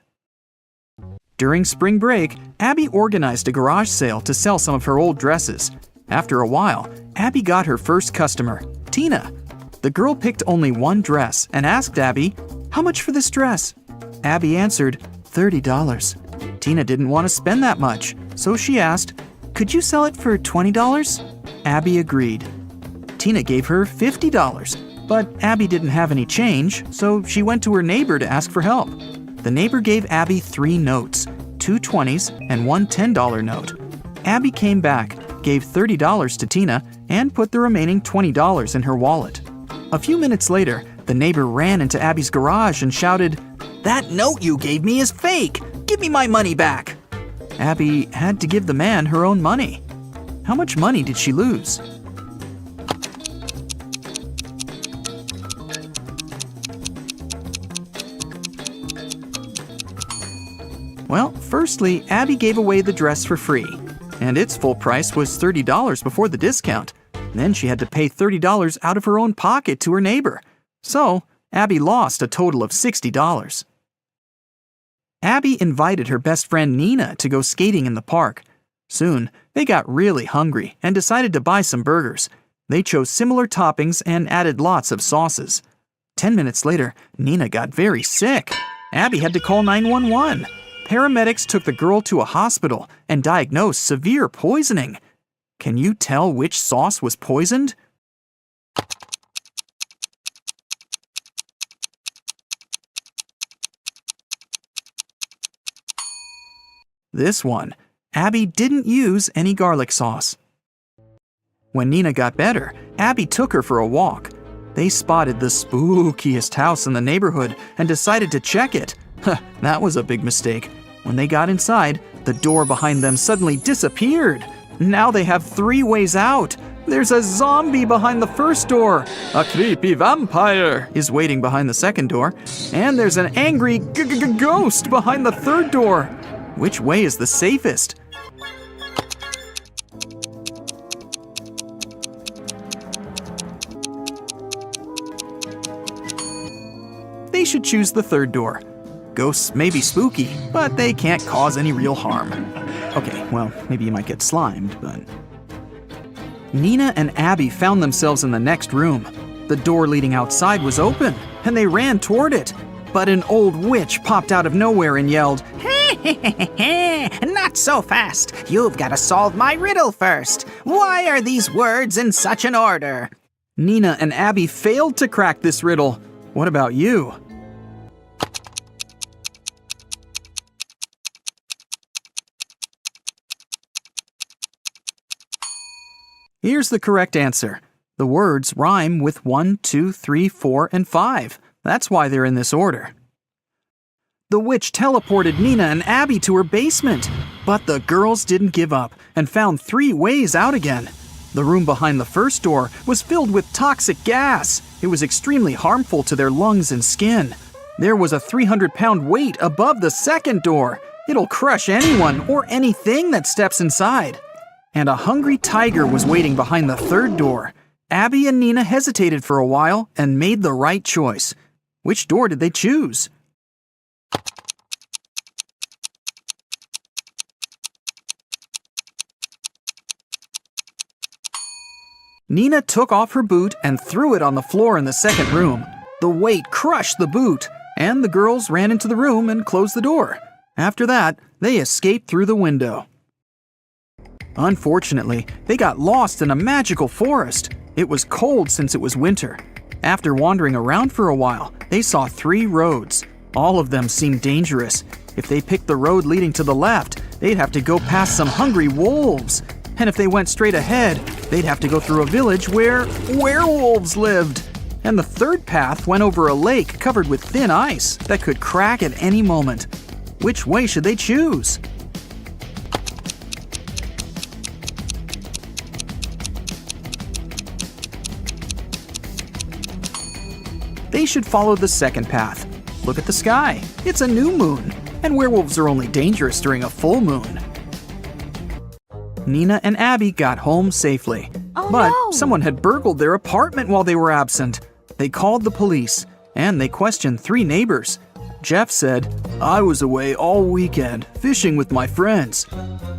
During spring break, Abby organized a garage sale to sell some of her old dresses. After a while, Abby got her first customer, Tina. The girl picked only one dress and asked Abby, "How much for this dress?" Abby answered, $30. Tina didn't want to spend that much, so she asked, "Could you sell it for $20? Abby agreed. Tina gave her $50, but Abby didn't have any change, so she went to her neighbor to ask for help. The neighbor gave Abby 3 notes, 2 20s and 1 $10 note. Abby came back, gave $30 to Tina, and put the remaining $20 in her wallet. A few minutes later, the neighbor ran into Abby's garage and shouted, "That note you gave me is fake! Give me my money back!" Abby had to give the man her own money. How much money did she lose? Well, firstly, Abby gave away the dress for free, and its full price was $30 before the discount. Then she had to pay $30 out of her own pocket to her neighbor. So, Abby lost a total of $60. Abby invited her best friend Nina to go skating in the park. Soon, they got really hungry and decided to buy some burgers. They chose similar toppings and added lots of sauces. 10 minutes later, Nina got very sick. Abby had to call 911. Paramedics took the girl to a hospital and diagnosed severe poisoning. Can you tell which sauce was poisoned? This one, Abby didn't use any garlic sauce. When Nina got better, Abby took her for a walk. They spotted the spookiest house in the neighborhood and decided to check it. That was a big mistake. When they got inside, the door behind them suddenly disappeared. Now they have 3 ways out. There's a zombie behind the first door. A creepy vampire is waiting behind the second door. And there's an angry ghost behind the third door. Which way is the safest? They should choose the third door. Ghosts may be spooky, but they can't cause any real harm. Okay, well, maybe you might get slimed, but... Nina and Abby found themselves in the next room. The door leading outside was open, and they ran toward it. But an old witch popped out of nowhere and yelled, Not so fast. You've got to solve my riddle first. Why are these words in such an order? Nina and Abby failed to crack this riddle. What about you? Here's the correct answer. The words rhyme with 1, 2, 3, 4, and 5. That's why they're in this order. The witch teleported Nina and Abby to her basement, but the girls didn't give up and found 3 ways out again. The room behind the first door was filled with toxic gas. It was extremely harmful to their lungs and skin. There was a 300-pound weight above the second door. It'll crush anyone or anything that steps inside. And a hungry tiger was waiting behind the third door. Abby and Nina hesitated for a while and made the right choice. Which door did they choose? Nina took off her boot and threw it on the floor in the second room. The weight crushed the boot, and the girls ran into the room and closed the door. After that, they escaped through the window. Unfortunately, they got lost in a magical forest. It was cold since it was winter. After wandering around for a while, they saw 3 roads. All of them seemed dangerous. If they picked the road leading to the left, they'd have to go past some hungry wolves. And if they went straight ahead, they'd have to go through a village where werewolves lived. And the third path went over a lake covered with thin ice that could crack at any moment. Which way should they choose? They should follow the second path. Look at the sky. It's a new moon, and werewolves are only dangerous during a full moon. Nina and Abby got home safely. But someone had burgled their apartment while they were absent. They called the police, and they questioned 3 neighbors. Jeff said, "I was away all weekend, fishing with my friends."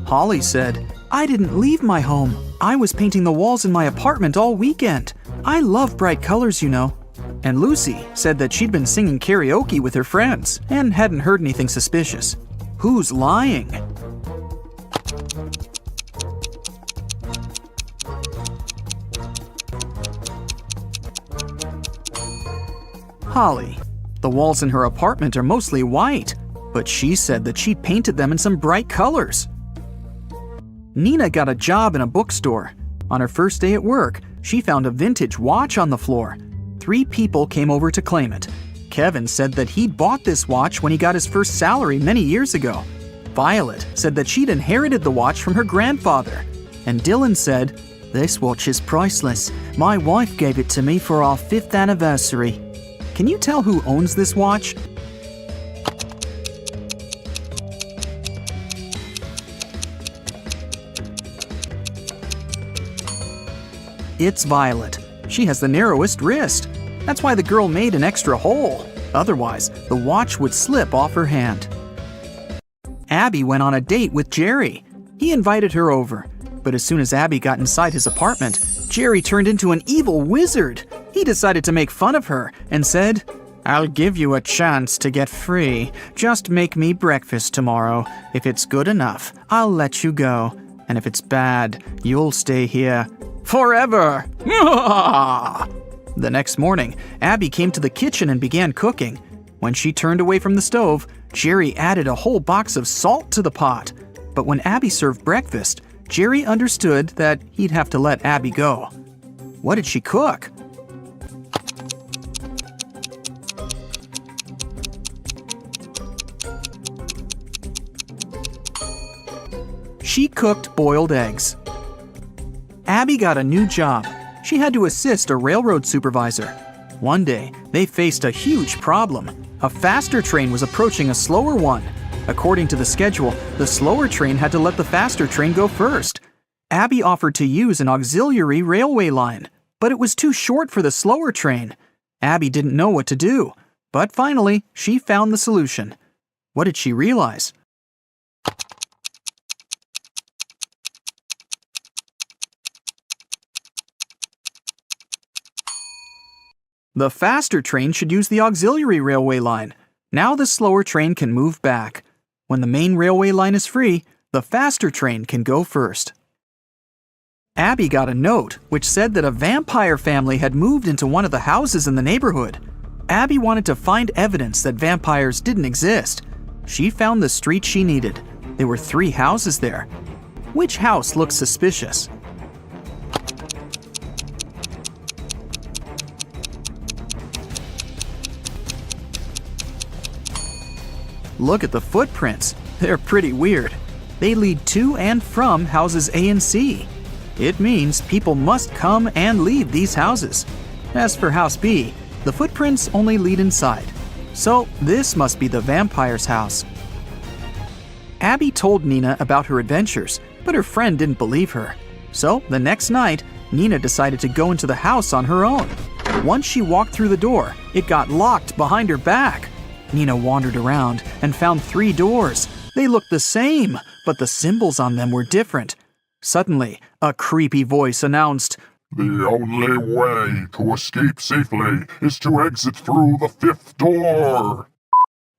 Holly said, "I didn't leave my home. I was painting the walls in my apartment all weekend. I love bright colors, you know." And Lucy said that she'd been singing karaoke with her friends and hadn't heard anything suspicious. Who's lying? Holly. The walls in her apartment are mostly white, but she said that she painted them in some bright colors. Nina got a job in a bookstore. On her first day at work, she found a vintage watch on the floor. 3 people came over to claim it. Kevin said that he'd bought this watch when he got his first salary many years ago. Violet said that she'd inherited the watch from her grandfather. And Dylan said, "This watch is priceless. My wife gave it to me for our 5th anniversary." Can you tell who owns this watch? It's Violet. She has the narrowest wrist. That's why the girl made an extra hole. Otherwise, the watch would slip off her hand. Abby went on a date with Jerry. He invited her over. But as soon as Abby got inside his apartment, Jerry turned into an evil wizard. He decided to make fun of her and said, "I'll give you a chance to get free. Just make me breakfast tomorrow. If it's good enough, I'll let you go. And if it's bad, you'll stay here forever." The next morning, Abby came to the kitchen and began cooking. When she turned away from the stove, Jerry added a whole box of salt to the pot. But when Abby served breakfast, Jerry understood that he'd have to let Abby go. What did she cook? She cooked boiled eggs. Abby got a new job. She had to assist a railroad supervisor. One day, they faced a huge problem. A faster train was approaching a slower one. According to the schedule, the slower train had to let the faster train go first. Abby offered to use an auxiliary railway line, but it was too short for the slower train. Abby didn't know what to do, but finally, she found the solution. What did she realize? The faster train should use the auxiliary railway line. Now the slower train can move back. When the main railway line is free, the faster train can go first. Abby got a note which said that a vampire family had moved into one of the houses in the neighborhood. Abby wanted to find evidence that vampires didn't exist. She found the street she needed. There were 3 houses there. Which house looked suspicious? Look at the footprints. They're pretty weird. They lead to and from houses A and C. It means people must come and leave these houses. As for house B, the footprints only lead inside. So this must be the vampire's house. Abby told Nina about her adventures, but her friend didn't believe her. So the next night, Nina decided to go into the house on her own. Once she walked through the door, it got locked behind her back. Nina wandered around and found 3 doors. They looked the same, but the symbols on them were different. Suddenly, a creepy voice announced, "The only way to escape safely is to exit through the 5th door."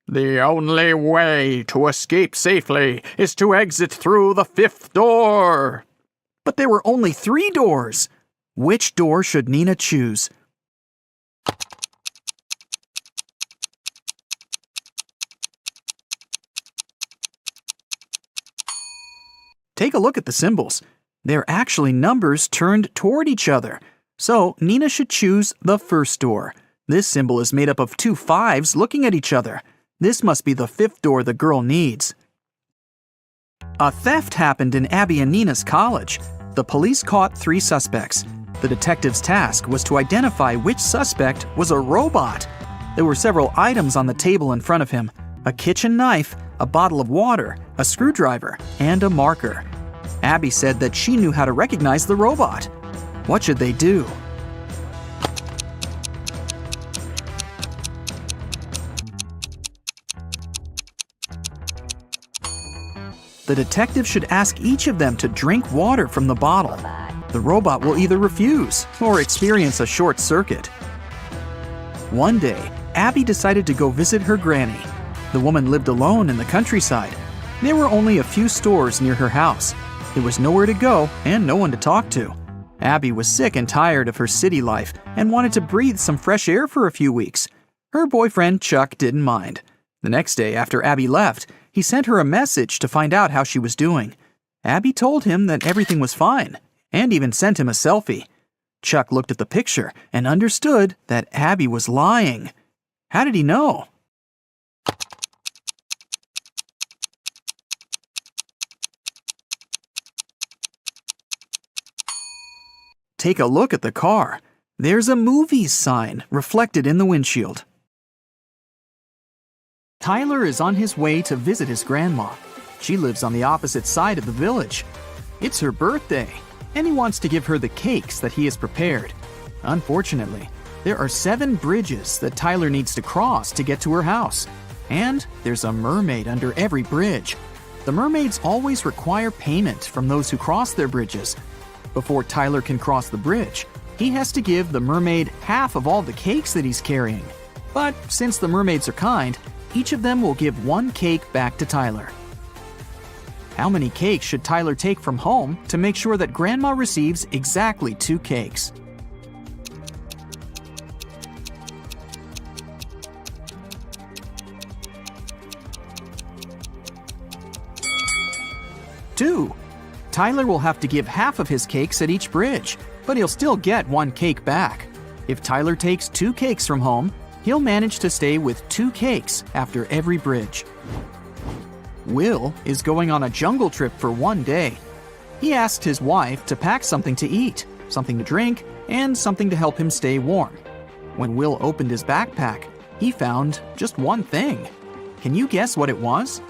"The only way to escape safely is to exit through the 5th door." But there were only 3 doors. Which door should Nina choose? Take a look at the symbols. They're actually numbers turned toward each other. So Nina should choose the first door. This symbol is made up of 2 5s looking at each other. This must be the 5th door the girl needs. A theft happened in Abby and Nina's college. The police caught 3 suspects. The detective's task was to identify which suspect was a robot. There were several items on the table in front of him: a kitchen knife, a bottle of water, a screwdriver, and a marker. Abby said that she knew how to recognize the robot. What should they do? The detective should ask each of them to drink water from the bottle. The robot will either refuse or experience a short circuit. One day, Abby decided to go visit her granny. The woman lived alone in the countryside. There were only a few stores near her house. There was nowhere to go and no one to talk to. Abby was sick and tired of her city life and wanted to breathe some fresh air for a few weeks. Her boyfriend, Chuck, didn't mind. The next day after Abby left, he sent her a message to find out how she was doing. Abby told him that everything was fine and even sent him a selfie. Chuck looked at the picture and understood that Abby was lying. How did he know? Take a look at the car. There's a movies sign reflected in the windshield. Tyler is on his way to visit his grandma. She lives on the opposite side of the village. It's her birthday, and he wants to give her the cakes that he has prepared. Unfortunately, there are 7 bridges that Tyler needs to cross to get to her house. And there's a mermaid under every bridge. The mermaids always require payment from those who cross their bridges. Before Tyler can cross the bridge, he has to give the mermaid half of all the cakes that he's carrying. But since the mermaids are kind, each of them will give 1 cake back to Tyler. How many cakes should Tyler take from home to make sure that Grandma receives exactly 2 cakes? 2. Tyler will have to give half of his cakes at each bridge, but he'll still get 1 cake back. If Tyler takes 2 cakes from home, he'll manage to stay with 2 cakes after every bridge. Will is going on a jungle trip for 1 day. He asked his wife to pack something to eat, something to drink, and something to help him stay warm. When Will opened his backpack, he found just one thing. Can you guess what it was?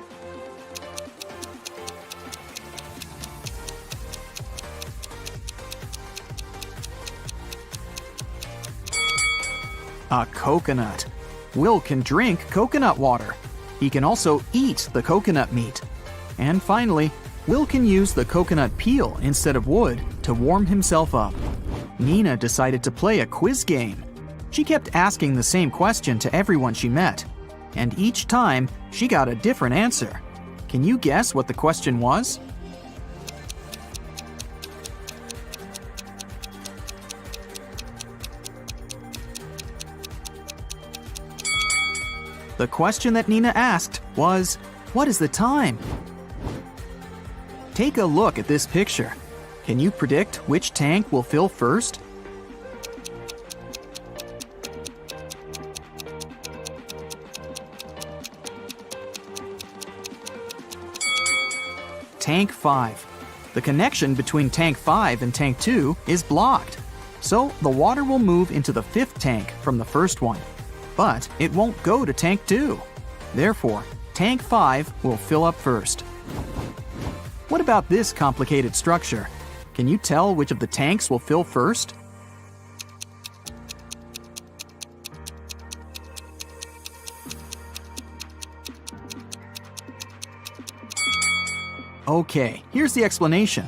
A coconut. Will can drink coconut water. He can also eat the coconut meat. And finally, Will can use the coconut peel instead of wood to warm himself up. Nina decided to play a quiz game. She kept asking the same question to everyone she met, and each time she got a different answer. Can you guess what the question was? The question that Nina asked was, what is the time? Take a look at this picture. Can you predict which tank will fill first? Tank 5. The connection between Tank 5 and Tank 2 is blocked. So the water will move into the 5th tank from the first one. But it won't go to Tank 2. Therefore, Tank 5 will fill up first. What about this complicated structure? Can you tell which of the tanks will fill first? Okay, here's the explanation.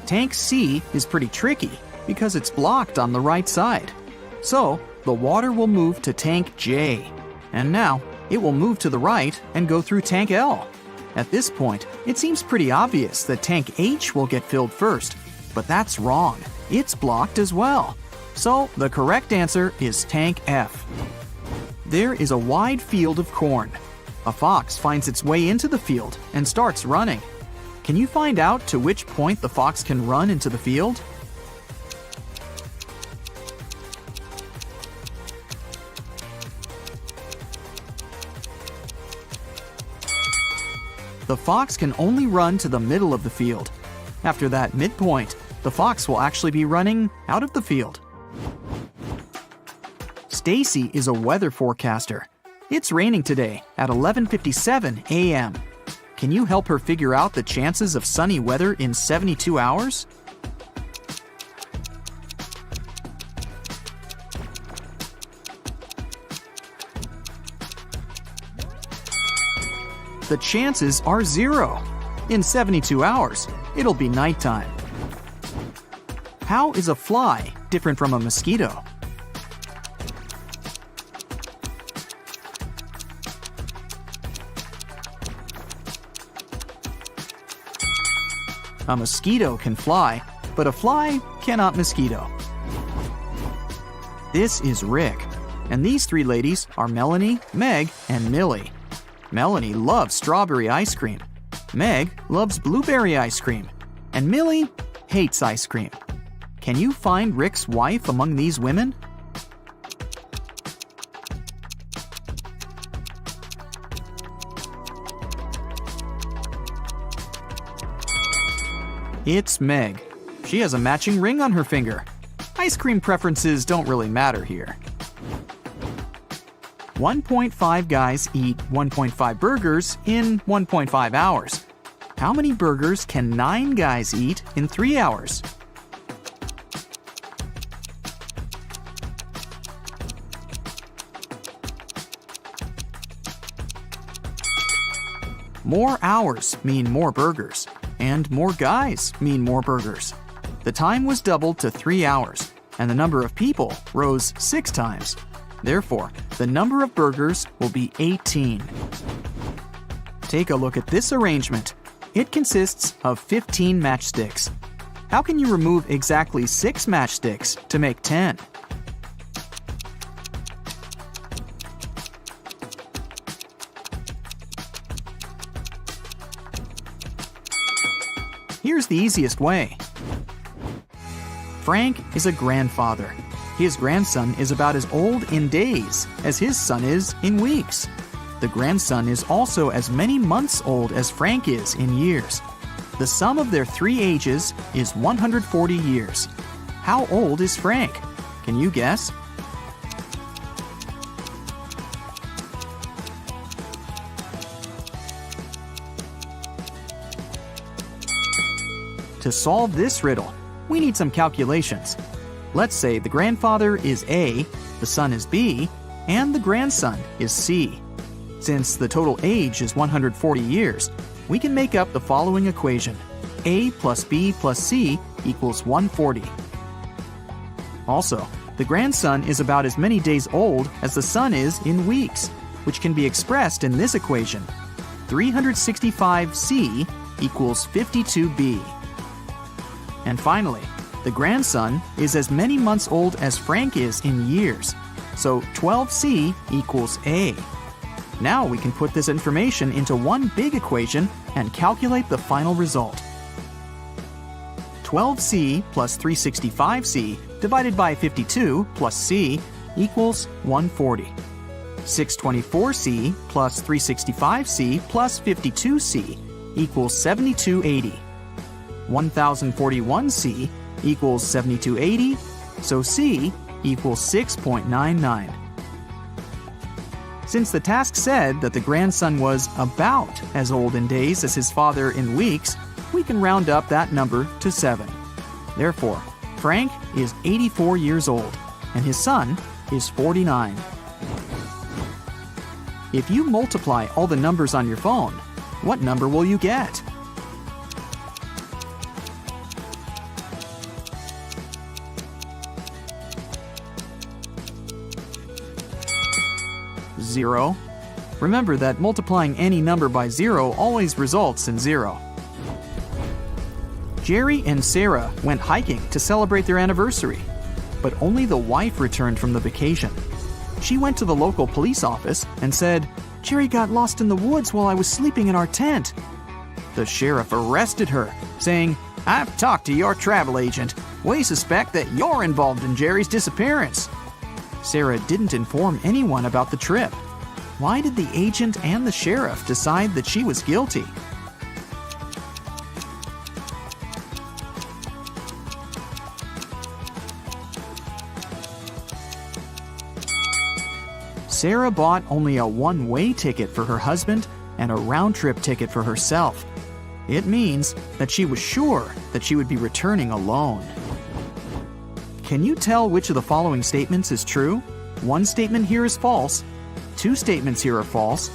Tank C is pretty tricky because it's blocked on the right side. So, the water will move to Tank J. And now, it will move to the right and go through Tank L. At this point, it seems pretty obvious that Tank H will get filled first. But that's wrong. It's blocked as well. So, the correct answer is Tank F. There is a wide field of corn. A fox finds its way into the field and starts running. Can you find out to which point the fox can run into the field? The fox can only run to the middle of the field. After that midpoint, the fox will actually be running out of the field. Stacy is a weather forecaster. It's raining today at 11:57 a.m. Can you help her figure out the chances of sunny weather in 72 hours? The chances are 0. In 72 hours, it'll be nighttime. How is a fly different from a mosquito? A mosquito can fly, but a fly cannot mosquito. This is Rick, and these 3 ladies are Melanie, Meg, and Millie. Melanie loves strawberry ice cream. Meg loves blueberry ice cream. And Millie hates ice cream. Can you find Rick's wife among these women? It's Meg. She has a matching ring on her finger. Ice cream preferences don't really matter here. 1.5 guys eat 1.5 burgers in 1.5 hours. How many burgers can 9 guys eat in 3 hours? More hours mean more burgers, and more guys mean more burgers. The time was doubled to 3 hours, and the number of people rose 6 times. Therefore, the number of burgers will be 18. Take a look at this arrangement. It consists of 15 matchsticks. How can you remove exactly 6 matchsticks to make 10? Here's the easiest way. Frank is a grandfather. His grandson is about as old in days as his son is in weeks. The grandson is also as many months old as Frank is in years. The sum of their three ages is 140 years. How old is Frank? Can you guess? To solve this riddle, we need some calculations. Let's say the grandfather is A, the son is B, and the grandson is C. Since the total age is 140 years, we can make up the following equation. A plus B plus C equals 140. Also, the grandson is about as many days old as the son is in weeks, which can be expressed in this equation. 365C equals 52B. And finally, the grandson is as many months old as Frank is in years, so 12C equals A. Now we can put this information into one big equation and calculate the final result. 12C plus 365C divided by 52 plus C equals 140. 624C plus 365C plus 52C equals 7280. 1041C equals 7280, so C equals 6.99. Since the task said that the grandson was about as old in days as his father in weeks, we can round up that number to 7. Therefore, Frank is 84 years old, and his son is 49. If you multiply all the numbers on your phone, what number will you get? Zero. Remember that multiplying any number by 0 always results in 0. Jerry and Sarah went hiking to celebrate their anniversary, but only the wife returned from the vacation. She went to the local police office and said, "Jerry got lost in the woods while I was sleeping in our tent." The sheriff arrested her, saying, "I've talked to your travel agent. We suspect that you're involved in Jerry's disappearance." Sarah didn't inform anyone about the trip. Why did the agent and the sheriff decide that she was guilty? Sarah bought only a one-way ticket for her husband and a round-trip ticket for herself. It means that she was sure that she would be returning alone. Can you tell which of the following statements is true? One statement here is false. 2 statements here are false.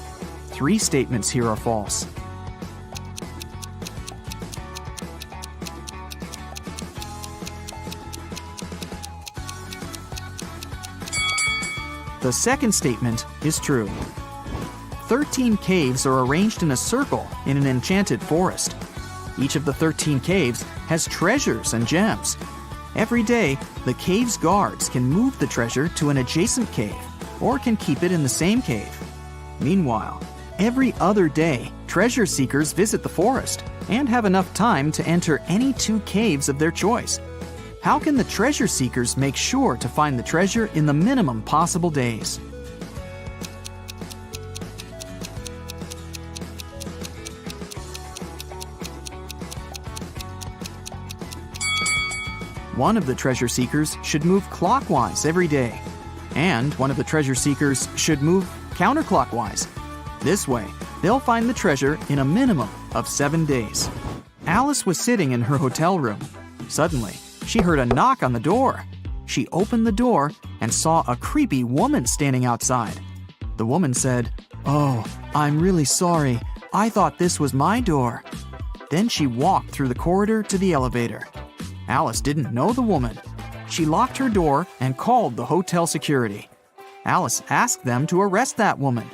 3 statements here are false. The second statement is true. 13 caves are arranged in a circle in an enchanted forest. Each of the 13 caves has treasures and gems. Every day, the cave's guards can move the treasure to an adjacent cave or can keep it in the same cave. Meanwhile, every other day, treasure seekers visit the forest and have enough time to enter any 2 caves of their choice. How can the treasure seekers make sure to find the treasure in the minimum possible days? One of the treasure seekers should move clockwise every day, and one of the treasure seekers should move counterclockwise. This way, they'll find the treasure in a minimum of 7 days. Alice was sitting in her hotel room. Suddenly, she heard a knock on the door. She opened the door and saw a creepy woman standing outside. The woman said, "Oh, I'm really sorry. I thought this was my door." Then she walked through the corridor to the elevator. Alice didn't know the woman. She locked her door and called the hotel security. Alice asked them to arrest that woman.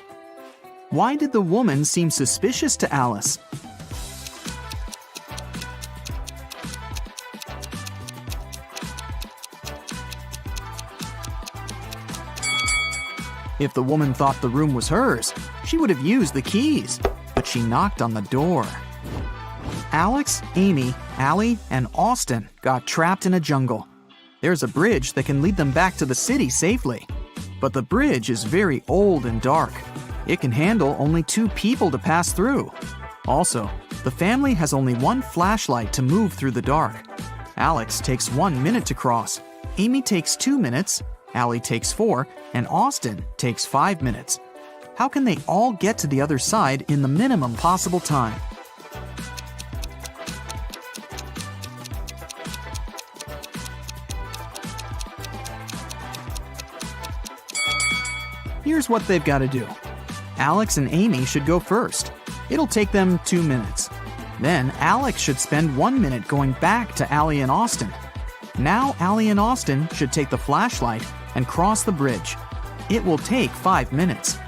Why did the woman seem suspicious to Alice? If the woman thought the room was hers, she would have used the keys, but she knocked on the door. Alex, Amy, Allie, and Austin got trapped in a jungle. There's a bridge that can lead them back to the city safely. But the bridge is very old and dark. It can handle only 2 people to pass through. Also, the family has only one flashlight to move through the dark. Alex takes 1 minute to cross. Amy takes 2 minutes, Allie takes 4, and Austin takes 5 minutes. How can they all get to the other side in the minimum possible time? Here's what they've got to do. Alex and Amy should go first. It'll take them 2 minutes. Then Alex should spend 1 minute going back to Allie and Austin. Now Allie and Austin should take the flashlight and cross the bridge. It will take 5 minutes.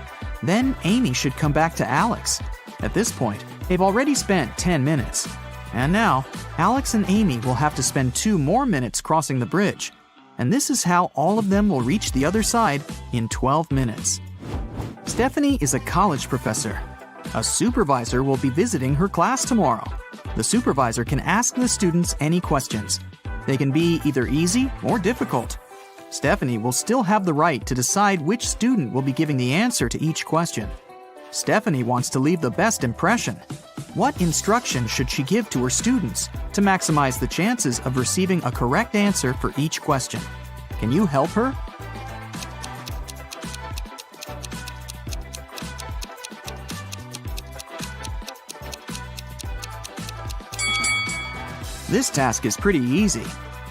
Then Amy should come back to Alex. At this point, they've already spent 10 minutes. And now, Alex and Amy will have to spend 2 more minutes crossing the bridge. And this is how all of them will reach the other side in 12 minutes. Stephanie is a college professor. A supervisor will be visiting her class tomorrow. The supervisor can ask the students any questions. They can be either easy or difficult. Stephanie will still have the right to decide which student will be giving the answer to each question. Stephanie wants to leave the best impression. What instruction should she give to her students to maximize the chances of receiving a correct answer for each question? Can you help her? This task is pretty easy.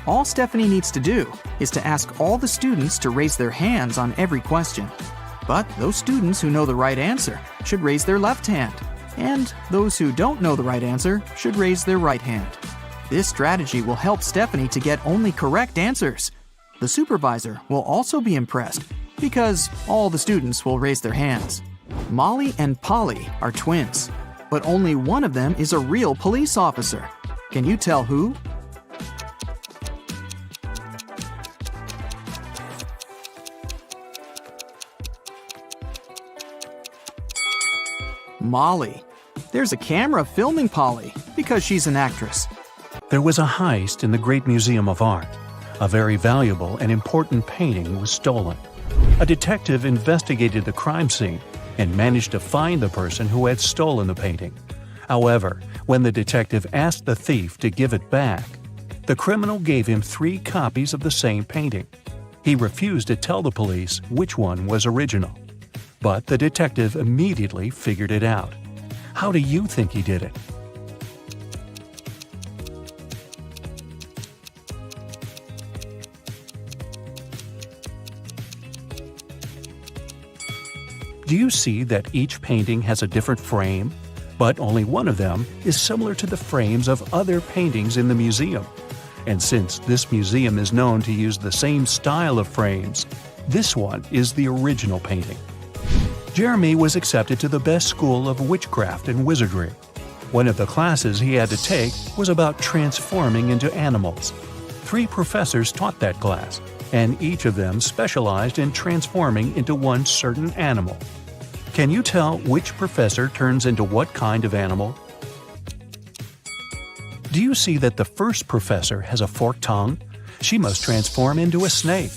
All Stephanie needs to do is to ask all the students to raise their hands on every question. But those students who know the right answer should raise their left hand, and those who don't know the right answer should raise their right hand. This strategy will help Stephanie to get only correct answers. The supervisor will also be impressed because all the students will raise their hands. Molly and Polly are twins, but only one of them is a real police officer. Can you tell who? Molly. There's a camera filming Polly because she's an actress. There was a heist in the Great Museum of Art. A very valuable and important painting was stolen. A detective investigated the crime scene and managed to find the person who had stolen the painting. However, when the detective asked the thief to give it back, the criminal gave him 3 copies of the same painting. He refused to tell the police which one was original. But the detective immediately figured it out. How do you think he did it? Do you see that each painting has a different frame? But only one of them is similar to the frames of other paintings in the museum. And since this museum is known to use the same style of frames, this one is the original painting. Jeremy was accepted to the best school of witchcraft and wizardry. One of the classes he had to take was about transforming into animals. 3 professors taught that class, and each of them specialized in transforming into one certain animal. Can you tell which professor turns into what kind of animal? Do you see that the first professor has a forked tongue? She must transform into a snake.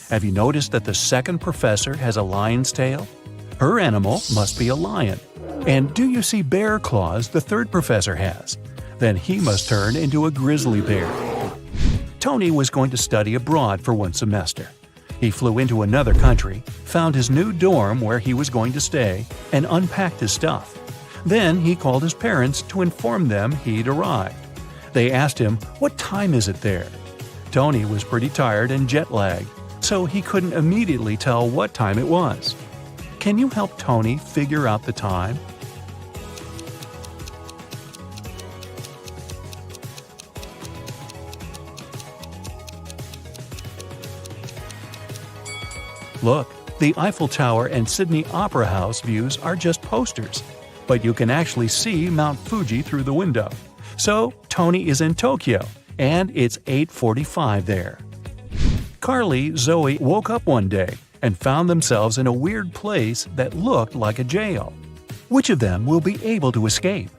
Have you noticed that the second professor has a lion's tail? Her animal must be a lion. And do you see bear claws the third professor has? Then he must turn into a grizzly bear. Tony was going to study abroad for 1 semester. He flew into another country, found his new dorm where he was going to stay, and unpacked his stuff. Then he called his parents to inform them he'd arrived. They asked him, "What time is it there?" Tony was pretty tired and jet-lagged, so he couldn't immediately tell what time it was. Can you help Tony figure out the time? Look, the Eiffel Tower and Sydney Opera House views are just posters, but you can actually see Mount Fuji through the window. So, Tony is in Tokyo, and it's 8:45 there. Carly, Zoe woke up one day and found themselves in a weird place that looked like a jail. Which of them will be able to escape?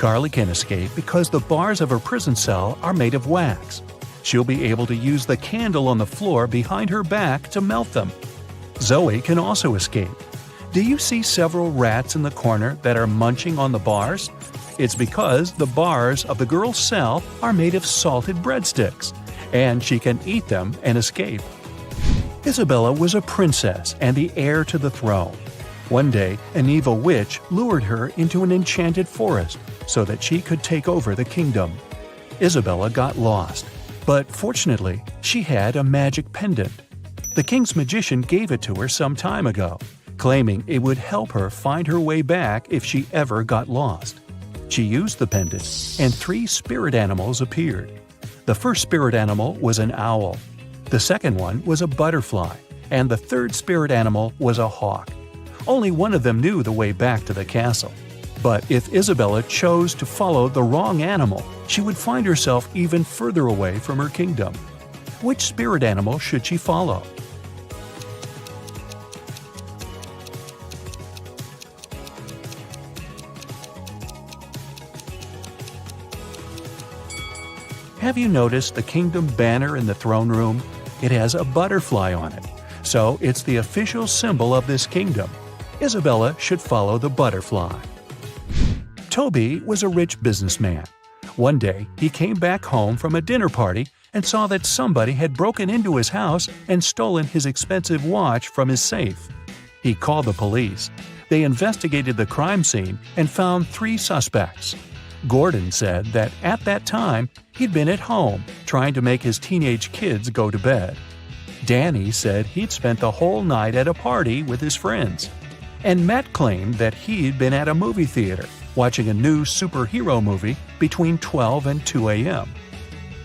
Carly can escape because the bars of her prison cell are made of wax. She'll be able to use the candle on the floor behind her back to melt them. Zoe can also escape. Do you see several rats in the corner that are munching on the bars? It's because the bars of the girl's cell are made of salted breadsticks, and she can eat them and escape. Isabella was a princess and the heir to the throne. One day, an evil witch lured her into an enchanted forest so that she could take over the kingdom. Isabella got lost, but fortunately, she had a magic pendant. The king's magician gave it to her some time ago, claiming it would help her find her way back if she ever got lost. She used the pendant, and 3 spirit animals appeared. The first spirit animal was an owl. The second one was a butterfly, and the third spirit animal was a hawk. Only one of them knew the way back to the castle. But if Isabella chose to follow the wrong animal, she would find herself even further away from her kingdom. Which spirit animal should she follow? Have you noticed the kingdom banner in the throne room? It has a butterfly on it, so it's the official symbol of this kingdom. Isabella should follow the butterfly. Toby was a rich businessman. One day, he came back home from a dinner party and saw that somebody had broken into his house and stolen his expensive watch from his safe. He called the police. They investigated the crime scene and found 3 suspects. Gordon said that at that time, he'd been at home trying to make his teenage kids go to bed. Danny said he'd spent the whole night at a party with his friends. And Matt claimed that he'd been at a movie theater watching a new superhero movie between 12 and 2 a.m.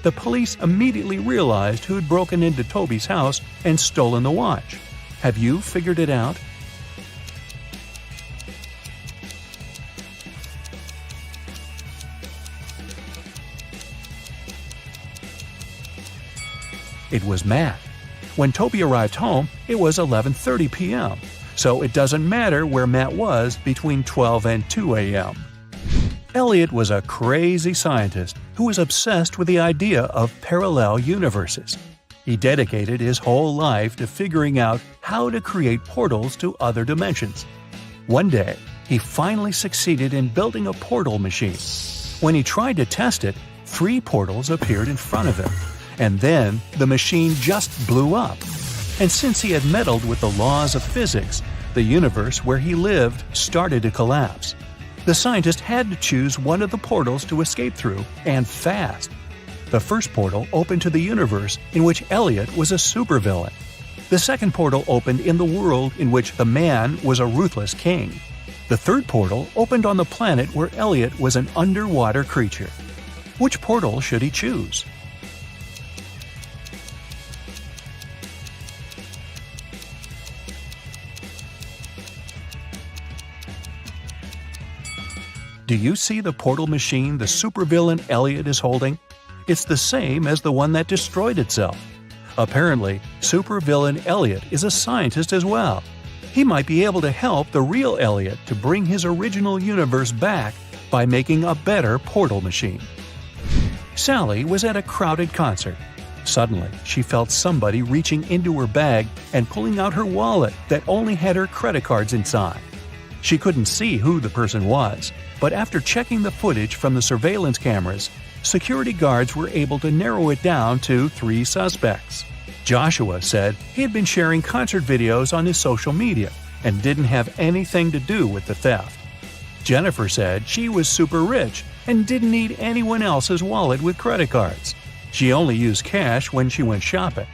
The police immediately realized who'd broken into Toby's house and stolen the watch. Have you figured it out? It was Matt. When Toby arrived home, it was 11:30 p.m., so it doesn't matter where Matt was between 12 and 2 a.m. Elliot was a crazy scientist who was obsessed with the idea of parallel universes. He dedicated his whole life to figuring out how to create portals to other dimensions. One day, he finally succeeded in building a portal machine. When he tried to test it, 3 portals appeared in front of him, and then the machine just blew up. And since he had meddled with the laws of physics, the universe where he lived started to collapse. The scientist had to choose one of the portals to escape through, and fast. The first portal opened to the universe in which Elliot was a supervillain. The second portal opened in the world in which the man was a ruthless king. The third portal opened on the planet where Elliot was an underwater creature. Which portal should he choose? Do you see the portal machine the supervillain Elliot is holding? It's the same as the one that destroyed itself. Apparently, supervillain Elliot is a scientist as well. He might be able to help the real Elliot to bring his original universe back by making a better portal machine. Sally was at a crowded concert. Suddenly, she felt somebody reaching into her bag and pulling out her wallet that only had her credit cards inside. She couldn't see who the person was, but after checking the footage from the surveillance cameras, security guards were able to narrow it down to 3 suspects. Joshua said he had been sharing concert videos on his social media and didn't have anything to do with the theft. Jennifer said she was super rich and didn't need anyone else's wallet with credit cards. She only used cash when she went shopping.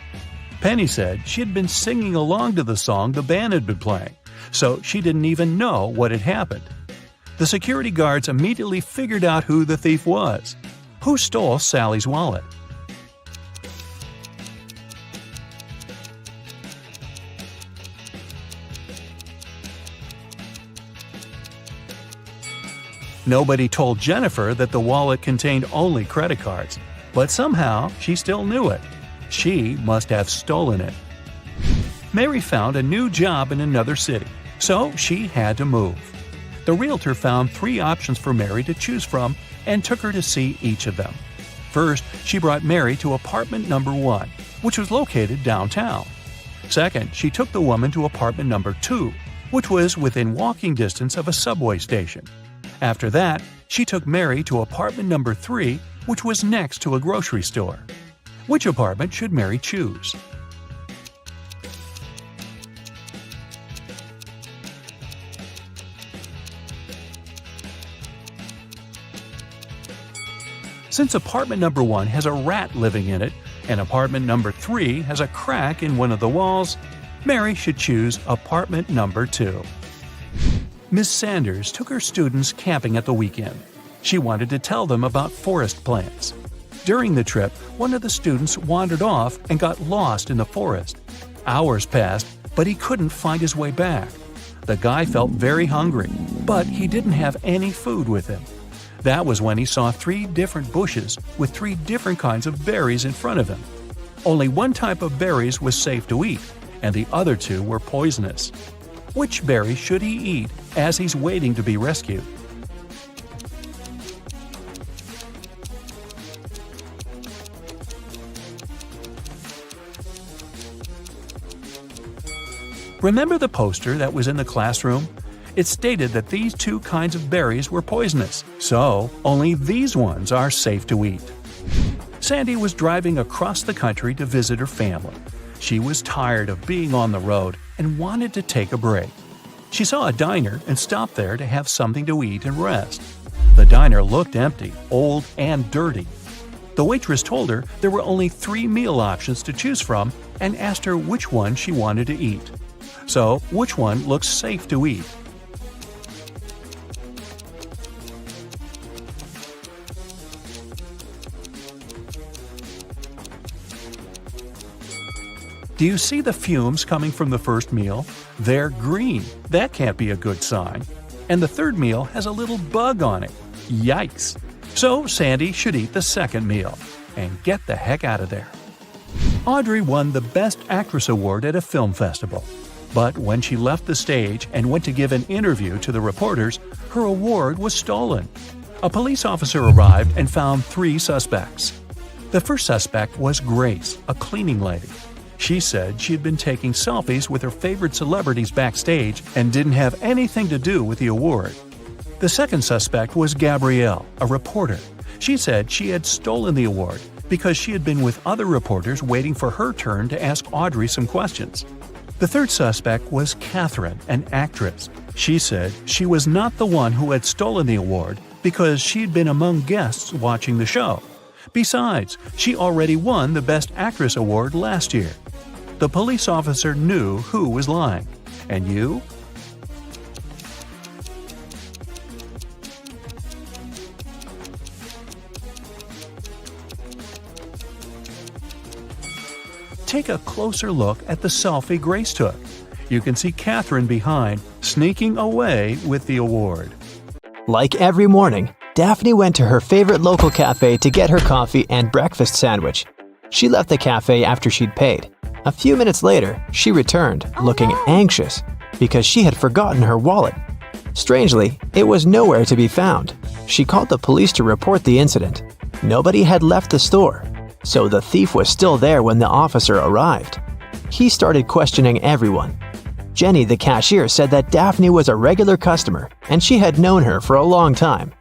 Penny said she had been singing along to the song the band had been playing, so she didn't even know what had happened. The security guards immediately figured out who the thief was. Who stole Sally's wallet? Nobody told Jennifer that the wallet contained only credit cards, but somehow she still knew it. She must have stolen it. Mary found a new job in another city, so she had to move. The realtor found 3 options for Mary to choose from and took her to see each of them. First, she brought Mary to apartment number 1, which was located downtown. Second, she took the woman to apartment number 2, which was within walking distance of a subway station. After that, she took Mary to apartment number 3, which was next to a grocery store. Which apartment should Mary choose? Since apartment number 1 has a rat living in it, and apartment number 3 has a crack in one of the walls, Mary should choose apartment number 2. Miss Sanders took her students camping at the weekend. She wanted to tell them about forest plants. During the trip, one of the students wandered off and got lost in the forest. Hours passed, but he couldn't find his way back. The guy felt very hungry, but he didn't have any food with him. That was when he saw 3 different bushes with 3 different kinds of berries in front of him. Only one type of berries was safe to eat, and the other 2 were poisonous. Which berry should he eat as he's waiting to be rescued? Remember the poster that was in the classroom? It stated that these 2 kinds of berries were poisonous, so only these ones are safe to eat. Sandy was driving across the country to visit her family. She was tired of being on the road and wanted to take a break. She saw a diner and stopped there to have something to eat and rest. The diner looked empty, old, and dirty. The waitress told her there were only 3 meal options to choose from and asked her which one she wanted to eat. So, which one looks safe to eat? Do you see the fumes coming from the first meal? They're green. That can't be a good sign. And the third meal has a little bug on it. Yikes! So Sandy should eat the second meal and get the heck out of there. Audrey won the Best Actress Award at a film festival. But when she left the stage and went to give an interview to the reporters, her award was stolen. A police officer arrived and found 3 suspects. The first suspect was Grace, a cleaning lady. She said she had been taking selfies with her favorite celebrities backstage and didn't have anything to do with the award. The second suspect was Gabrielle, a reporter. She said she had stolen the award because she had been with other reporters waiting for her turn to ask Audrey some questions. The third suspect was Catherine, an actress. She said she was not the one who had stolen the award because she had been among guests watching the show. Besides, she already won the Best Actress Award last year. The police officer knew who was lying. And you? Take a closer look at the selfie Grace took. You can see Catherine behind, sneaking away with the award. Like every morning, Daphne went to her favorite local cafe to get her coffee and breakfast sandwich. She left the cafe after she'd paid. A few minutes later, she returned, looking anxious, because she had forgotten her wallet. Strangely, it was nowhere to be found. She called the police to report the incident. Nobody had left the store, so the thief was still there when the officer arrived. He started questioning everyone. Jenny, the cashier, said that Daphne was a regular customer and she had known her for a long time.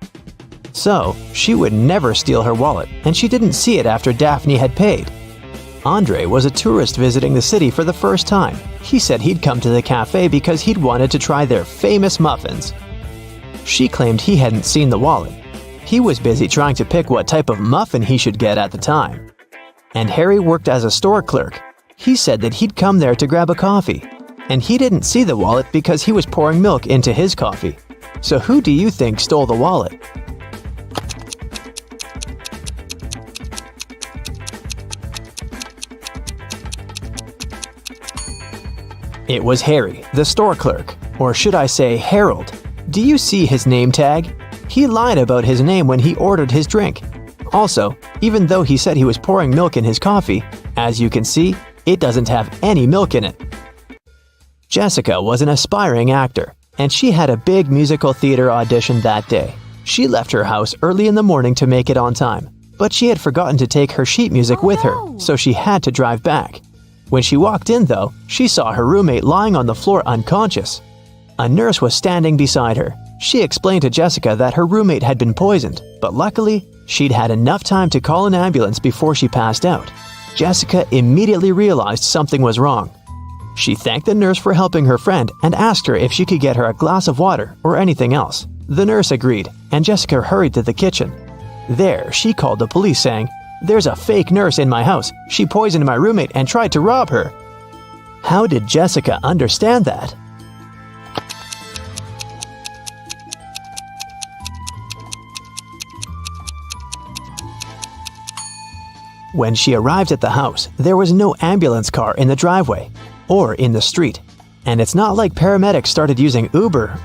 So, she would never steal her wallet, and she didn't see it after Daphne had paid. Andre was a tourist visiting the city for the first time. He said he'd come to the cafe because he'd wanted to try their famous muffins. She claimed he hadn't seen the wallet. He was busy trying to pick what type of muffin he should get at the time. And Harry worked as a store clerk. He said that he'd come there to grab a coffee, and he didn't see the wallet because he was pouring milk into his coffee. So who do you think stole the wallet? It was Harry, the store clerk, or should I say Harold. Do you see his name tag? He lied about his name when he ordered his drink. Also, even though he said he was pouring milk in his coffee, as you can see, it doesn't have any milk in it. Jessica was an aspiring actor. and she had a big musical theater audition that day. She left her house early in the morning to make it on time, but she had forgotten to take her sheet music with her, so she had to drive back. When she walked in, though, she saw her roommate lying on the floor unconscious. A nurse was standing beside her. She explained to Jessica that her roommate had been poisoned, but luckily, she'd had enough time to call an ambulance before she passed out. Jessica immediately realized something was wrong. She thanked the nurse for helping her friend and asked her if she could get her a glass of water or anything else. The nurse agreed, and Jessica hurried to the kitchen. There, she called the police saying, "There's a fake nurse in my house. She poisoned my roommate and tried to rob her." How did Jessica understand that? When she arrived at the house, there was no ambulance car in the driveway or in the street. And it's not like paramedics started using Uber.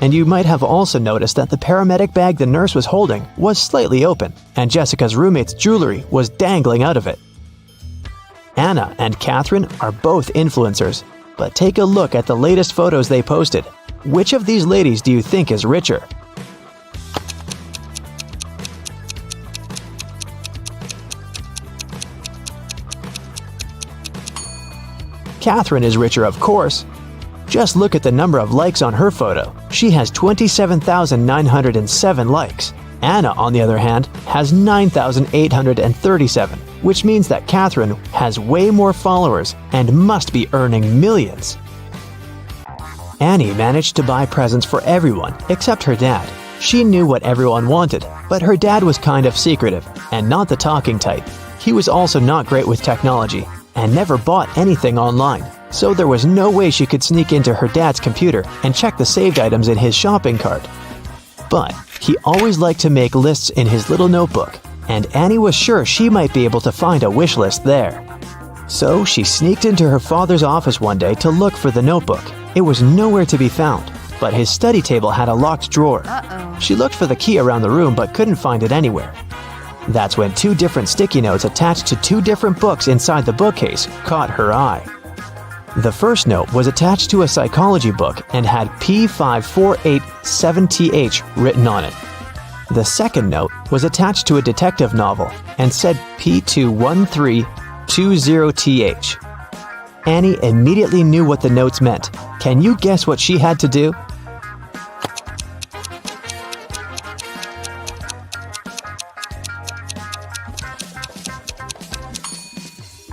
And you might have also noticed that the paramedic bag the nurse was holding was slightly open, and Jessica's roommate's jewelry was dangling out of it. Anna and Catherine are both influencers, but take a look at the latest photos they posted. Which of these ladies do you think is richer? Catherine is richer, of course. Just look at the number of likes on her photo. She has 27,907 likes. Anna, on the other hand, has 9,837, which means that Catherine has way more followers and must be earning millions. Annie managed to buy presents for everyone except her dad. She knew what everyone wanted, but her dad was kind of secretive and not the talking type. He was also not great with technology and never bought anything online, so there was no way she could sneak into her dad's computer and check the saved items in his shopping cart. But he always liked to make lists in his little notebook, and Annie was sure she might be able to find a wish list there. So she sneaked into her father's office one day to look for the notebook. It was nowhere to be found, but his study table had a locked drawer. She looked for the key around the room but couldn't find it anywhere. That's when 2 different sticky notes attached to 2 different books inside the bookcase caught her eye. The first note was attached to a psychology book and had P5487TH written on it. The second note was attached to a detective novel and said P21320TH. Annie immediately knew what the notes meant. Can you guess what she had to do?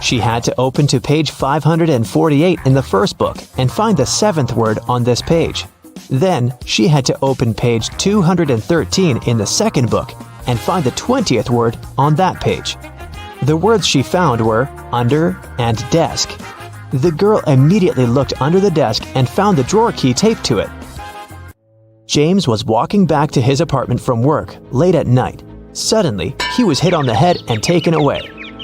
She had to open to page 548 in the first book and find the 7th word on this page. Then, she had to open page 213 in the second book and find the 20th word on that page. The words she found were under and desk. The girl immediately looked under the desk and found the drawer key taped to it. James was walking back to his apartment from work late at night. Suddenly, he was hit on the head and taken away.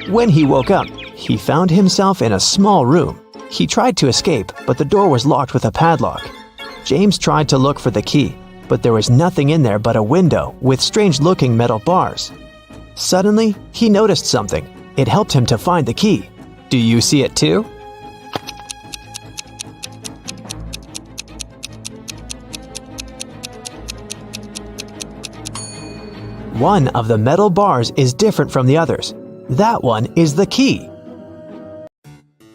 When he woke up, he found himself in a small room. He tried to escape, but the door was locked with a padlock. James tried to look for the key, but there was nothing in there but a window with strange-looking metal bars. Suddenly, he noticed something. It helped him to find the key. Do you see it too? One of the metal bars is different from the others. That one is the key.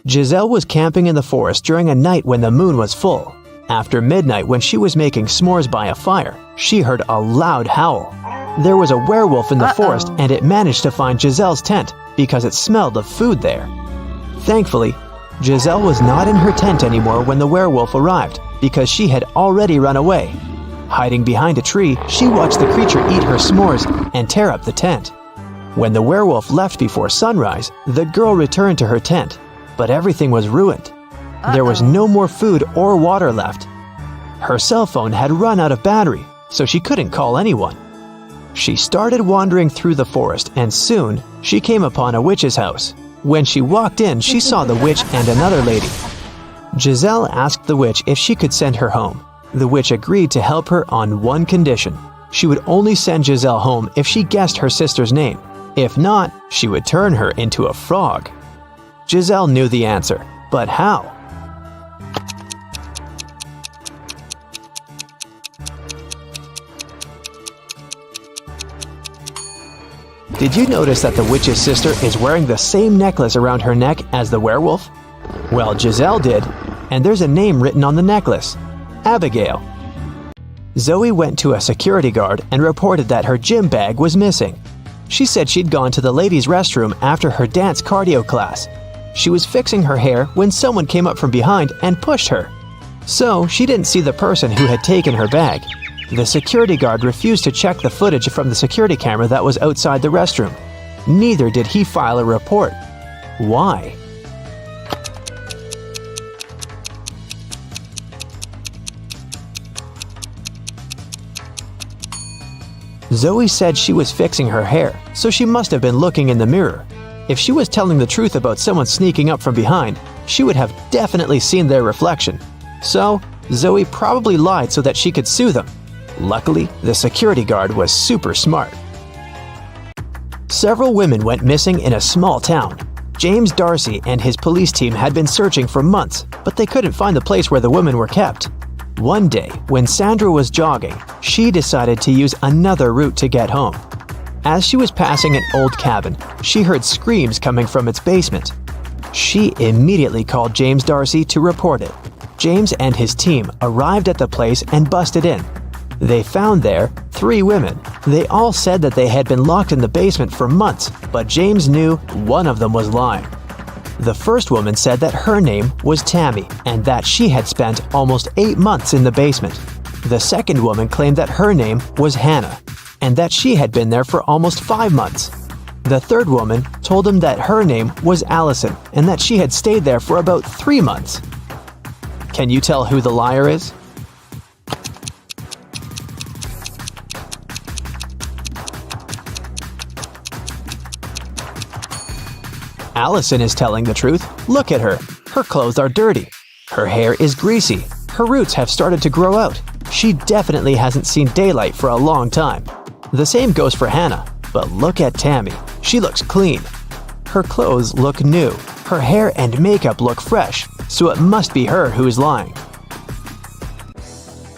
Giselle was camping in the forest during a night when the moon was full. After midnight, when she was making s'mores by a fire, she heard a loud howl. There was a werewolf in the forest, and it managed to find Giselle's tent because it smelled of food there. Thankfully, Giselle was not in her tent anymore when the werewolf arrived because she had already run away. Hiding behind a tree, she watched the creature eat her s'mores and tear up the tent. When the werewolf left before sunrise, the girl returned to her tent, but everything was ruined. There was no more food or water left. Her cell phone had run out of battery, so she couldn't call anyone. She started wandering through the forest, and soon she came upon a witch's house. When she walked in, she saw the witch and another lady. Giselle asked the witch if she could send her home. The witch agreed to help her on one condition. She would only send Giselle home if she guessed her sister's name. If not, she would turn her into a frog. Giselle knew the answer, but how? Did you notice that the witch's sister is wearing the same necklace around her neck as the werewolf? Well, Giselle did, and there's a name written on the necklace: Abigail. Zoe went to a security guard and reported that her gym bag was missing. She said she'd gone to the ladies' restroom after her dance cardio class. She was fixing her hair when someone came up from behind and pushed her. So she didn't see the person who had taken her bag. The security guard refused to check the footage from the security camera that was outside the restroom. Neither did he file a report. Why? Zoe said she was fixing her hair, so she must have been looking in the mirror. If she was telling the truth about someone sneaking up from behind, she would have definitely seen their reflection. So, Zoe probably lied so that she could sue them. Luckily, the security guard was super smart. Several women went missing in a small town. James Darcy and his police team had been searching for months, but they couldn't find the place where the women were kept. One day, when Sandra was jogging, she decided to use another route to get home. As she was passing an old cabin, she heard screams coming from its basement. She immediately called James Darcy to report it. James and his team arrived at the place and busted in. They found there 3 women. They all said that they had been locked in the basement for months, but James knew one of them was lying. The first woman said that her name was Tammy and that she had spent almost 8 months in the basement. The second woman claimed that her name was Hannah and that she had been there for almost 5 months. The third woman told him that her name was Allison and that she had stayed there for about 3 months. Can you tell who the liar is? Allison is telling the truth. Look at her. Her clothes are dirty. Her hair is greasy. Her roots have started to grow out. She definitely hasn't seen daylight for a long time. The same goes for Hannah. But look at Tammy. She looks clean. Her clothes look new. Her hair and makeup look fresh. So it must be her who is lying.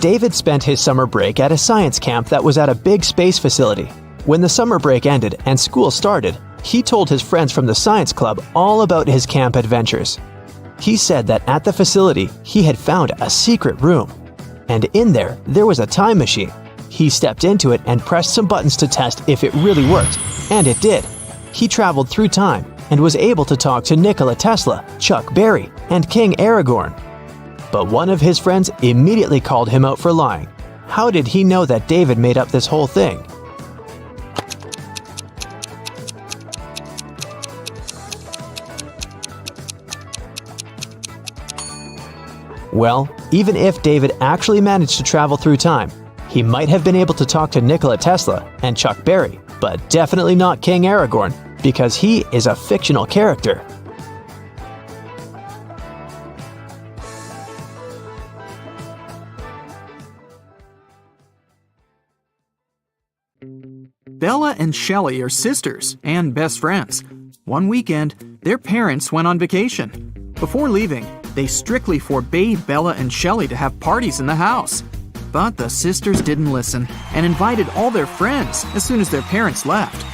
David spent his summer break at a science camp that was at a big space facility. When the summer break ended and school started, he told his friends from the science club all about his camp adventures. He said that at the facility, he had found a secret room. And in there was a time machine. He stepped into it and pressed some buttons to test if it really worked. And it did. He traveled through time and was able to talk to Nikola Tesla, Chuck Berry, and King Aragorn. But one of his friends immediately called him out for lying. How did he know that David made up this whole thing? Well, even if David actually managed to travel through time, he might have been able to talk to Nikola Tesla and Chuck Berry, but definitely not King Aragorn, because he is a fictional character. Bella and Shelley are sisters and best friends. One weekend, their parents went on vacation. Before leaving, they strictly forbade Bella and Shelley to have parties in the house. But the sisters didn't listen and invited all their friends as soon as their parents left.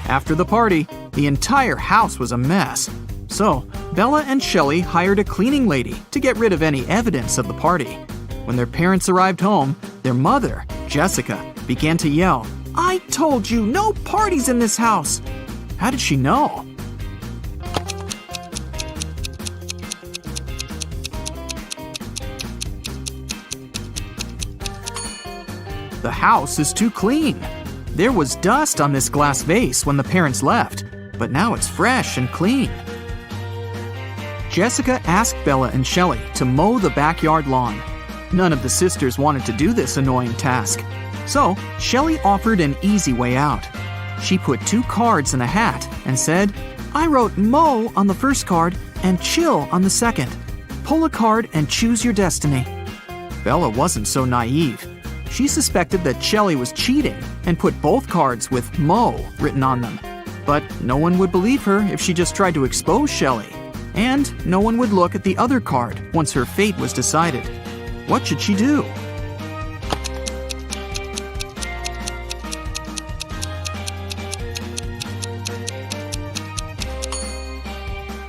After the party, the entire house was a mess. So, Bella and Shelley hired a cleaning lady to get rid of any evidence of the party. When their parents arrived home, their mother, Jessica, began to yell, "I told you, no parties in this house!" How did she know? The house is too clean. There was dust on this glass vase when the parents left, but now it's fresh and clean. Jessica asked Bella and Shelley to mow the backyard lawn. None of the sisters wanted to do this annoying task, so Shelley offered an easy way out. She put 2 cards in a hat and said, "I wrote mow on the first card and chill on the second. Pull a card and choose your destiny." Bella wasn't so naive. She suspected that Shelley was cheating and put both cards with mow written on them. But no one would believe her if she just tried to expose Shelley. And no one would look at the other card once her fate was decided. What should she do?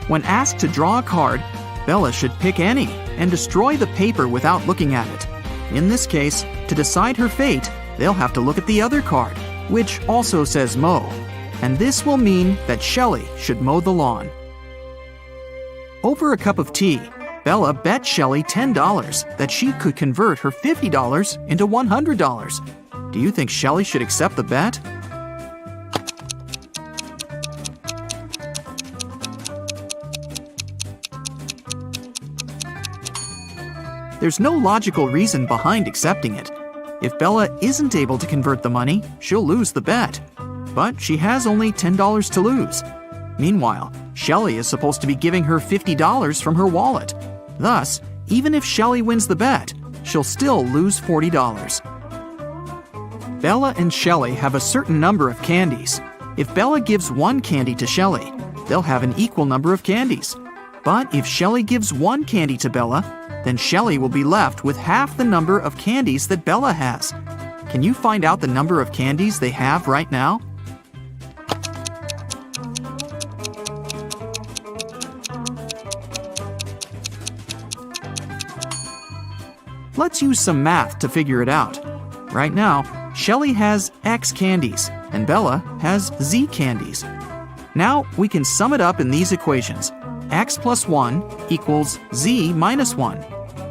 When asked to draw a card, Bella should pick any and destroy the paper without looking at it. In this case, to decide her fate, they'll have to look at the other card, which also says mow. And this will mean that Shelley should mow the lawn. Over a cup of tea, Bella bet Shelley $10 that she could convert her $50 into $100. Do you think Shelley should accept the bet? There's no logical reason behind accepting it. If Bella isn't able to convert the money, she'll lose the bet. But she has only $10 to lose. Meanwhile, Shelley is supposed to be giving her $50 from her wallet. Thus, even if Shelley wins the bet, she'll still lose $40. Bella and Shelley have a certain number of candies. If Bella gives one candy to Shelley, they'll have an equal number of candies. But if Shelley gives one candy to Bella, then Shelley will be left with half the number of candies that Bella has. Can you find out the number of candies they have right now? Let's use some math to figure it out. Right now, Shelley has X candies and Bella has Z candies. Now we can sum it up in these equations. X plus 1 equals Z minus 1.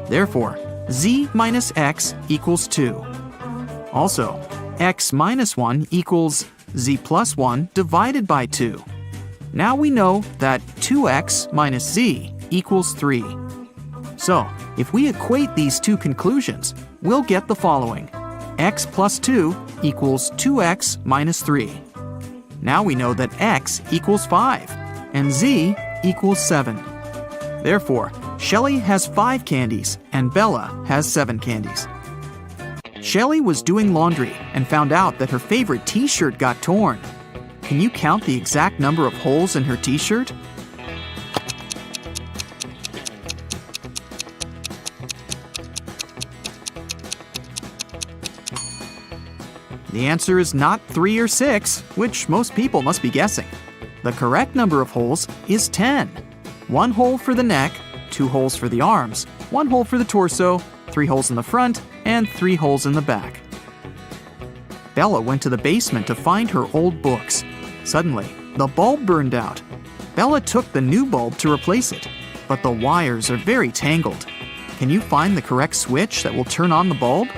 Therefore, Z minus X equals 2. Also, X minus 1 equals Z plus 1 divided by 2. Now we know that 2X minus Z equals 3. So, if we equate these two conclusions, we'll get the following. X plus 2 equals 2X minus 3. Now we know that X equals 5 and Z equals 7. Therefore, Shelley has 5 candies and Bella has 7 candies. Shelley was doing laundry and found out that her favorite t-shirt got torn. Can you count the exact number of holes in her t-shirt? The answer is not 3 or 6, which most people must be guessing. The correct number of holes is 10. 1 hole for the neck, 2 holes for the arms, 1 hole for the torso, 3 holes in the front, and 3 holes in the back. Bella went to the basement to find her old books. Suddenly, the bulb burned out. Bella took the new bulb to replace it, but the wires are very tangled. Can you find the correct switch that will turn on the bulb?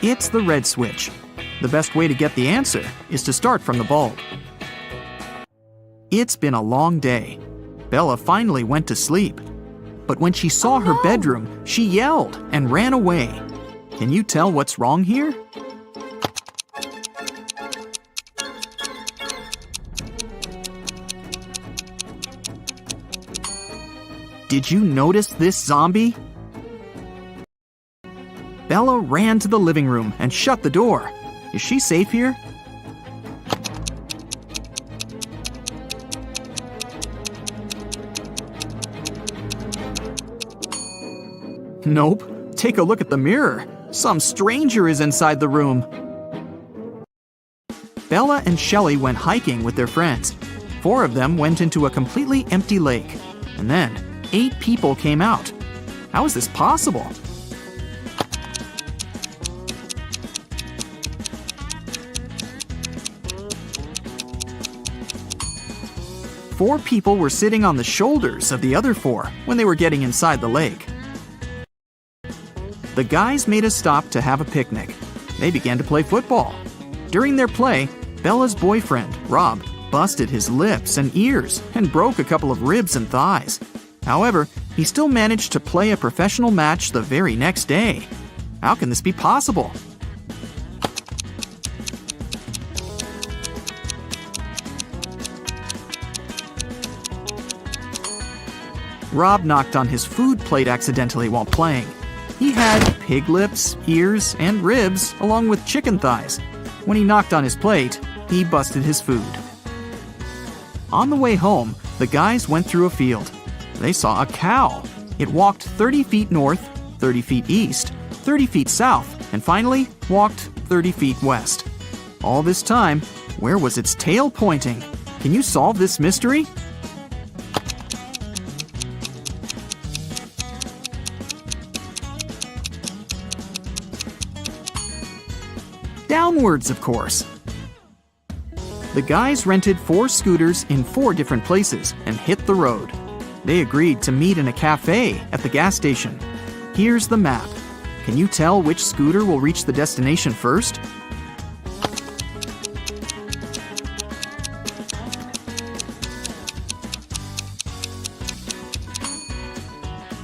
It's the red switch. The best way to get the answer is to start from the bulb. It's been a long day. Bella finally went to sleep. But when she saw her bedroom, she yelled and ran away. Can you tell what's wrong here? Did you notice this zombie? Bella ran to the living room and shut the door. Is she safe here? Nope. Take a look at the mirror. Some stranger is inside the room. Bella and Shelley went hiking with their friends. 4 of them went into a completely empty lake. And then 8 people came out. How is this possible? Four people were sitting on the shoulders of the other 4 when they were getting inside the lake. The guys made a stop to have a picnic. They began to play football. During their play, Bella's boyfriend, Rob, busted his lips and ears and broke a couple of ribs and thighs. However, he still managed to play a professional match the very next day. How can this be possible? Rob knocked on his food plate accidentally while playing. He had pig lips, ears, and ribs, along with chicken thighs. When he knocked on his plate, he busted his food. On the way home, the guys went through a field. They saw a cow. It walked 30 feet north, 30 feet east, 30 feet south, and finally walked 30 feet west. All this time, where was its tail pointing? Can you solve this mystery? Downwards, of course. The guys rented 4 scooters in 4 different places and hit the road. They agreed to meet in a cafe at the gas station. Here's the map. Can you tell which scooter will reach the destination first?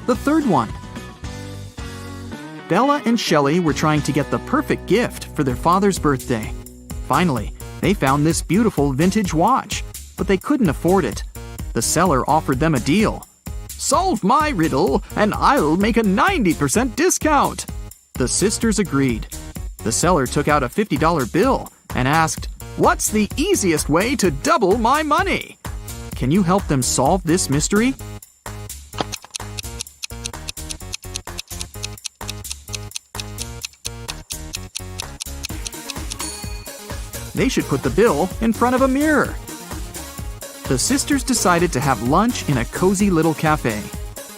The third one. Bella and Shelley were trying to get the perfect gift for their father's birthday. Finally, they found this beautiful vintage watch, but they couldn't afford it. The seller offered them a deal. "Solve my riddle, and I'll make a 90% discount." The sisters agreed. The seller took out a $50 bill and asked, "What's the easiest way to double my money?" Can you help them solve this mystery? They should put the bill in front of a mirror. The sisters decided to have lunch in a cozy little cafe.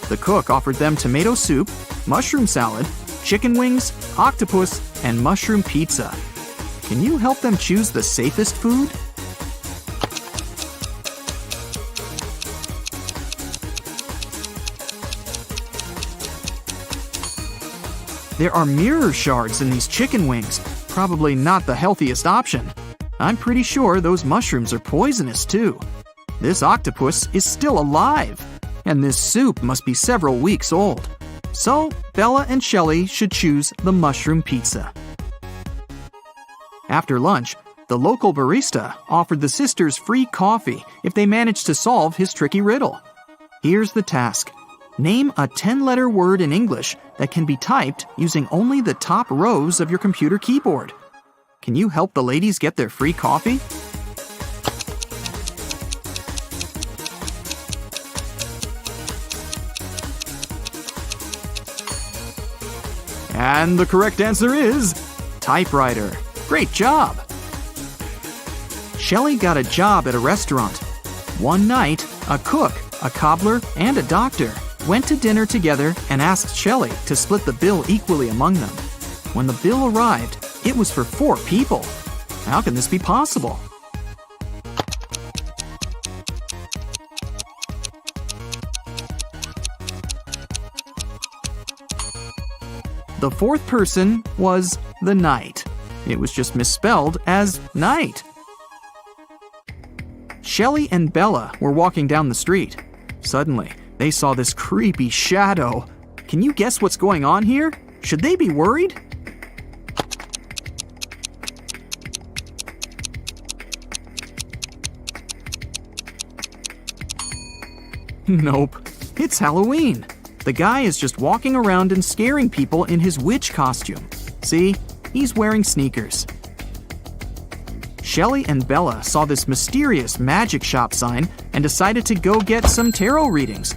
The cook offered them tomato soup, mushroom salad, chicken wings, octopus, and mushroom pizza. Can you help them choose the safest food? There are mirror shards in these chicken wings. Probably not the healthiest option. I'm pretty sure those mushrooms are poisonous too. This octopus is still alive, and this soup must be several weeks old. So, Bella and Shelley should choose the mushroom pizza. After lunch, the local barista offered the sisters free coffee if they managed to solve his tricky riddle. Here's the task. Name a 10-letter word in English that can be typed using only the top rows of your computer keyboard. Can you help the ladies get their free coffee? And the correct answer is typewriter. Great job! Shelley got a job at a restaurant. One night, a cook, a cobbler, and a doctor went to dinner together and asked Shelley to split the bill equally among them. When the bill arrived, it was for 4 people. How can this be possible? The 4th person was the knight. It was just misspelled as night. Shelley and Bella were walking down the street. Suddenly, they saw this creepy shadow. Can you guess what's going on here? Should they be worried? Nope. It's Halloween. The guy is just walking around and scaring people in his witch costume. See? He's wearing sneakers. Shelley and Bella saw this mysterious magic shop sign and decided to go get some tarot readings.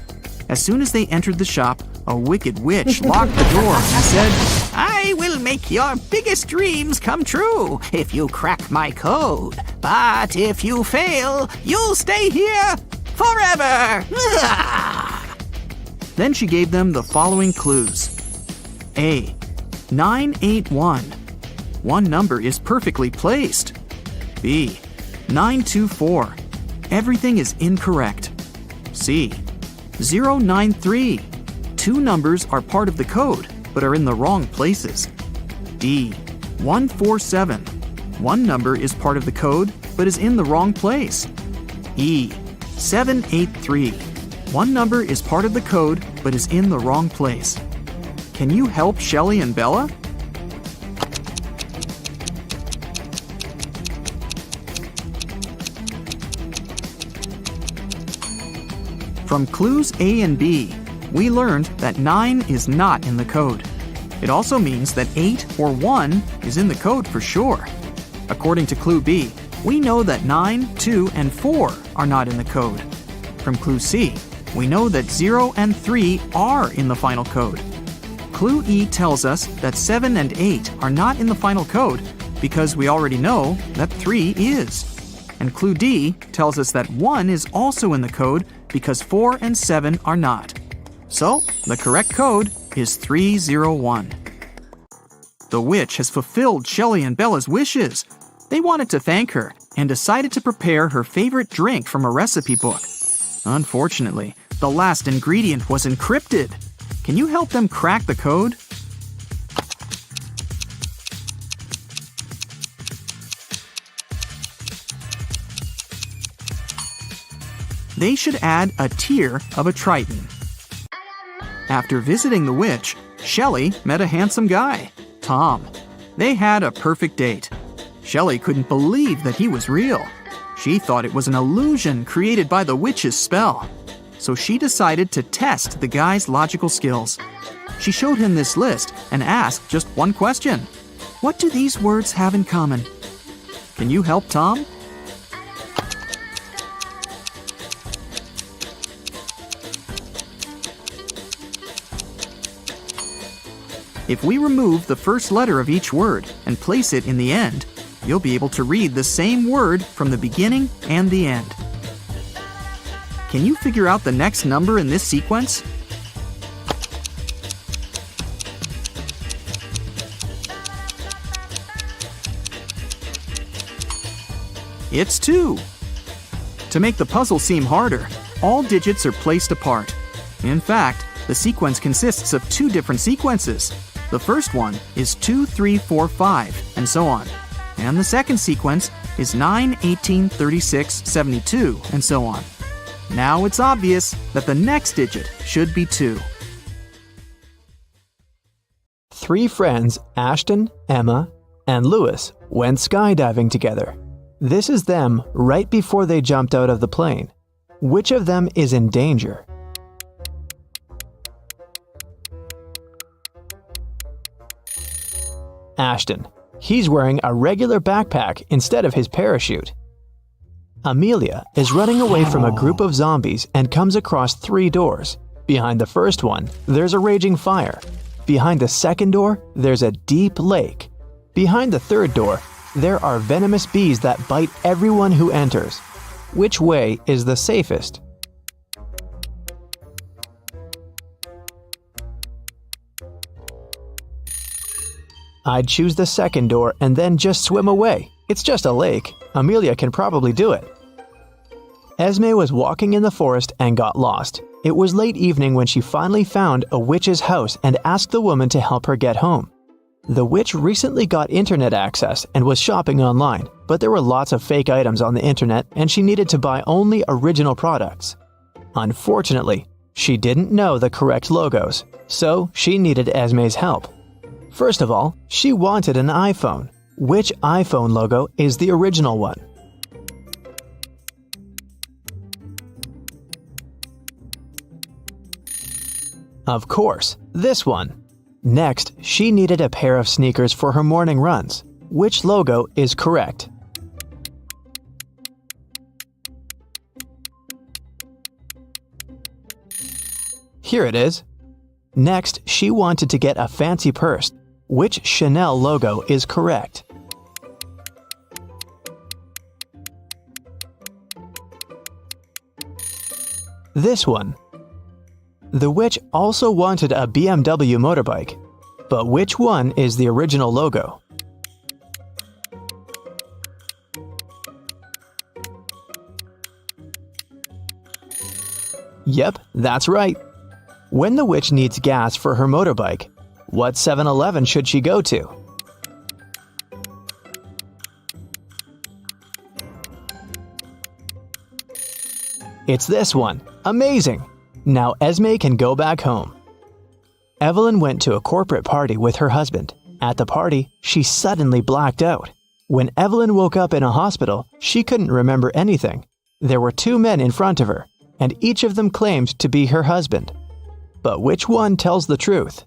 As soon as they entered the shop, a wicked witch locked the door and said, "I will make your biggest dreams come true if you crack my code. But if you fail, you'll stay here forever." Then she gave them the following clues. A. 981. One number is perfectly placed. B. 924. Everything is incorrect. C. 093. 2 numbers are part of the code, but are in the wrong places. D. 147. One number is part of the code, but is in the wrong place. E. 783. One number is part of the code, but is in the wrong place. Can you help Shelley and Bella? From clues A and B, we learned that 9 is not in the code. It also means that 8 or 1 is in the code for sure. According to clue B, we know that 9, 2, and 4 are not in the code. From clue C, we know that 0 and 3 are in the final code. Clue E tells us that 7 and 8 are not in the final code because we already know that 3 is. And clue D tells us that 1 is also in the code because 4 and 7 are not. So, the correct code is 301. The witch has fulfilled Shelley and Bella's wishes. They wanted to thank her and decided to prepare her favorite drink from a recipe book. Unfortunately, the last ingredient was encrypted. Can you help them crack the code? They should add a tear of a Triton. After visiting the witch, Shelley met a handsome guy, Tom. They had a perfect date. Shelley couldn't believe that he was real. She thought it was an illusion created by the witch's spell. So she decided to test the guy's logical skills. She showed him this list and asked just one question. What do these words have in common? Can you help Tom? If we remove the first letter of each word and place it in the end, you'll be able to read the same word from the beginning and the end. Can you figure out the next number in this sequence? It's 2. To make the puzzle seem harder, all digits are placed apart. In fact, the sequence consists of 2 different sequences. The first one is 2, 3, 4, 5, and so on. And the second sequence is 9, 18, 36, 72, and so on. Now it's obvious that the next digit should be 2. 3 friends, Ashton, Emma, and Lewis, went skydiving together. This is them right before they jumped out of the plane. Which of them is in danger? Ashton. He's wearing a regular backpack instead of his parachute. Amelia is running away from a group of zombies and comes across 3 doors. Behind the first one, there's a raging fire. Behind the second door, there's a deep lake. Behind the third door, there are venomous bees that bite everyone who enters. Which way is the safest? I'd choose the second door and then just swim away. It's just a lake. Amelia can probably do it. Esme was walking in the forest and got lost. It was late evening when she finally found a witch's house and asked the woman to help her get home. The witch recently got internet access and was shopping online, but there were lots of fake items on the internet and she needed to buy only original products. Unfortunately, she didn't know the correct logos, so she needed Esme's help. First of all, she wanted an iPhone. Which iPhone logo is the original one? Of course, this one. Next, she needed a pair of sneakers for her morning runs. Which logo is correct? Here it is. Next, she wanted to get a fancy purse. Which Chanel logo is correct? This one. The witch also wanted a BMW motorbike, but which one is the original logo? Yep, that's right. When the witch needs gas for her motorbike, what 7-Eleven should she go to? It's this one. Amazing! Now Esme can go back home. Evelyn went to a corporate party with her husband. At the party, she suddenly blacked out. When Evelyn woke up in a hospital, she couldn't remember anything. There were 2 men in front of her, and each of them claimed to be her husband. But which one tells the truth?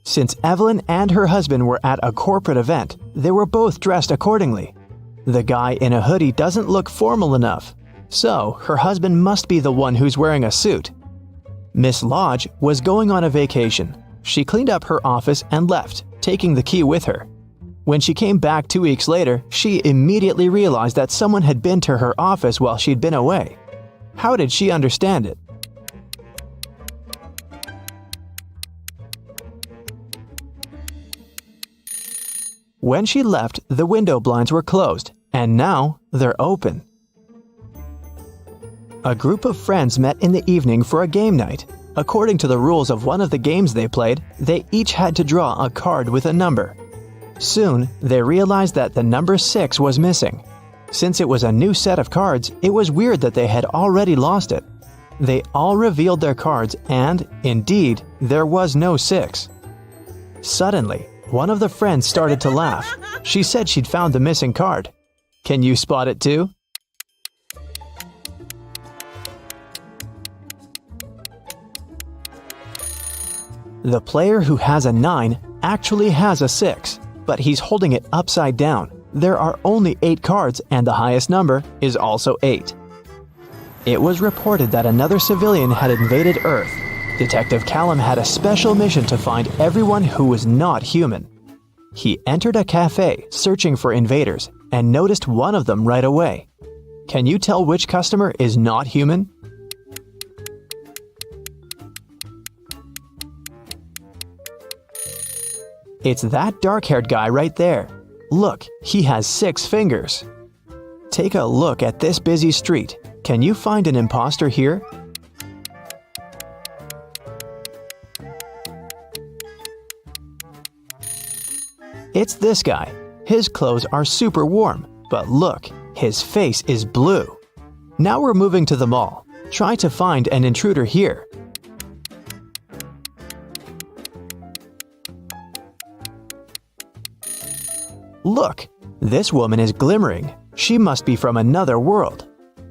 Since Evelyn and her husband were at a corporate event, they were both dressed accordingly. The guy in a hoodie doesn't look formal enough. So, her husband must be the one who's wearing a suit. Miss Lodge was going on a vacation. She cleaned up her office and left, taking the key with her. When she came back 2 weeks later, she immediately realized that someone had been to her office while she'd been away. How did she understand it? When she left, the window blinds were closed, and now they're open. A group of friends met in the evening for a game night. According to the rules of one of the games they played, they each had to draw a card with a number. Soon, they realized that the number 6 was missing. Since it was a new set of cards, it was weird that they had already lost it. They all revealed their cards and, indeed, there was no 6. Suddenly, one of the friends started to laugh. She said she'd found the missing card. Can you spot it too? The player who has a 9 actually has a 6, but he's holding it upside down. There are only 8 cards and the highest number is also 8. It was reported that another civilian had invaded Earth. Detective Callum had a special mission to find everyone who was not human. He entered a cafe searching for invaders and noticed one of them right away. Can you tell which customer is not human? It's that dark-haired guy right there. Look, he has 6 fingers. Take a look at this busy street. Can you find an imposter here? It's this guy. His clothes are super warm, but look, his face is blue. Now we're moving to the mall. Try to find an intruder here. Look, this woman is glimmering. She must be from another world.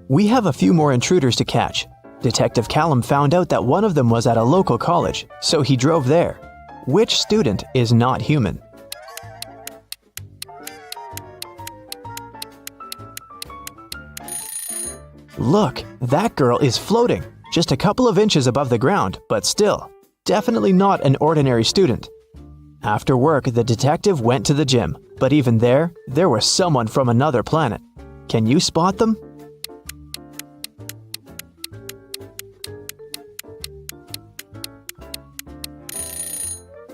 We have a few more intruders to catch. Detective Callum found out that one of them was at a local college, so he drove there. Which student is not human? Look, that girl is floating, just a couple of inches above the ground, but still, definitely not an ordinary student. After work, the detective went to the gym, but even there was someone from another planet. Can you spot them?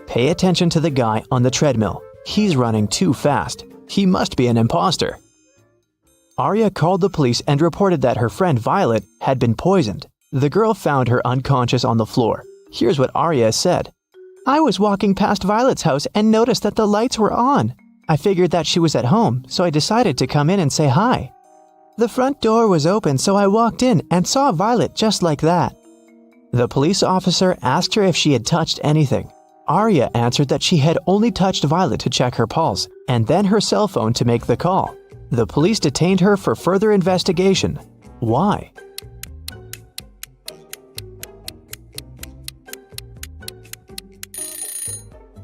Pay attention to the guy on the treadmill. He's running too fast. He must be an imposter. Arya called the police and reported that her friend Violet had been poisoned. The girl found her unconscious on the floor. Here's what Arya said. I was walking past Violet's house and noticed that the lights were on. I figured that she was at home, so I decided to come in and say hi. The front door was open, so I walked in and saw Violet just like that. The police officer asked her if she had touched anything. Arya answered that she had only touched Violet to check her pulse, and then her cell phone to make the call. The police detained her for further investigation. Why?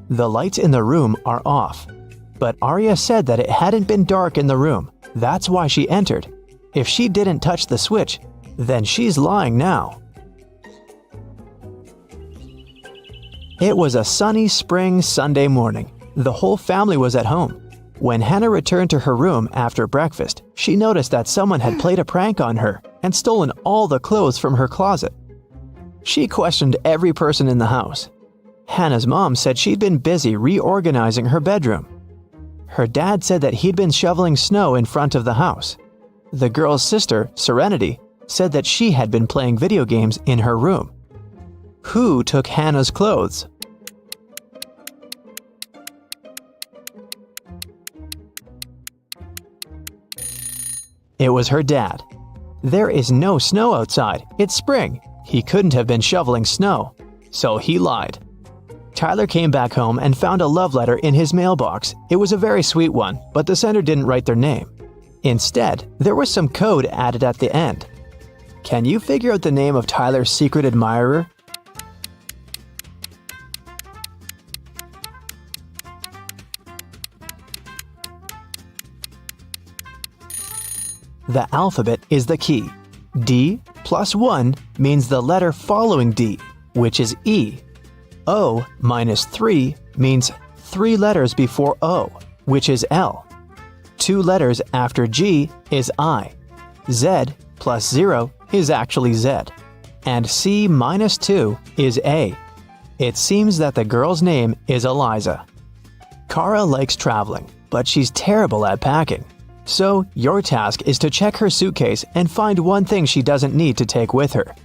The lights in the room are off, but Arya said that it hadn't been dark in the room. That's why she entered. If she didn't touch the switch, then she's lying now. It was a sunny spring Sunday morning. The whole family was at home. When Hannah returned to her room after breakfast, she noticed that someone had played a prank on her and stolen all the clothes from her closet. She questioned every person in the house. Hannah's mom said she'd been busy reorganizing her bedroom. Her dad said that he'd been shoveling snow in front of the house. The girl's sister, Serenity, said that she had been playing video games in her room. Who took Hannah's clothes? It was her dad. There is no snow outside. It's spring. He couldn't have been shoveling snow. So he lied. Tyler came back home and found a love letter in his mailbox. It was a very sweet one, but the sender didn't write their name. Instead, there was some code added at the end. Can you figure out the name of Tyler's secret admirer? The alphabet is the key. D plus 1 means the letter following D, which is E. O minus 3 means 3 letters before O, which is L. 2 letters after G is I. Z plus 0 is actually Z. And C minus 2 is A. It seems that the girl's name is Eliza. Kara likes traveling, but she's terrible at packing. So, your task is to check her suitcase and find one thing she doesn't need to take with her.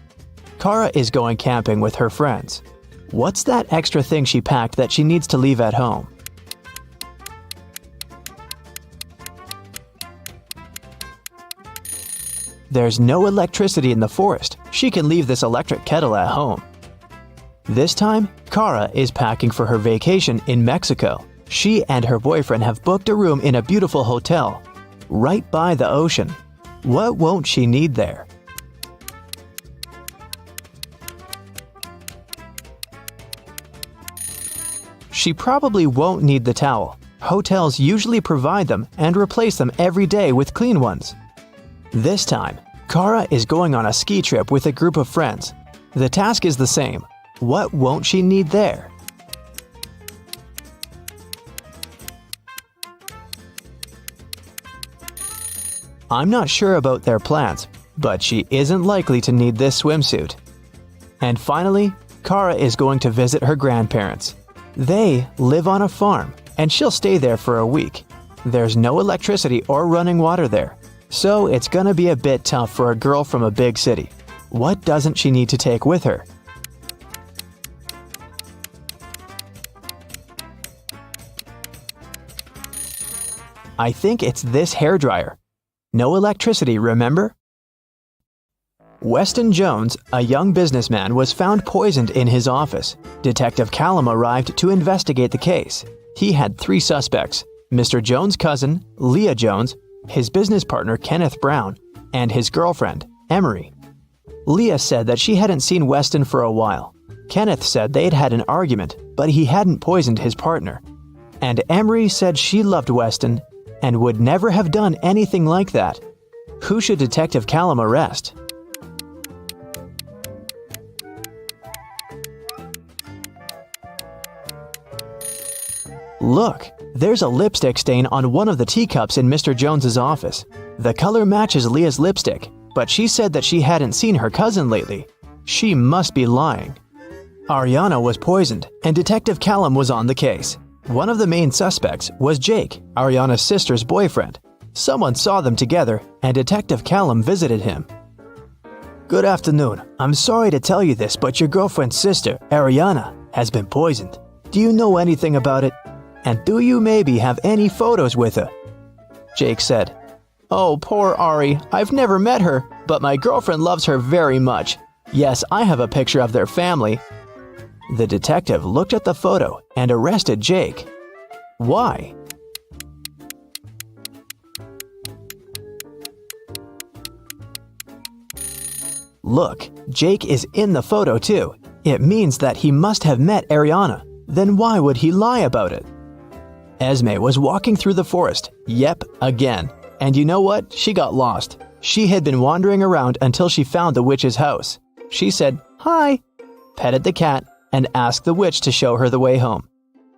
Kara is going camping with her friends. What's that extra thing she packed that she needs to leave at home? There's no electricity in the forest. She can leave this electric kettle at home. This time, Kara is packing for her vacation in Mexico. She and her boyfriend have booked a room in a beautiful hotel, right by the ocean. What won't she need there? She probably won't need the towel. Hotels usually provide them and replace them every day with clean ones. This time, Kara is going on a ski trip with a group of friends. The task is the same. What won't she need there? I'm not sure about their plans, but she isn't likely to need this swimsuit. And finally, Kara is going to visit her grandparents. They live on a farm, and she'll stay there for a week. There's no electricity or running water there, so it's gonna be a bit tough for a girl from a big city. What doesn't she need to take with her? I think it's this hairdryer. No electricity, remember? Weston Jones, a young businessman, was found poisoned in his office. Detective Callum arrived to investigate the case. He had 3 suspects: Mr. Jones' cousin, Leah Jones, his business partner Kenneth Brown, and his girlfriend, Emery. Leah said that she hadn't seen Weston for a while. Kenneth said they'd had an argument, but he hadn't poisoned his partner. And Emery said she loved Weston and would never have done anything like that. Who should Detective Callum arrest? Look, there's a lipstick stain on one of the teacups in Mr. Jones's office. The color matches Leah's lipstick, but she said that she hadn't seen her cousin lately. She must be lying. Ariana was poisoned, and Detective Callum was on the case. One of the main suspects was Jake, Ariana's sister's boyfriend. Someone saw them together, and Detective Callum visited him. Good afternoon. I'm sorry to tell you this, but your girlfriend's sister, Ariana, has been poisoned. Do you know anything about it? And do you maybe have any photos with her? Jake said, Oh, poor Ari. I've never met her, but my girlfriend loves her very much. Yes, I have a picture of their family. The detective looked at the photo and arrested Jake. Why? Look, Jake is in the photo too. It means that he must have met Ariana. Then why would he lie about it? Esme was walking through the forest. Yep, again. And you know what? She got lost. She had been wandering around until she found the witch's house. She said, Hi, petted the cat, and asked the witch to show her the way home.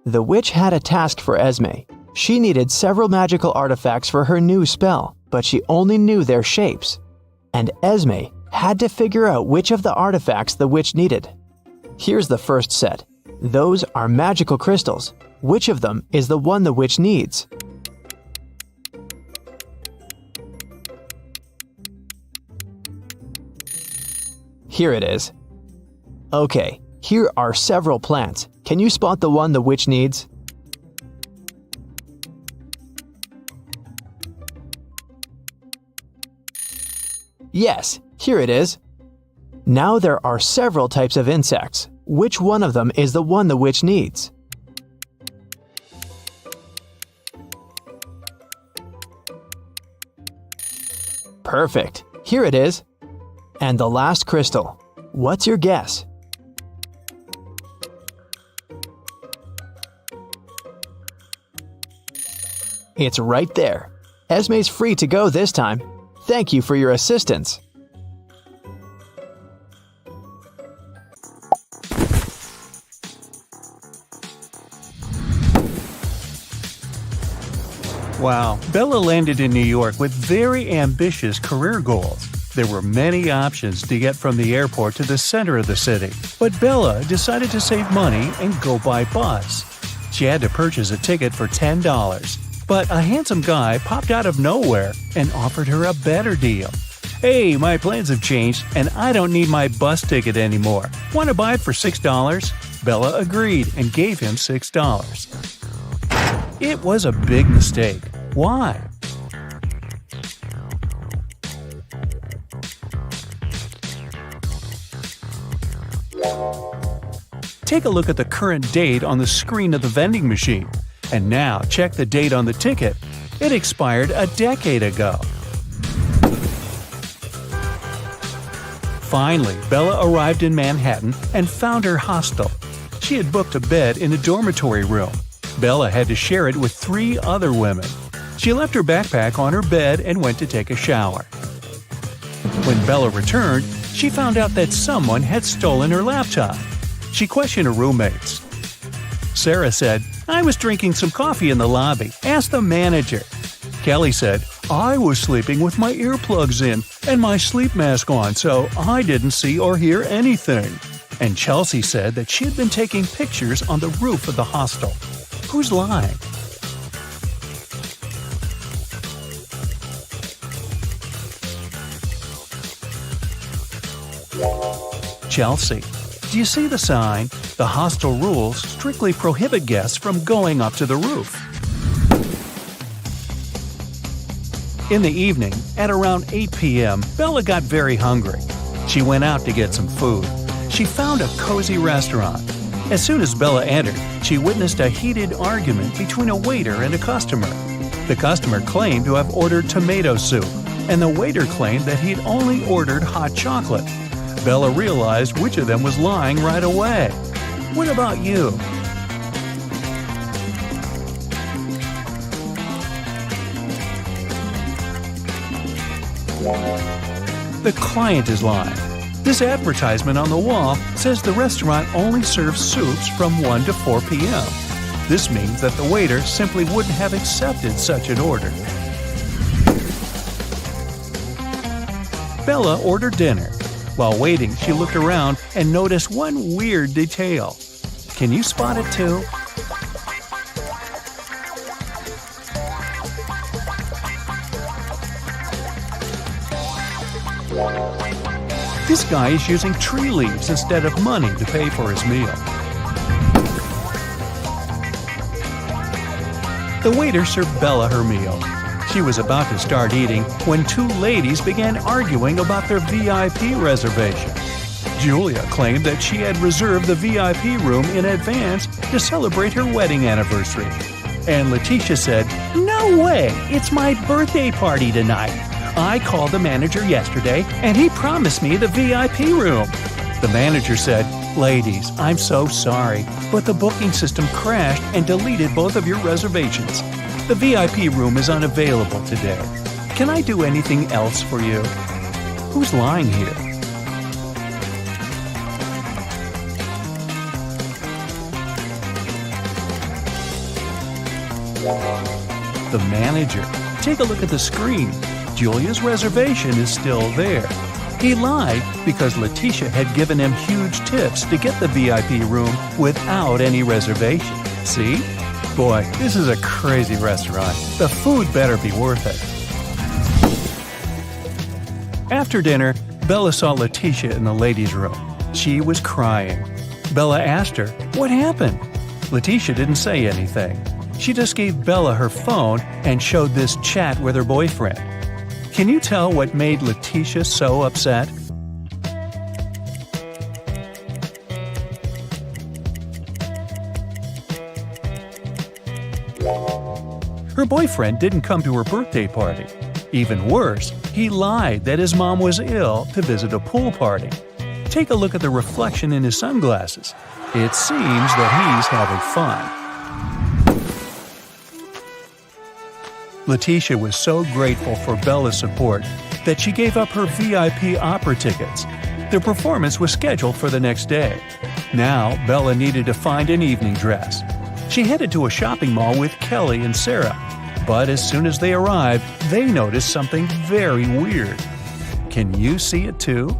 The witch had a task for Esme. She needed several magical artifacts for her new spell, but she only knew their shapes. And Esme had to figure out which of the artifacts the witch needed. Here's the first set. Those are magical crystals. Which of them is the one the witch needs? Here it is. Okay, here are several plants. Can you spot the one the witch needs? Yes, here it is. Now there are several types of insects. Which one of them is the one the witch needs? Perfect. Here it is. And the last crystal. What's your guess? It's right there. Esme's free to go this time. Thank you for your assistance. Wow, Bella landed in New York with very ambitious career goals. There were many options to get from the airport to the center of the city, but Bella decided to save money and go by bus. She had to purchase a ticket for $10, but a handsome guy popped out of nowhere and offered her a better deal. "Hey, my plans have changed and I don't need my bus ticket anymore. Want to buy it for $6? Bella agreed and gave him $6. It was a big mistake. Why? Take a look at the current date on the screen of the vending machine. And now check the date on the ticket. It expired a decade ago. Finally, Bella arrived in Manhattan and found her hostel. She had booked a bed in a dormitory room. Bella had to share it with 3 other women. She left her backpack on her bed and went to take a shower. When Bella returned, she found out that someone had stolen her laptop. She questioned her roommates. Sarah said, "I was drinking some coffee in the lobby. Ask the manager." Kelly said, "I was sleeping with my earplugs in and my sleep mask on, so I didn't see or hear anything." And Chelsea said that she had been taking pictures on the roof of the hostel. Who's lying? Chelsea. Do you see the sign? The hostel rules strictly prohibit guests from going up to the roof. In the evening, at around 8 p.m., Bella got very hungry. She went out to get some food. She found a cozy restaurant. As soon as Bella entered, she witnessed a heated argument between a waiter and a customer. The customer claimed to have ordered tomato soup, and the waiter claimed that he'd only ordered hot chocolate. Bella realized which of them was lying right away. What about you? The client is lying. This advertisement on the wall says the restaurant only serves soups from 1 to 4 p.m. This means that the waiter simply wouldn't have accepted such an order. Bella ordered dinner. While waiting, she looked around and noticed one weird detail. Can you spot it too? This guy is using tree leaves instead of money to pay for his meal. The waiter served Bella her meal. She was about to start eating when 2 ladies began arguing about their VIP reservation. Julia claimed that she had reserved the VIP room in advance to celebrate her wedding anniversary. And Letitia said, "No way! It's my birthday party tonight. I called the manager yesterday and he promised me the VIP room." The manager said, "Ladies, I'm so sorry, but the booking system crashed and deleted both of your reservations. The VIP room is unavailable today. Can I do anything else for you?" Who's lying here? The manager. Take a look at the screen. Julia's reservation is still there. He lied because Letitia had given him huge tips to get the VIP room without any reservation. See? Boy, this is a crazy restaurant. The food better be worth it. After dinner, Bella saw Letitia in the ladies' room. She was crying. Bella asked her, "What happened?" Letitia didn't say anything. She just gave Bella her phone and showed this chat with her boyfriend. Can you tell what made Letitia so upset? Her boyfriend didn't come to her birthday party. Even worse, he lied that his mom was ill to visit a pool party. Take a look at the reflection in his sunglasses. It seems that he's having fun. Letitia was so grateful for Bella's support that she gave up her VIP opera tickets. The performance was scheduled for the next day. Now, Bella needed to find an evening dress. She headed to a shopping mall with Kelly and Sarah. But as soon as they arrive, they notice something very weird. Can you see it too?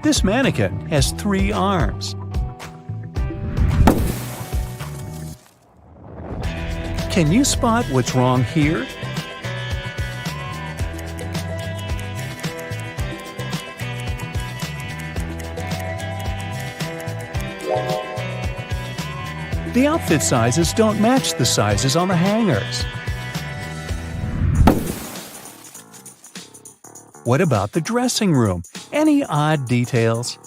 This mannequin has 3 arms. Can you spot what's wrong here? The outfit sizes don't match the sizes on the hangers. What about the dressing room? Any odd details?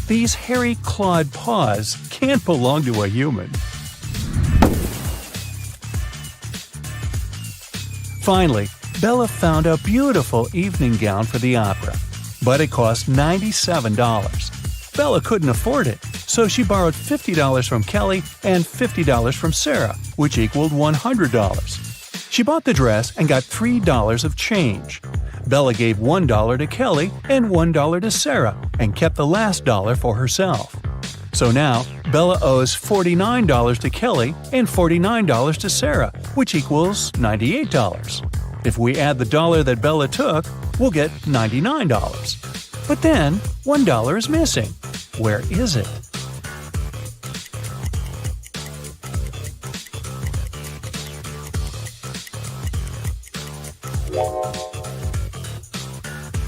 These hairy clawed paws can't belong to a human. Finally, Bella found a beautiful evening gown for the opera, but it cost $97. Bella couldn't afford it, so she borrowed $50 from Kelly and $50 from Sarah, which equaled $100. She bought the dress and got $3 of change. Bella gave $1 to Kelly and $1 to Sarah and kept the last dollar for herself. So now, Bella owes $49 to Kelly and $49 to Sarah, which equals $98. If we add the dollar that Bella took, we'll get $99. But then, $1 is missing. Where is it?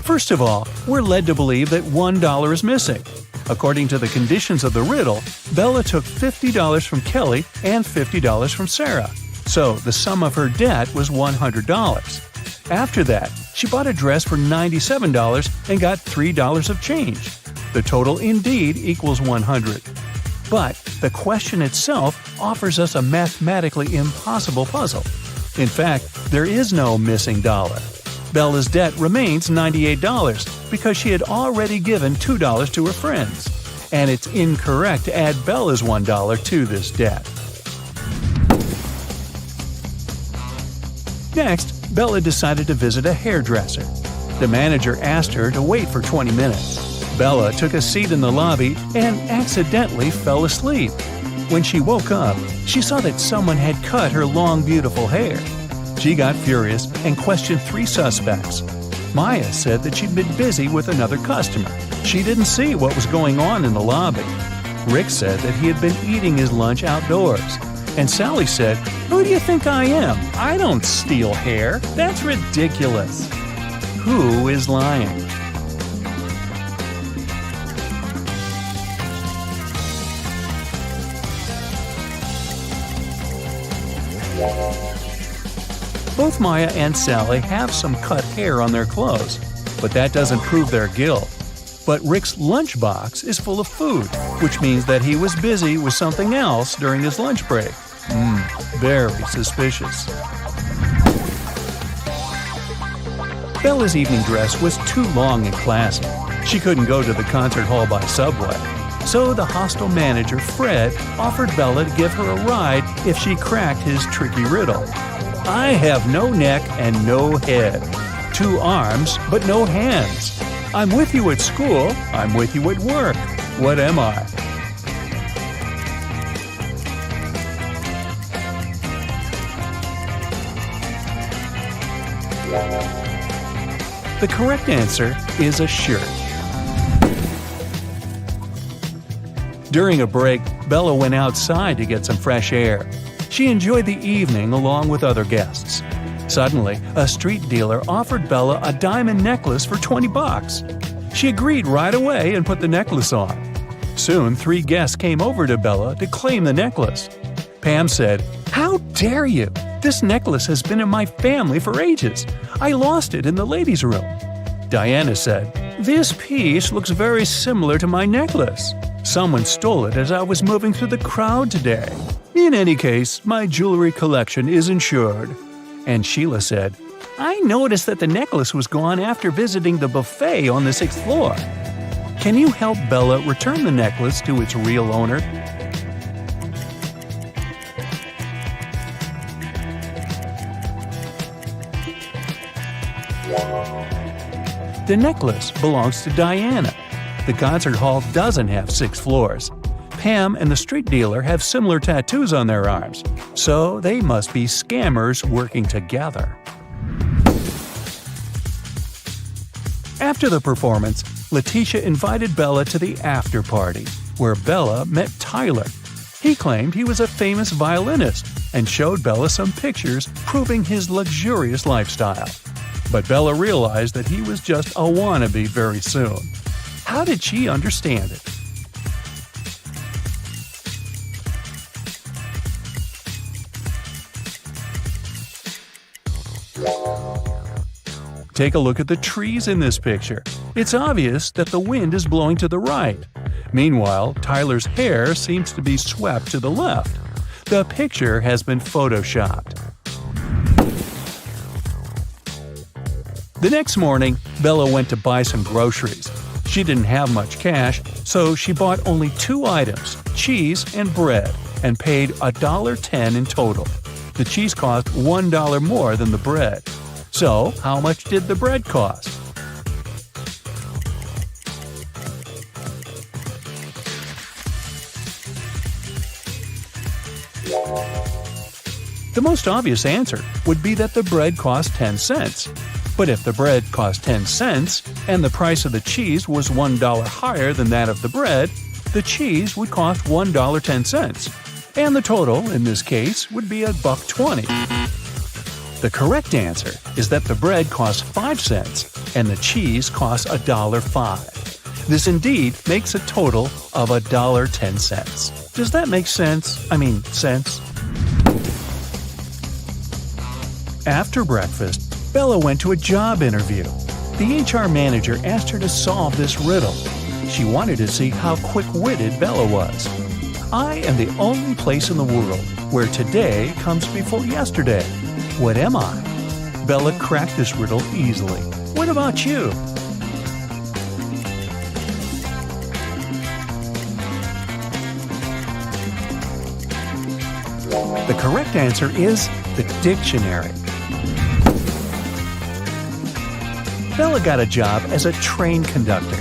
First of all, we're led to believe that $1 is missing. According to the conditions of the riddle, Bella took $50 from Kelly and $50 from Sarah. So the sum of her debt was $100. After that, she bought a dress for $97 and got $3 of change. The total indeed equals $100. But the question itself offers us a mathematically impossible puzzle. In fact, there is no missing dollar. Bella's debt remains $98 because she had already given $2 to her friends. And it's incorrect to add Bella's $1 to this debt. Next, Bella decided to visit a hairdresser. The manager asked her to wait for 20 minutes. Bella took a seat in the lobby and accidentally fell asleep. When she woke up, she saw that someone had cut her long, beautiful hair. She got furious and questioned 3 suspects. Maya said that she'd been busy with another customer. She didn't see what was going on in the lobby. Rick said that he had been eating his lunch outdoors. And Sally said, "Who do you think I am? I don't steal hair. That's ridiculous." Who is lying? Both Maya and Sally have some cut hair on their clothes, but that doesn't prove their guilt. But Rick's lunchbox is full of food, which means that he was busy with something else during his lunch break. Very suspicious. Bella's evening dress was too long and classy. She couldn't go to the concert hall by subway. So the hostel manager, Fred, offered Bella to give her a ride if she cracked his tricky riddle. I have no neck and no head. 2 arms, but no hands. I'm with you at school. I'm with you at work. What am I? The correct answer is a shirt. During a break, Bella went outside to get some fresh air. She enjoyed the evening along with other guests. Suddenly, a street dealer offered Bella a diamond necklace for $20. She agreed right away and put the necklace on. Soon, 3 guests came over to Bella to claim the necklace. Pam said, "How dare you? This necklace has been in my family for ages. I lost it in the ladies' room." Diana said, "This piece looks very similar to my necklace. Someone stole it as I was moving through the crowd today. In any case, my jewelry collection is insured." And Sheila said, "I noticed that the necklace was gone after visiting the buffet on the 6th floor. Can you help Bella return the necklace to its real owner?" The necklace belongs to Diana. The concert hall doesn't have 6 floors. Pam and the street dealer have similar tattoos on their arms, so they must be scammers working together. After the performance, Letitia invited Bella to the after party, where Bella met Tyler. He claimed he was a famous violinist and showed Bella some pictures proving his luxurious lifestyle. But Bella realized that he was just a wannabe very soon. How did she understand it? Take a look at the trees in this picture. It's obvious that the wind is blowing to the right. Meanwhile, Tyler's hair seems to be swept to the left. The picture has been photoshopped. The next morning, Bella went to buy some groceries. She didn't have much cash, so she bought only 2 items, cheese and bread, and paid $1.10 in total. The cheese cost $1 more than the bread. So, how much did the bread cost? The most obvious answer would be that the bread cost 10 cents. But if the bread cost 10 cents and the price of the cheese was $1 higher than that of the bread, the cheese would cost $1.10. And the total, in this case, would be $1.20. The correct answer is that the bread costs 5 cents and the cheese costs $1.05. This indeed makes a total of $1.10. Does that make sense? Sense? After breakfast, Bella went to a job interview. The HR manager asked her to solve this riddle. She wanted to see how quick-witted Bella was. I am the only place in the world where today comes before yesterday. What am I? Bella cracked this riddle easily. What about you? The correct answer is the dictionary. Bella got a job as a train conductor.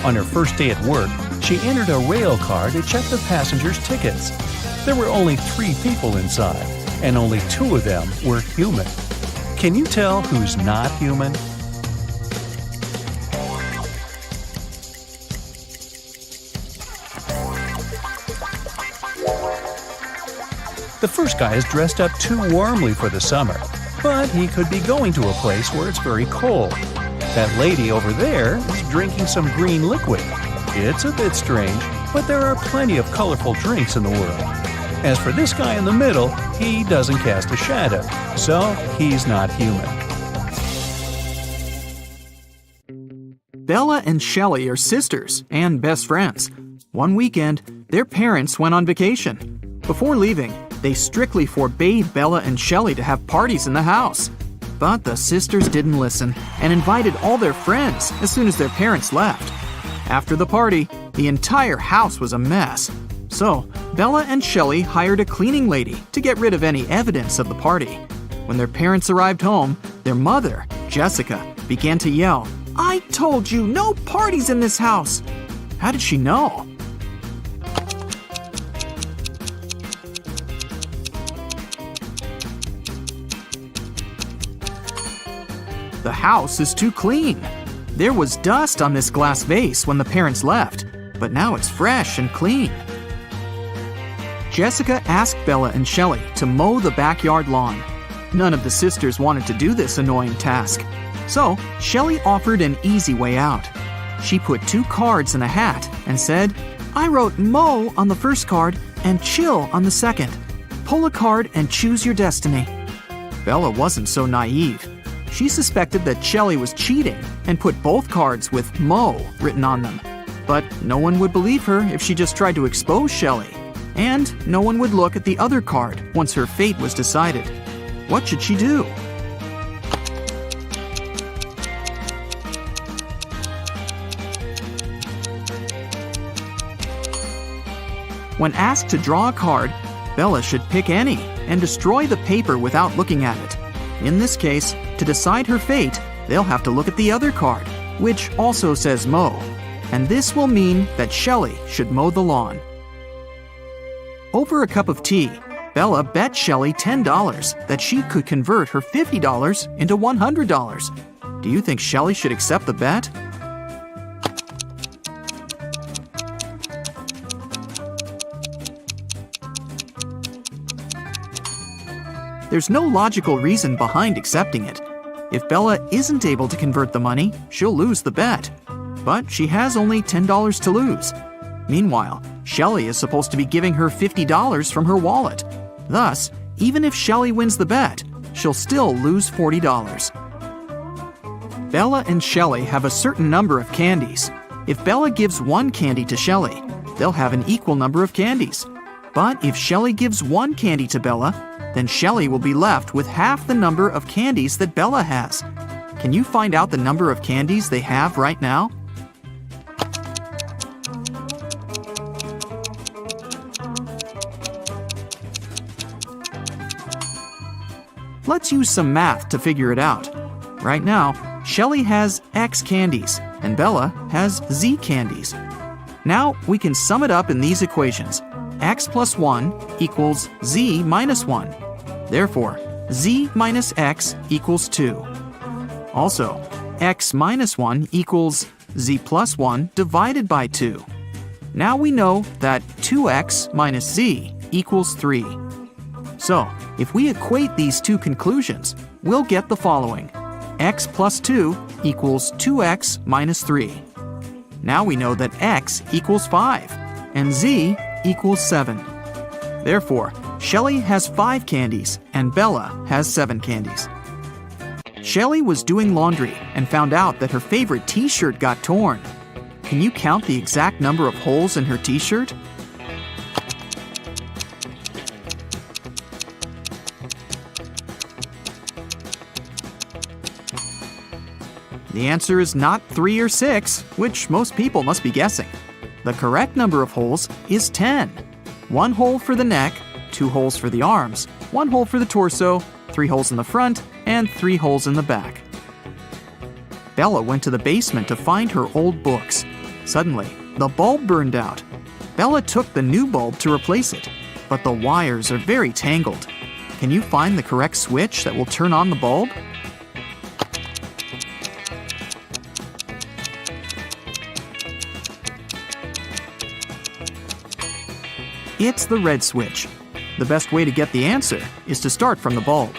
On her first day at work, she entered a rail car to check the passengers' tickets. There were only 3 people inside, and only 2 of them were human. Can you tell who's not human? The first guy is dressed up too warmly for the summer, but he could be going to a place where it's very cold. That lady over there is drinking some green liquid. It's a bit strange, but there are plenty of colorful drinks in the world. As for this guy in the middle, he doesn't cast a shadow, so he's not human. Bella and Shelley are sisters and best friends. One weekend, their parents went on vacation. Before leaving, they strictly forbade Bella and Shelley to have parties in the house. But the sisters didn't listen and invited all their friends as soon as their parents left. After the party, the entire house was a mess. So, Bella and Shelley hired a cleaning lady to get rid of any evidence of the party. When their parents arrived home, their mother, Jessica, began to yell, "I told you, no parties in this house!" How did she know? The house is too clean. There was dust on this glass vase when the parents left, but now it's fresh and clean. Jessica asked Bella and Shelley to mow the backyard lawn. None of the sisters wanted to do this annoying task. So, Shelley offered an easy way out. She put 2 cards in a hat and said, "I wrote mow on the first card and chill on the second. Pull a card and choose your destiny." Bella wasn't so naive. She suspected that Shelley was cheating and put both cards with mow written on them. But no one would believe her if she just tried to expose Shelley. And no one would look at the other card once her fate was decided. What should she do? When asked to draw a card, Bella should pick any and destroy the paper without looking at it. In this case, to decide her fate, they'll have to look at the other card. which also says mow, and this will mean that Shelley should mow the lawn. Over a cup of tea, Bella bet Shelley $10 that she could convert her $50 into $100. Do you think Shelley should accept the bet? There's no logical reason behind accepting it. If Bella isn't able to convert the money, she'll lose the bet. But she has only $10 to lose. Meanwhile, Shelley is supposed to be giving her $50 from her wallet. Thus, even if Shelley wins the bet, she'll still lose $40. Bella and Shelley have a certain number of candies. If Bella gives one candy to Shelley, they'll have an equal number of candies. But if Shelley gives one candy to Bella, then Shelley will be left with half the number of candies that Bella has. Can you find out the number of candies they have right now? Let's use some math to figure it out. Right now, Shelley has X candies and Bella has Z candies. Now we can sum it up in these equations. X plus 1 equals Z minus 1. Therefore, Z minus X equals 2. Also, X minus 1 equals Z plus 1 divided by 2. Now we know that 2X minus Z equals 3. So, if we equate these two conclusions, we'll get the following. X plus 2 equals 2X minus 3. Now we know that X equals 5 and Z equals 7. Therefore, Shelley has 5 candies and Bella has 7 candies. Shelley was doing laundry and found out that her favorite t-shirt got torn. Can you count the exact number of holes in her t-shirt? The answer is not 3 or 6, which most people must be guessing. The correct number of holes is 10. 1 hole for the neck, 2 holes for the arms, 1 hole for the torso, 3 holes in the front, and 3 holes in the back. Bella went to the basement to find her old books. Suddenly, the bulb burned out. Bella took the new bulb to replace it, but the wires are very tangled. Can you find the correct switch that will turn on the bulb? It's the red switch. The best way to get the answer is to start from the bulb.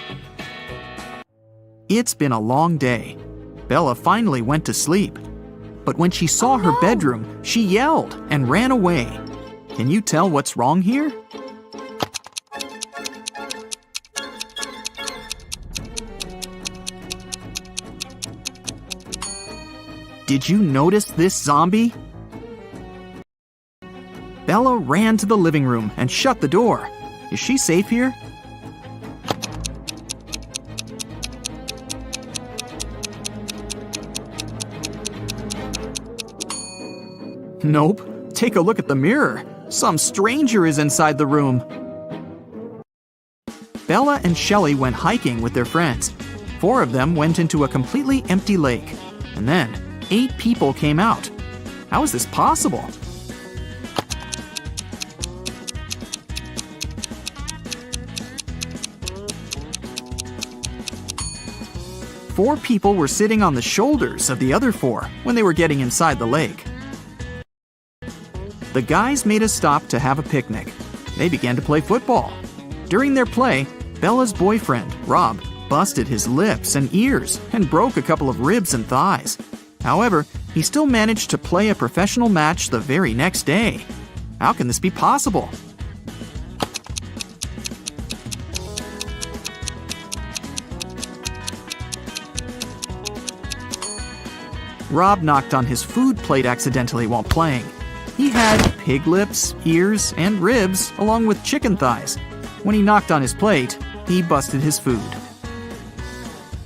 It's been a long day. Bella finally went to sleep. But when she saw her bedroom, she yelled and ran away. Can you tell what's wrong here? Did you notice this zombie? Bella ran to the living room and shut the door. Is she safe here? Nope. Take a look at the mirror. Some stranger is inside the room. Bella and Shelley went hiking with their friends. 4 of them went into a completely empty lake. And then 8 people came out. How is this possible? Four people were sitting on the shoulders of the other 4 when they were getting inside the lake. The guys made a stop to have a picnic. They began to play football. During their play, Bella's boyfriend, Rob, busted his lips and ears and broke a couple of ribs and thighs. However, he still managed to play a professional match the very next day. How can this be possible? Rob knocked on his food plate accidentally while playing. He had pig lips, ears, and ribs, along with chicken thighs. When he knocked on his plate, he busted his food.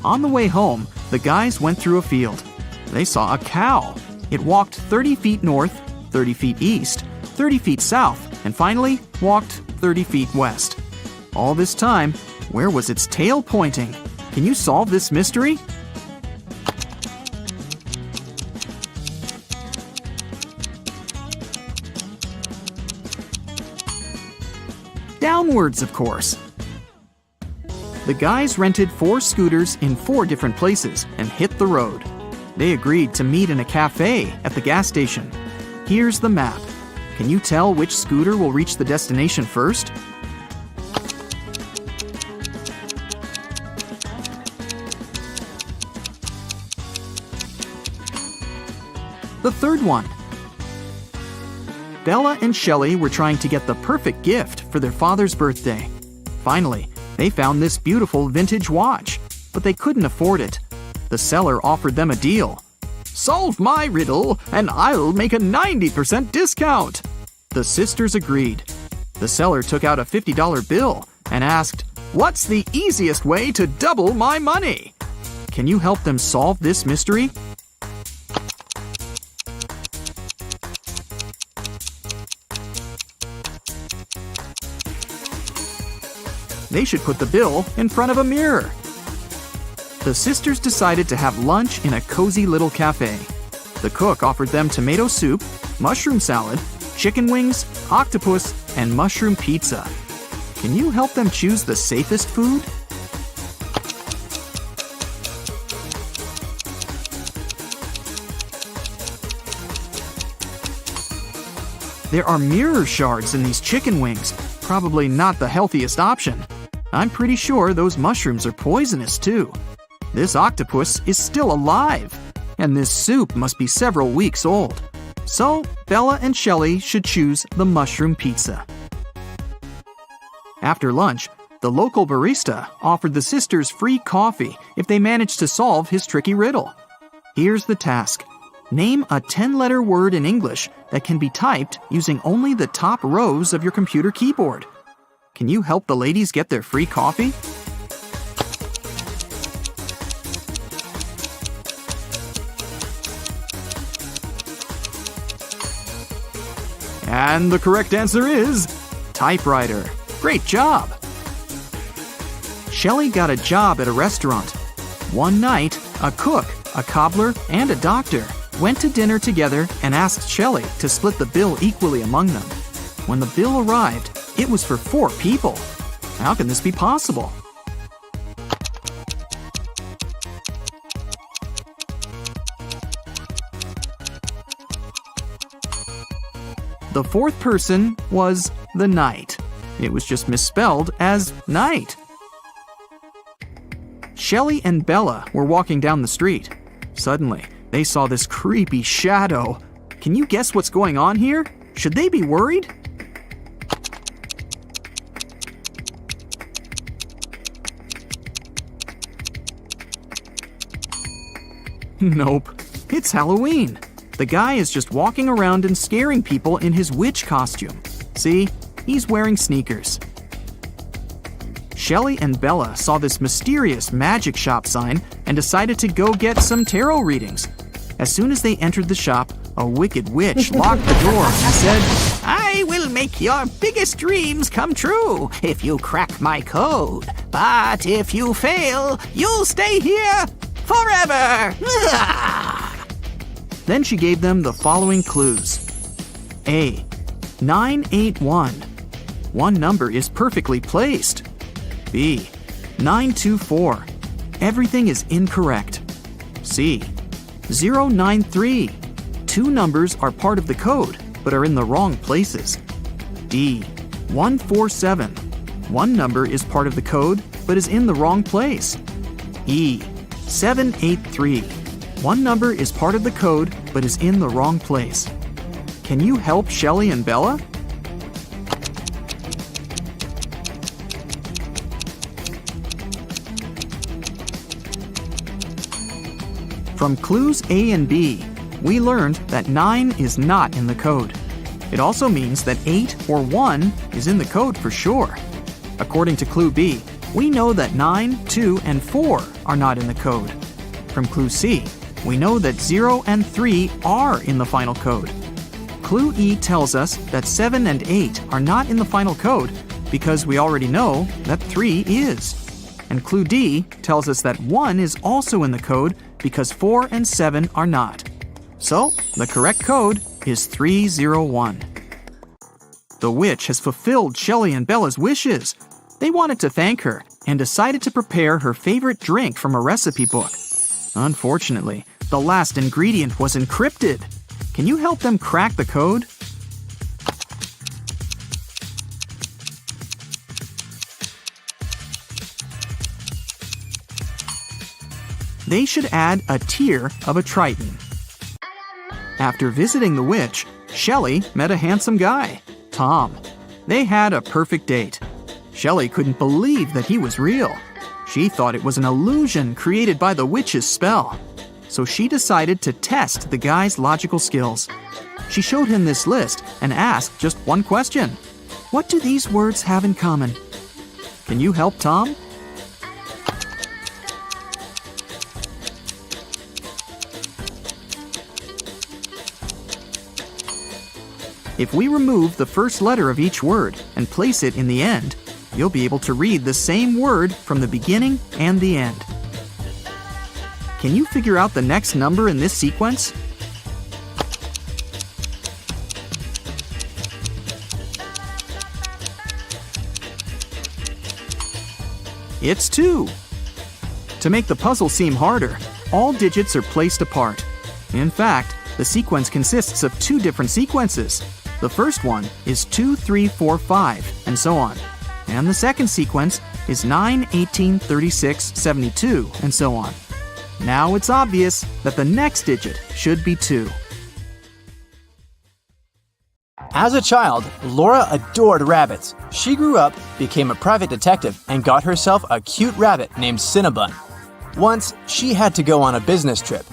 On the way home, the guys went through a field. They saw a cow. It walked 30 feet north, 30 feet east, 30 feet south, and finally walked 30 feet west. All this time, where was its tail pointing? Can you solve this mystery? Downwards, of course. The guys rented 4 scooters in 4 different places and hit the road. They agreed to meet in a cafe at the gas station. Here's the map. Can you tell which scooter will reach the destination first? The third one. Bella and Shelley were trying to get the perfect gift for their father's birthday. Finally, they found this beautiful vintage watch, but they couldn't afford it. The seller offered them a deal. "Solve my riddle, and I'll make a 90% discount." The sisters agreed. The seller took out a $50 bill and asked, "What's the easiest way to double my money?" Can you help them solve this mystery? They should put the bill in front of a mirror. The sisters decided to have lunch in a cozy little cafe. The cook offered them tomato soup, mushroom salad, chicken wings, octopus, and mushroom pizza. Can you help them choose the safest food? There are mirror shards in these chicken wings. Probably not the healthiest option. I'm pretty sure those mushrooms are poisonous too. This octopus is still alive, and this soup must be several weeks old. So, Bella and Shelley should choose the mushroom pizza. After lunch, the local barista offered the sisters free coffee if they managed to solve his tricky riddle. Here's the task. Name a 10-letter word in English that can be typed using only the top rows of your computer keyboard. Can you help the ladies get their free coffee? And the correct answer is typewriter. Great job! Shelley got a job at a restaurant. One night, a cook, a cobbler, and a doctor went to dinner together and asked Shelley to split the bill equally among them. When the bill arrived, it was for 4 people. How can this be possible? The 4th person was the knight. It was just misspelled as night. Shelley and Bella were walking down the street. Suddenly, they saw this creepy shadow. Can you guess what's going on here? Should they be worried? Nope, it's Halloween. The guy is just walking around and scaring people in his witch costume. See, he's wearing sneakers. Shelley and Bella saw this mysterious magic shop sign and decided to go get some tarot readings. As soon as they entered the shop, a wicked witch locked the door and said, "I will make your biggest dreams come true if you crack my code. But if you fail, you'll stay here forever." Then she gave them the following clues. A. 981. One number is perfectly placed. B. 924. Everything is incorrect. C. 093. 2 numbers are part of the code, but are in the wrong places. D. 147. One number is part of the code, but is in the wrong place. E. 783. One number is part of the code, but is in the wrong place. Can you help Shelley and Bella? From clues A and B, we learned that 9 is not in the code. It also means that 8 or 1 is in the code for sure. According to clue B, we know that 9, 2, and 4 are not in the code. From clue C, we know that 0 and 3 are in the final code. Clue E tells us that 7 and 8 are not in the final code because we already know that 3 is. And clue D tells us that 1 is also in the code because 4 and 7 are not. So, the correct code is 301. The witch has fulfilled Shelley and Bella's wishes. They wanted to thank her and decided to prepare her favorite drink from a recipe book. Unfortunately, the last ingredient was encrypted. Can you help them crack the code? They should add a tear of a Triton. After visiting the witch, Shelley met a handsome guy, Tom. They had a perfect date. Shelley couldn't believe that he was real. She thought it was an illusion created by the witch's spell. So she decided to test the guy's logical skills. She showed him this list and asked just one question. What do these words have in common? Can you help Tom? If we remove the first letter of each word and place it in the end, you'll be able to read the same word from the beginning and the end. Can you figure out the next number in this sequence? It's 2. To make the puzzle seem harder, all digits are placed apart. In fact, the sequence consists of 2 different sequences. The first one is 2, 3, 4, 5, and so on. And the second sequence is 9, 18, 36, 72, and so on. Now it's obvious that the next digit should be 2. As a child, Laura adored rabbits. She grew up, became a private detective, and got herself a cute rabbit named Cinnabon. Once, she had to go on a business trip.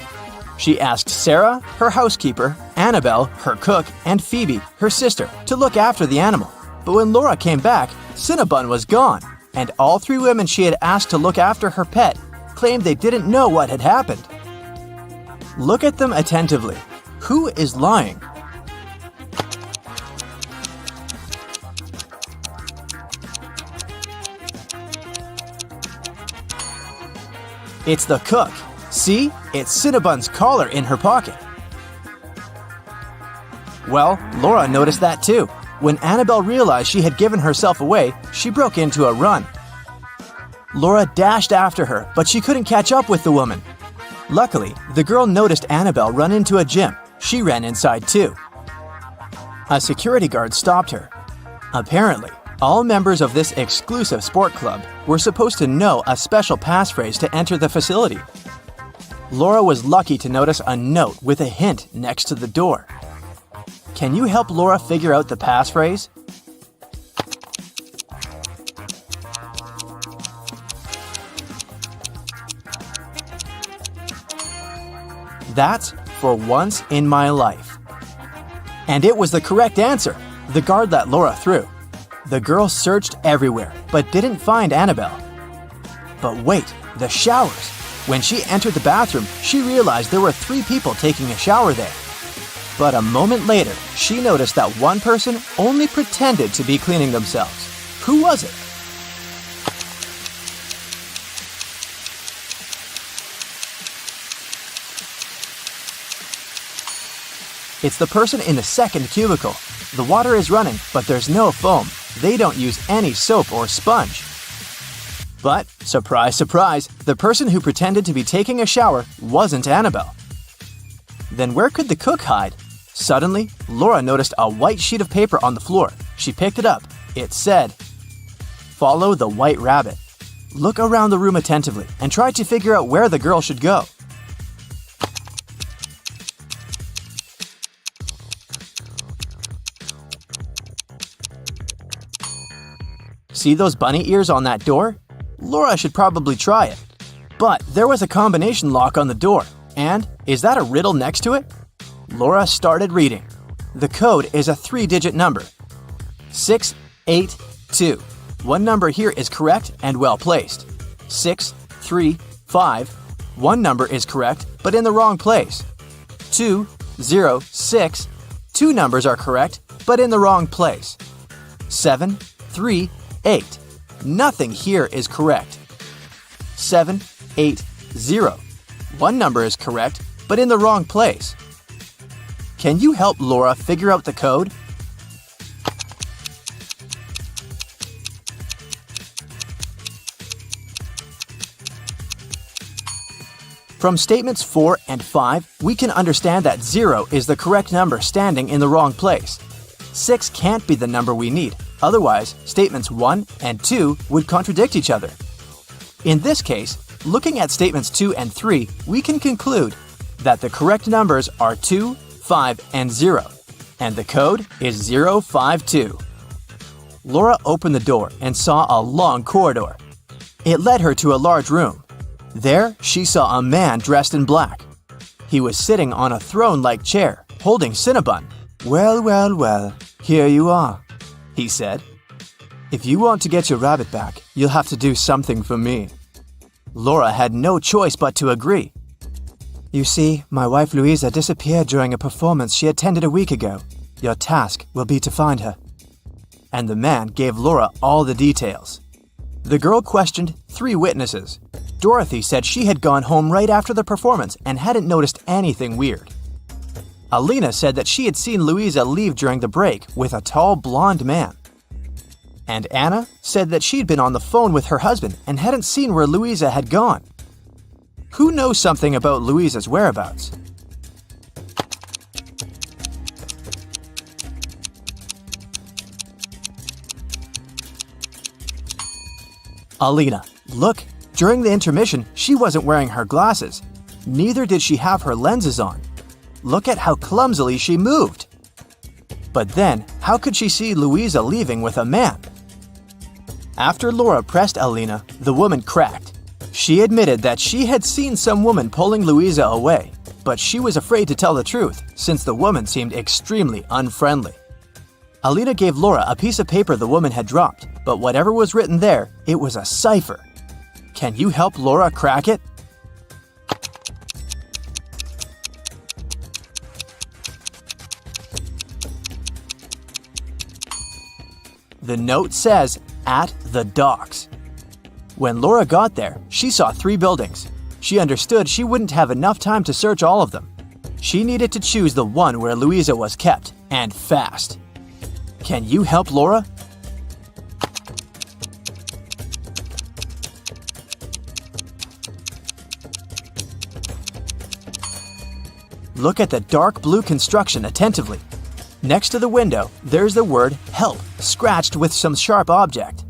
She asked Sarah, her housekeeper, Annabelle, her cook, and Phoebe, her sister, to look after the animal. But when Laura came back, Cinnabon was gone, and all 3 women she had asked to look after her pet claimed they didn't know what had happened. Look at them attentively. Who is lying? It's the cook. See, it's Cinnabon's collar in her pocket. Well, Laura noticed that too. When Annabelle realized she had given herself away, she broke into a run. Laura dashed after her, but she couldn't catch up with the woman. Luckily, the girl noticed Annabelle run into a gym. She ran inside too. A security guard stopped her. Apparently, all members of this exclusive sport club were supposed to know a special passphrase to enter the facility. Laura was lucky to notice a note with a hint next to the door. Can you help Laura figure out the passphrase? That's "for once in my life." And it was the correct answer. The guard let Laura through. The girl searched everywhere, but didn't find Annabelle. But wait, the showers. When she entered the bathroom, she realized there were 3 people taking a shower there. But a moment later, she noticed that one person only pretended to be cleaning themselves. Who was it? It's the person in the second cubicle. The water is running, but there's no foam. They don't use any soap or sponge. But, surprise, surprise, the person who pretended to be taking a shower wasn't Annabelle. Then where could the cook hide? Suddenly, Laura noticed a white sheet of paper on the floor. She picked it up. It said, "Follow the white rabbit." Look around the room attentively and try to figure out where the girl should go. See those bunny ears on that door? Laura should probably try it. But there was a combination lock on the door. And is that a riddle next to it? Laura started reading. The code is a 3-digit number. 682. One number here is correct and well placed. 635. One number is correct but in the wrong place. 206. 2 numbers are correct but in the wrong place. 738. Nothing here is correct. 780. One number is correct, but in the wrong place. Can you help Laura figure out the code? From statements 4 and 5, we can understand that 0 is the correct number standing in the wrong place. 6 can't be the number we need, otherwise statements 1 and 2 would contradict each other. In this case, looking at statements 2 and 3, we can conclude that the correct numbers are 2, 5, and 0, and the code is 052. Laura opened the door and saw a long corridor. It led her to a large room. There, she saw a man dressed in black. He was sitting on a throne-like chair, holding Cinnabon. "Well, well, well, here you are," he said. "If you want to get your rabbit back, you'll have to do something for me." Laura had no choice but to agree. "You see, my wife Louisa disappeared during a performance she attended a week ago. Your task will be to find her." And the man gave Laura all the details. The girl questioned 3 witnesses. Dorothy said she had gone home right after the performance and hadn't noticed anything weird. Alina said that she had seen Louisa leave during the break with a tall blonde man. And Anna said that she'd been on the phone with her husband and hadn't seen where Louisa had gone. Who knows something about Louisa's whereabouts? Alina, look, during the intermission, she wasn't wearing her glasses. Neither did she have her lenses on. Look at how clumsily she moved. But then, how could she see Louisa leaving with a man? After Laura pressed Alina, the woman cracked. She admitted that she had seen some woman pulling Louisa away, but she was afraid to tell the truth since the woman seemed extremely unfriendly. Alina gave Laura a piece of paper the woman had dropped, but whatever was written there, it was a cipher. Can you help Laura crack it? The note says, "At the docks." When Laura got there, she saw 3 buildings. She understood she wouldn't have enough time to search all of them. She needed to choose the one where Louisa was kept, and fast. Can you help Laura? Look at the dark blue construction attentively. Next to the window, there's the word "help" scratched with some sharp object.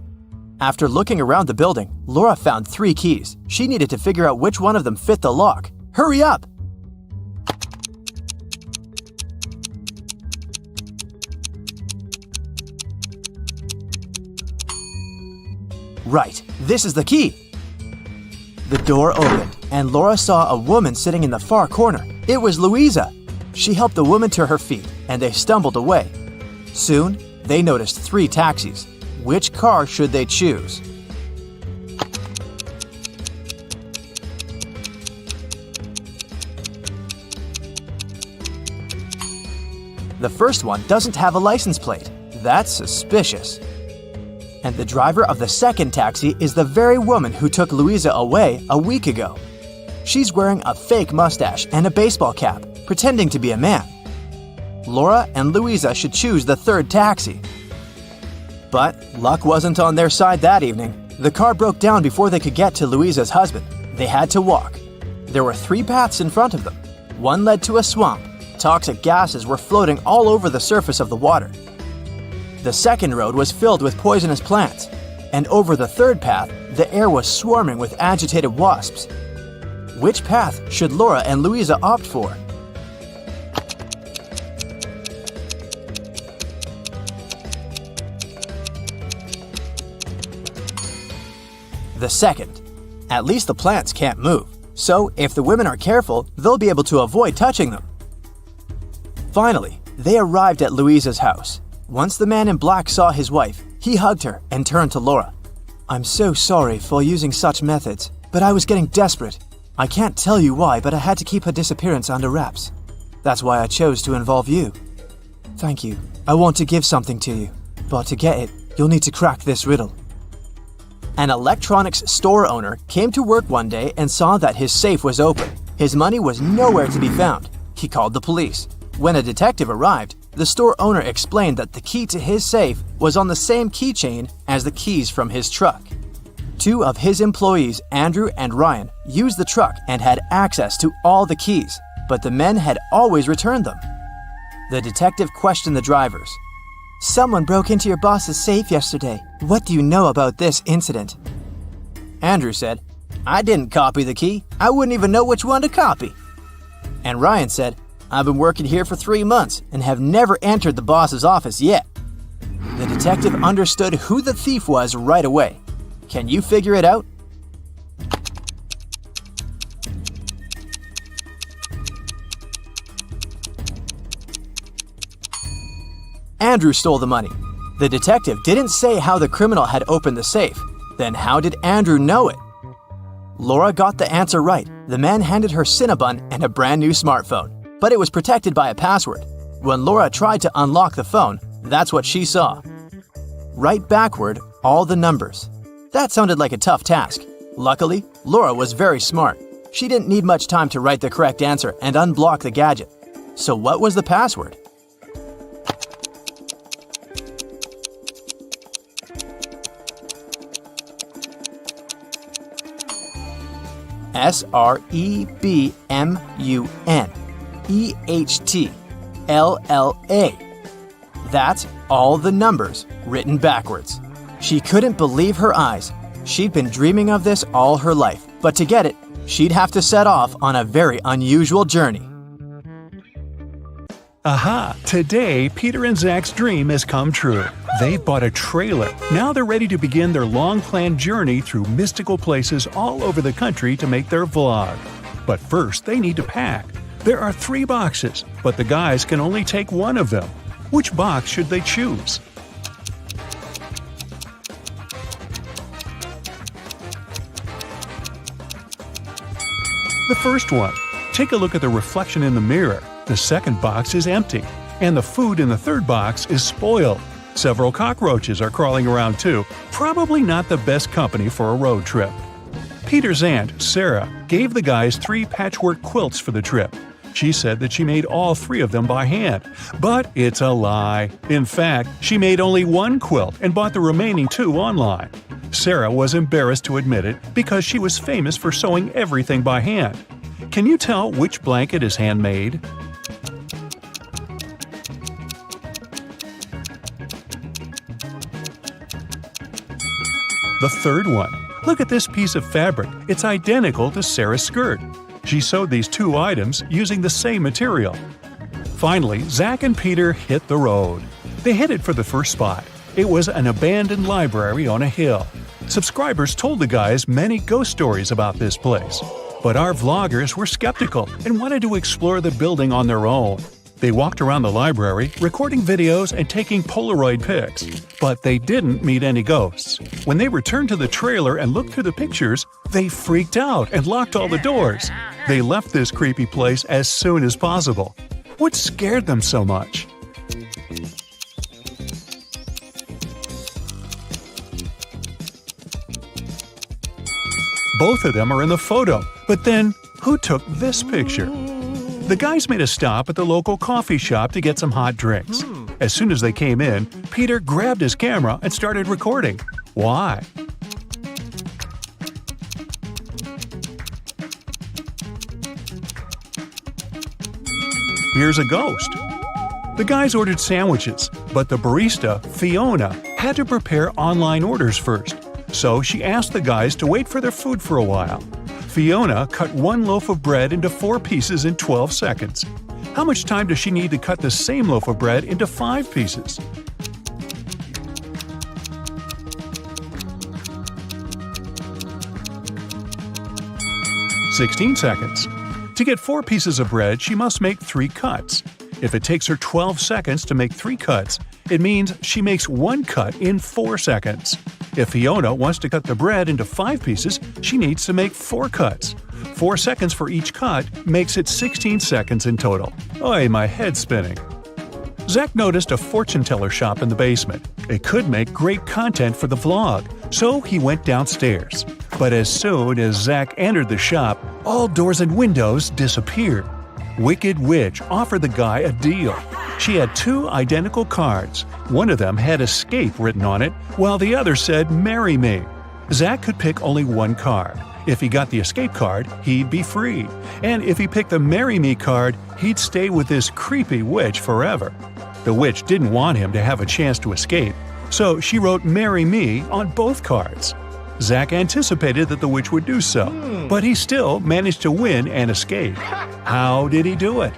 After looking around the building, Laura found 3 keys. She needed to figure out which one of them fit the lock. Hurry up! Right, this is the key. The door opened, and Laura saw a woman sitting in the far corner. It was Louisa. She helped the woman to her feet, and they stumbled away. Soon, they noticed 3 taxis. Which car should they choose? The first one doesn't have a license plate. That's suspicious. And the driver of the second taxi is the very woman who took Louisa away a week ago. She's wearing a fake mustache and a baseball cap, pretending to be a man. Laura and Louisa should choose the third taxi. But luck wasn't on their side that evening. The car broke down before they could get to Louisa's husband. They had to walk. There were 3 paths in front of them. One led to a swamp. Toxic gases were floating all over the surface of the water. The second road was filled with poisonous plants. And over the third path, the air was swarming with agitated wasps. Which path should Laura and Louisa opt for? The second. At least the plants can't move, so if the women are careful, they'll be able to avoid touching them. Finally, they arrived at Louisa's house. Once the man in black saw his wife, he hugged her and turned to Laura. "I'm so sorry for using such methods, but I was getting desperate. I can't tell you why, but I had to keep her disappearance under wraps. That's why I chose to involve you. Thank you. I want to give something to you, but to get it, you'll need to crack this riddle." An electronics store owner came to work one day and saw that his safe was open. His money was nowhere to be found. He called the police. When a detective arrived, the store owner explained that the key to his safe was on the same keychain as the keys from his truck. Two of his employees, Andrew and Ryan, used the truck and had access to all the keys, but the men had always returned them. The detective questioned the drivers. "Someone broke into your boss's safe yesterday. What do you know about this incident?" Andrew said, "I didn't copy the key. I wouldn't even know which one to copy." And Ryan said, "I've been working here for 3 months and have never entered the boss's office yet." The detective understood who the thief was right away. Can you figure it out? Andrew stole the money. The detective didn't say how the criminal had opened the safe. Then how did Andrew know it? Laura got the answer right. The man handed her Cinnabon and a brand new smartphone, but it was protected by a password. When Laura tried to unlock the phone, that's what she saw. Write backward all the numbers. That sounded like a tough task. Luckily, Laura was very smart. She didn't need much time to write the correct answer and unblock the gadget. So what was the password? SREBMUNEHTLLA. That's all the numbers written backwards. She couldn't believe her eyes. She'd been dreaming of this all her life, but to get it, she'd have to set off on a very unusual journey. Aha! Today, Peter and Zach's dream has come true. They've bought a trailer. Now they're ready to begin their long-planned journey through mystical places all over the country to make their vlog. But first, they need to pack. There are 3 boxes, but the guys can only take one of them. Which box should they choose? The first one. Take a look at the reflection in the mirror. The second box is empty, and the food in the third box is spoiled. Several cockroaches are crawling around too. Probably not the best company for a road trip. Peter's aunt, Sarah, gave the guys 3 patchwork quilts for the trip. She said that she made all 3 of them by hand. But it's a lie. In fact, she made only 1 quilt and bought the remaining 2 online. Sarah was embarrassed to admit it because she was famous for sewing everything by hand. Can you tell which blanket is handmade? The third one. Look at this piece of fabric. It's identical to Sarah's skirt. She sewed these 2 items using the same material. Finally, Zach and Peter hit the road. They headed for the first spot. It was an abandoned library on a hill. Subscribers told the guys many ghost stories about this place. But our vloggers were skeptical and wanted to explore the building on their own. They walked around the library, recording videos and taking Polaroid pics. But they didn't meet any ghosts. When they returned to the trailer and looked through the pictures, they freaked out and locked all the doors. They left this creepy place as soon as possible. What scared them so much? Both of them are in the photo, but then who took this picture? The guys made a stop at the local coffee shop to get some hot drinks. As soon as they came in, Peter grabbed his camera and started recording. Why? Here's a ghost. The guys ordered sandwiches, but the barista, Fiona, had to prepare online orders first. So she asked the guys to wait for their food for a while. Fiona cut 1 loaf of bread into 4 pieces in 12 seconds. How much time does she need to cut the same loaf of bread into 5 pieces? "16 seconds. To get 4 pieces of bread, she must make 3 cuts. If it takes her 12 seconds to make 3 cuts, it means she makes 1 cut in 4 seconds. If Fiona wants to cut the bread into 5 pieces, she needs to make 4 cuts. 4 seconds for each cut makes it 16 seconds in total. Oy, my head's spinning." Zach noticed a fortune teller shop in the basement. It could make great content for the vlog, so he went downstairs. But as soon as Zach entered the shop, all doors and windows disappeared. Wicked Witch offered the guy a deal. She had 2 identical cards. One of them had escape written on it, while the other said marry me. Zach could pick only one card. If he got the escape card, he'd be free. And if he picked the Marry Me card, he'd stay with this creepy witch forever. The witch didn't want him to have a chance to escape, so she wrote Marry Me on both cards. Zach anticipated that the witch would do so, but he still managed to win and escape. How did he do it?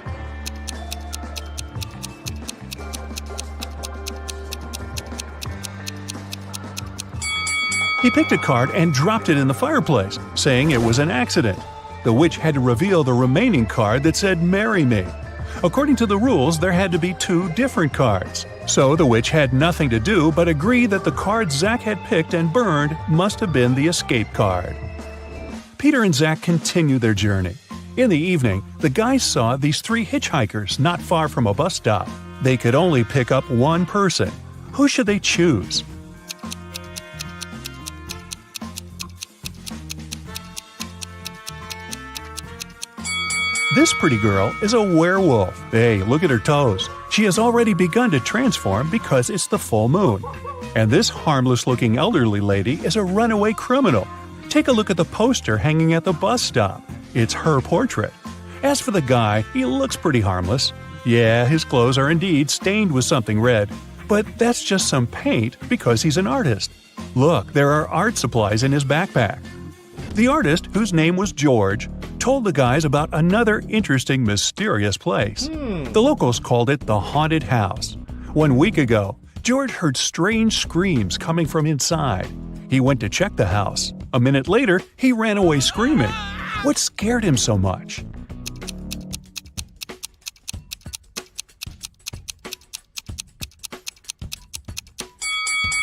He picked a card and dropped it in the fireplace, saying it was an accident. The witch had to reveal the remaining card that said Marry Me. According to the rules, there had to be 2 different cards. So the witch had nothing to do but agree that the card Zach had picked and burned must have been the escape card. Peter and Zach continued their journey. In the evening, the guys saw these 3 hitchhikers not far from a bus stop. They could only pick up one person. Who should they choose? This pretty girl is a werewolf. Hey, look at her toes. She has already begun to transform because it's the full moon. And this harmless-looking elderly lady is a runaway criminal. Take a look at the poster hanging at the bus stop. It's her portrait. As for the guy, he looks pretty harmless. Yeah, his clothes are indeed stained with something red, but that's just some paint because he's an artist. Look, there are art supplies in his backpack. The artist, whose name was George, told the guys about another interesting, mysterious place. The locals called it the Haunted House. 1 week ago, George heard strange screams coming from inside. He went to check the house. A minute later, he ran away screaming. What scared him so much?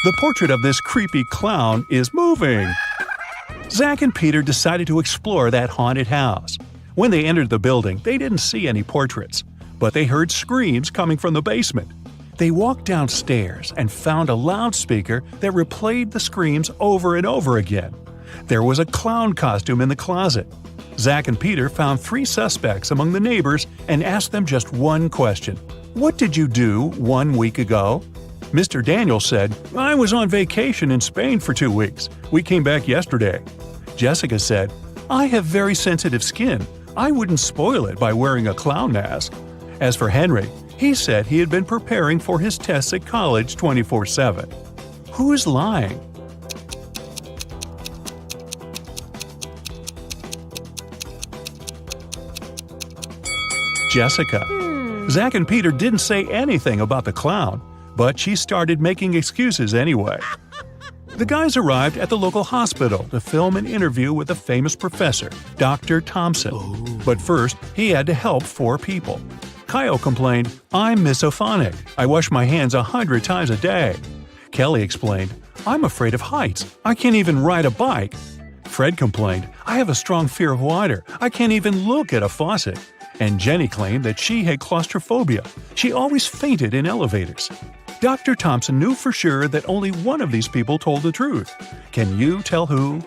The portrait of this creepy clown is moving. Zach and Peter decided to explore that haunted house. When they entered the building, they didn't see any portraits, but they heard screams coming from the basement. They walked downstairs and found a loudspeaker that replayed the screams over and over again. There was a clown costume in the closet. Zach and Peter found 3 suspects among the neighbors and asked them just one question. What did you do 1 week ago? Mr. Daniel said, I was on vacation in Spain for 2 weeks. We came back yesterday. Jessica said, I have very sensitive skin. I wouldn't spoil it by wearing a clown mask. As for Henry, he said he had been preparing for his tests at college 24/7. Who's lying? Jessica. Zach and Peter didn't say anything about the clown, but she started making excuses anyway. The guys arrived at the local hospital to film an interview with a famous professor, Dr. Thompson. But first, he had to help 4 people. Kyle complained, I'm misophonic. I wash my hands 100 times a day. Kelly explained, I'm afraid of heights. I can't even ride a bike. Fred complained, I have a strong fear of water. I can't even look at a faucet. And Jenny claimed that she had claustrophobia. She always fainted in elevators. Dr. Thompson knew for sure that only one of these people told the truth. Can you tell who?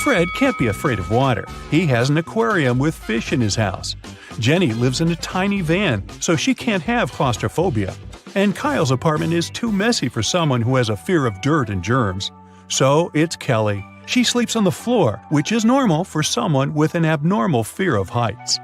Fred can't be afraid of water. He has an aquarium with fish in his house. Jenny lives in a tiny van, so she can't have claustrophobia. And Kyle's apartment is too messy for someone who has a fear of dirt and germs. So it's Kelly. She sleeps on the floor, which is normal for someone with an abnormal fear of heights.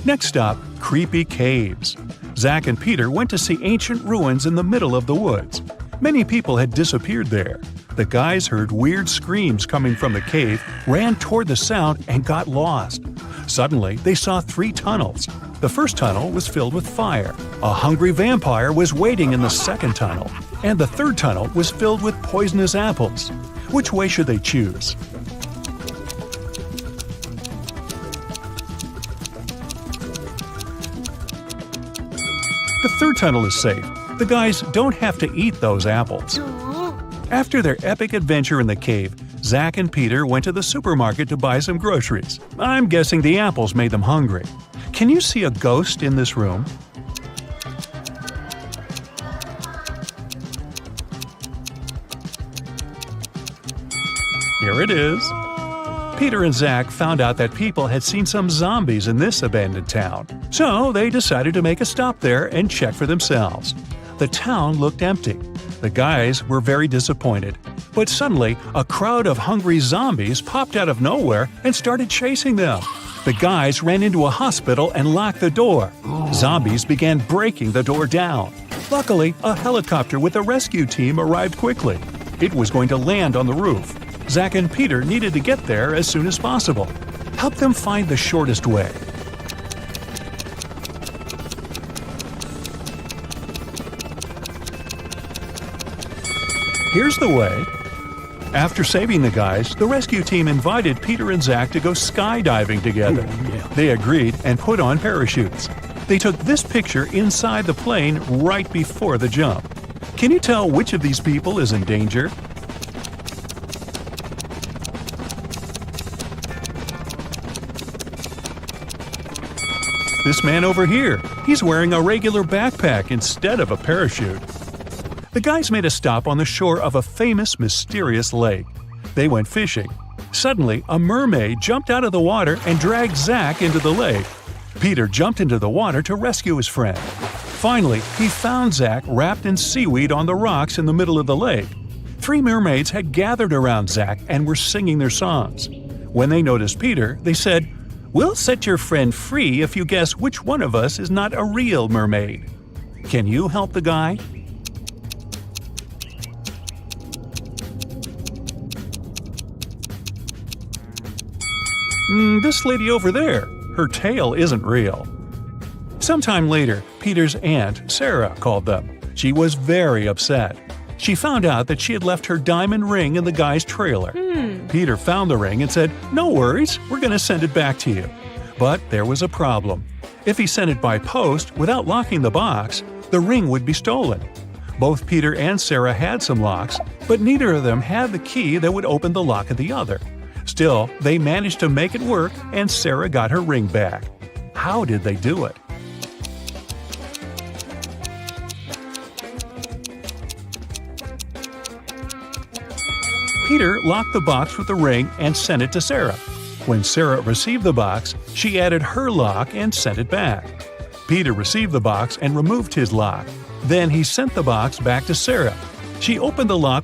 Next stop, creepy caves. Zach and Peter went to see ancient ruins in the middle of the woods. Many people had disappeared there. The guys heard weird screams coming from the cave, ran toward the sound, and got lost. Suddenly, they saw 3 tunnels. The first tunnel was filled with fire. A hungry vampire was waiting in the second tunnel. And the third tunnel was filled with poisonous apples. Which way should they choose? The third tunnel is safe. The guys don't have to eat those apples. After their epic adventure in the cave, Zach and Peter went to the supermarket to buy some groceries. I'm guessing the apples made them hungry. Can you see a ghost in this room? Here it is. Peter and Zach found out that people had seen some zombies in this abandoned town, so they decided to make a stop there and check for themselves. The town looked empty. The guys were very disappointed, but suddenly a crowd of hungry zombies popped out of nowhere and started chasing them. The guys ran into a hospital and locked the door. Zombies began breaking the door down. Luckily, a helicopter with a rescue team arrived quickly. It was going to land on the roof. Zach and Peter needed to get there as soon as possible. Help them find the shortest way. Here's the way. After saving the guys, the rescue team invited Peter and Zach to go skydiving together. They agreed and put on parachutes. They took this picture inside the plane right before the jump. Can you tell which of these people is in danger? This man over here, he's wearing a regular backpack instead of a parachute. The guys made a stop on the shore of a famous, mysterious lake. They went fishing. Suddenly, a mermaid jumped out of the water and dragged Zach into the lake. Peter jumped into the water to rescue his friend. Finally, he found Zach wrapped in seaweed on the rocks in the middle of the lake. 3 mermaids had gathered around Zach and were singing their songs. When they noticed Peter, they said, "We'll set your friend free if you guess which one of us is not a real mermaid. Can you help the guy?" This lady over there, her tail isn't real. Sometime later, Peter's aunt, Sarah, called them. She was very upset. She found out that she had left her diamond ring in the guy's trailer. Peter found the ring and said, "No worries, we're going to send it back to you." But there was a problem. If he sent it by post without locking the box, the ring would be stolen. Both Peter and Sarah had some locks, but neither of them had the key that would open the lock of the other. Still, they managed to make it work and Sarah got her ring back. How did they do it? Peter locked the box with the ring and sent it to Sarah. When Sarah received the box, she added her lock and sent it back. Peter received the box and removed his lock. Then he sent the box back to Sarah. She opened the lock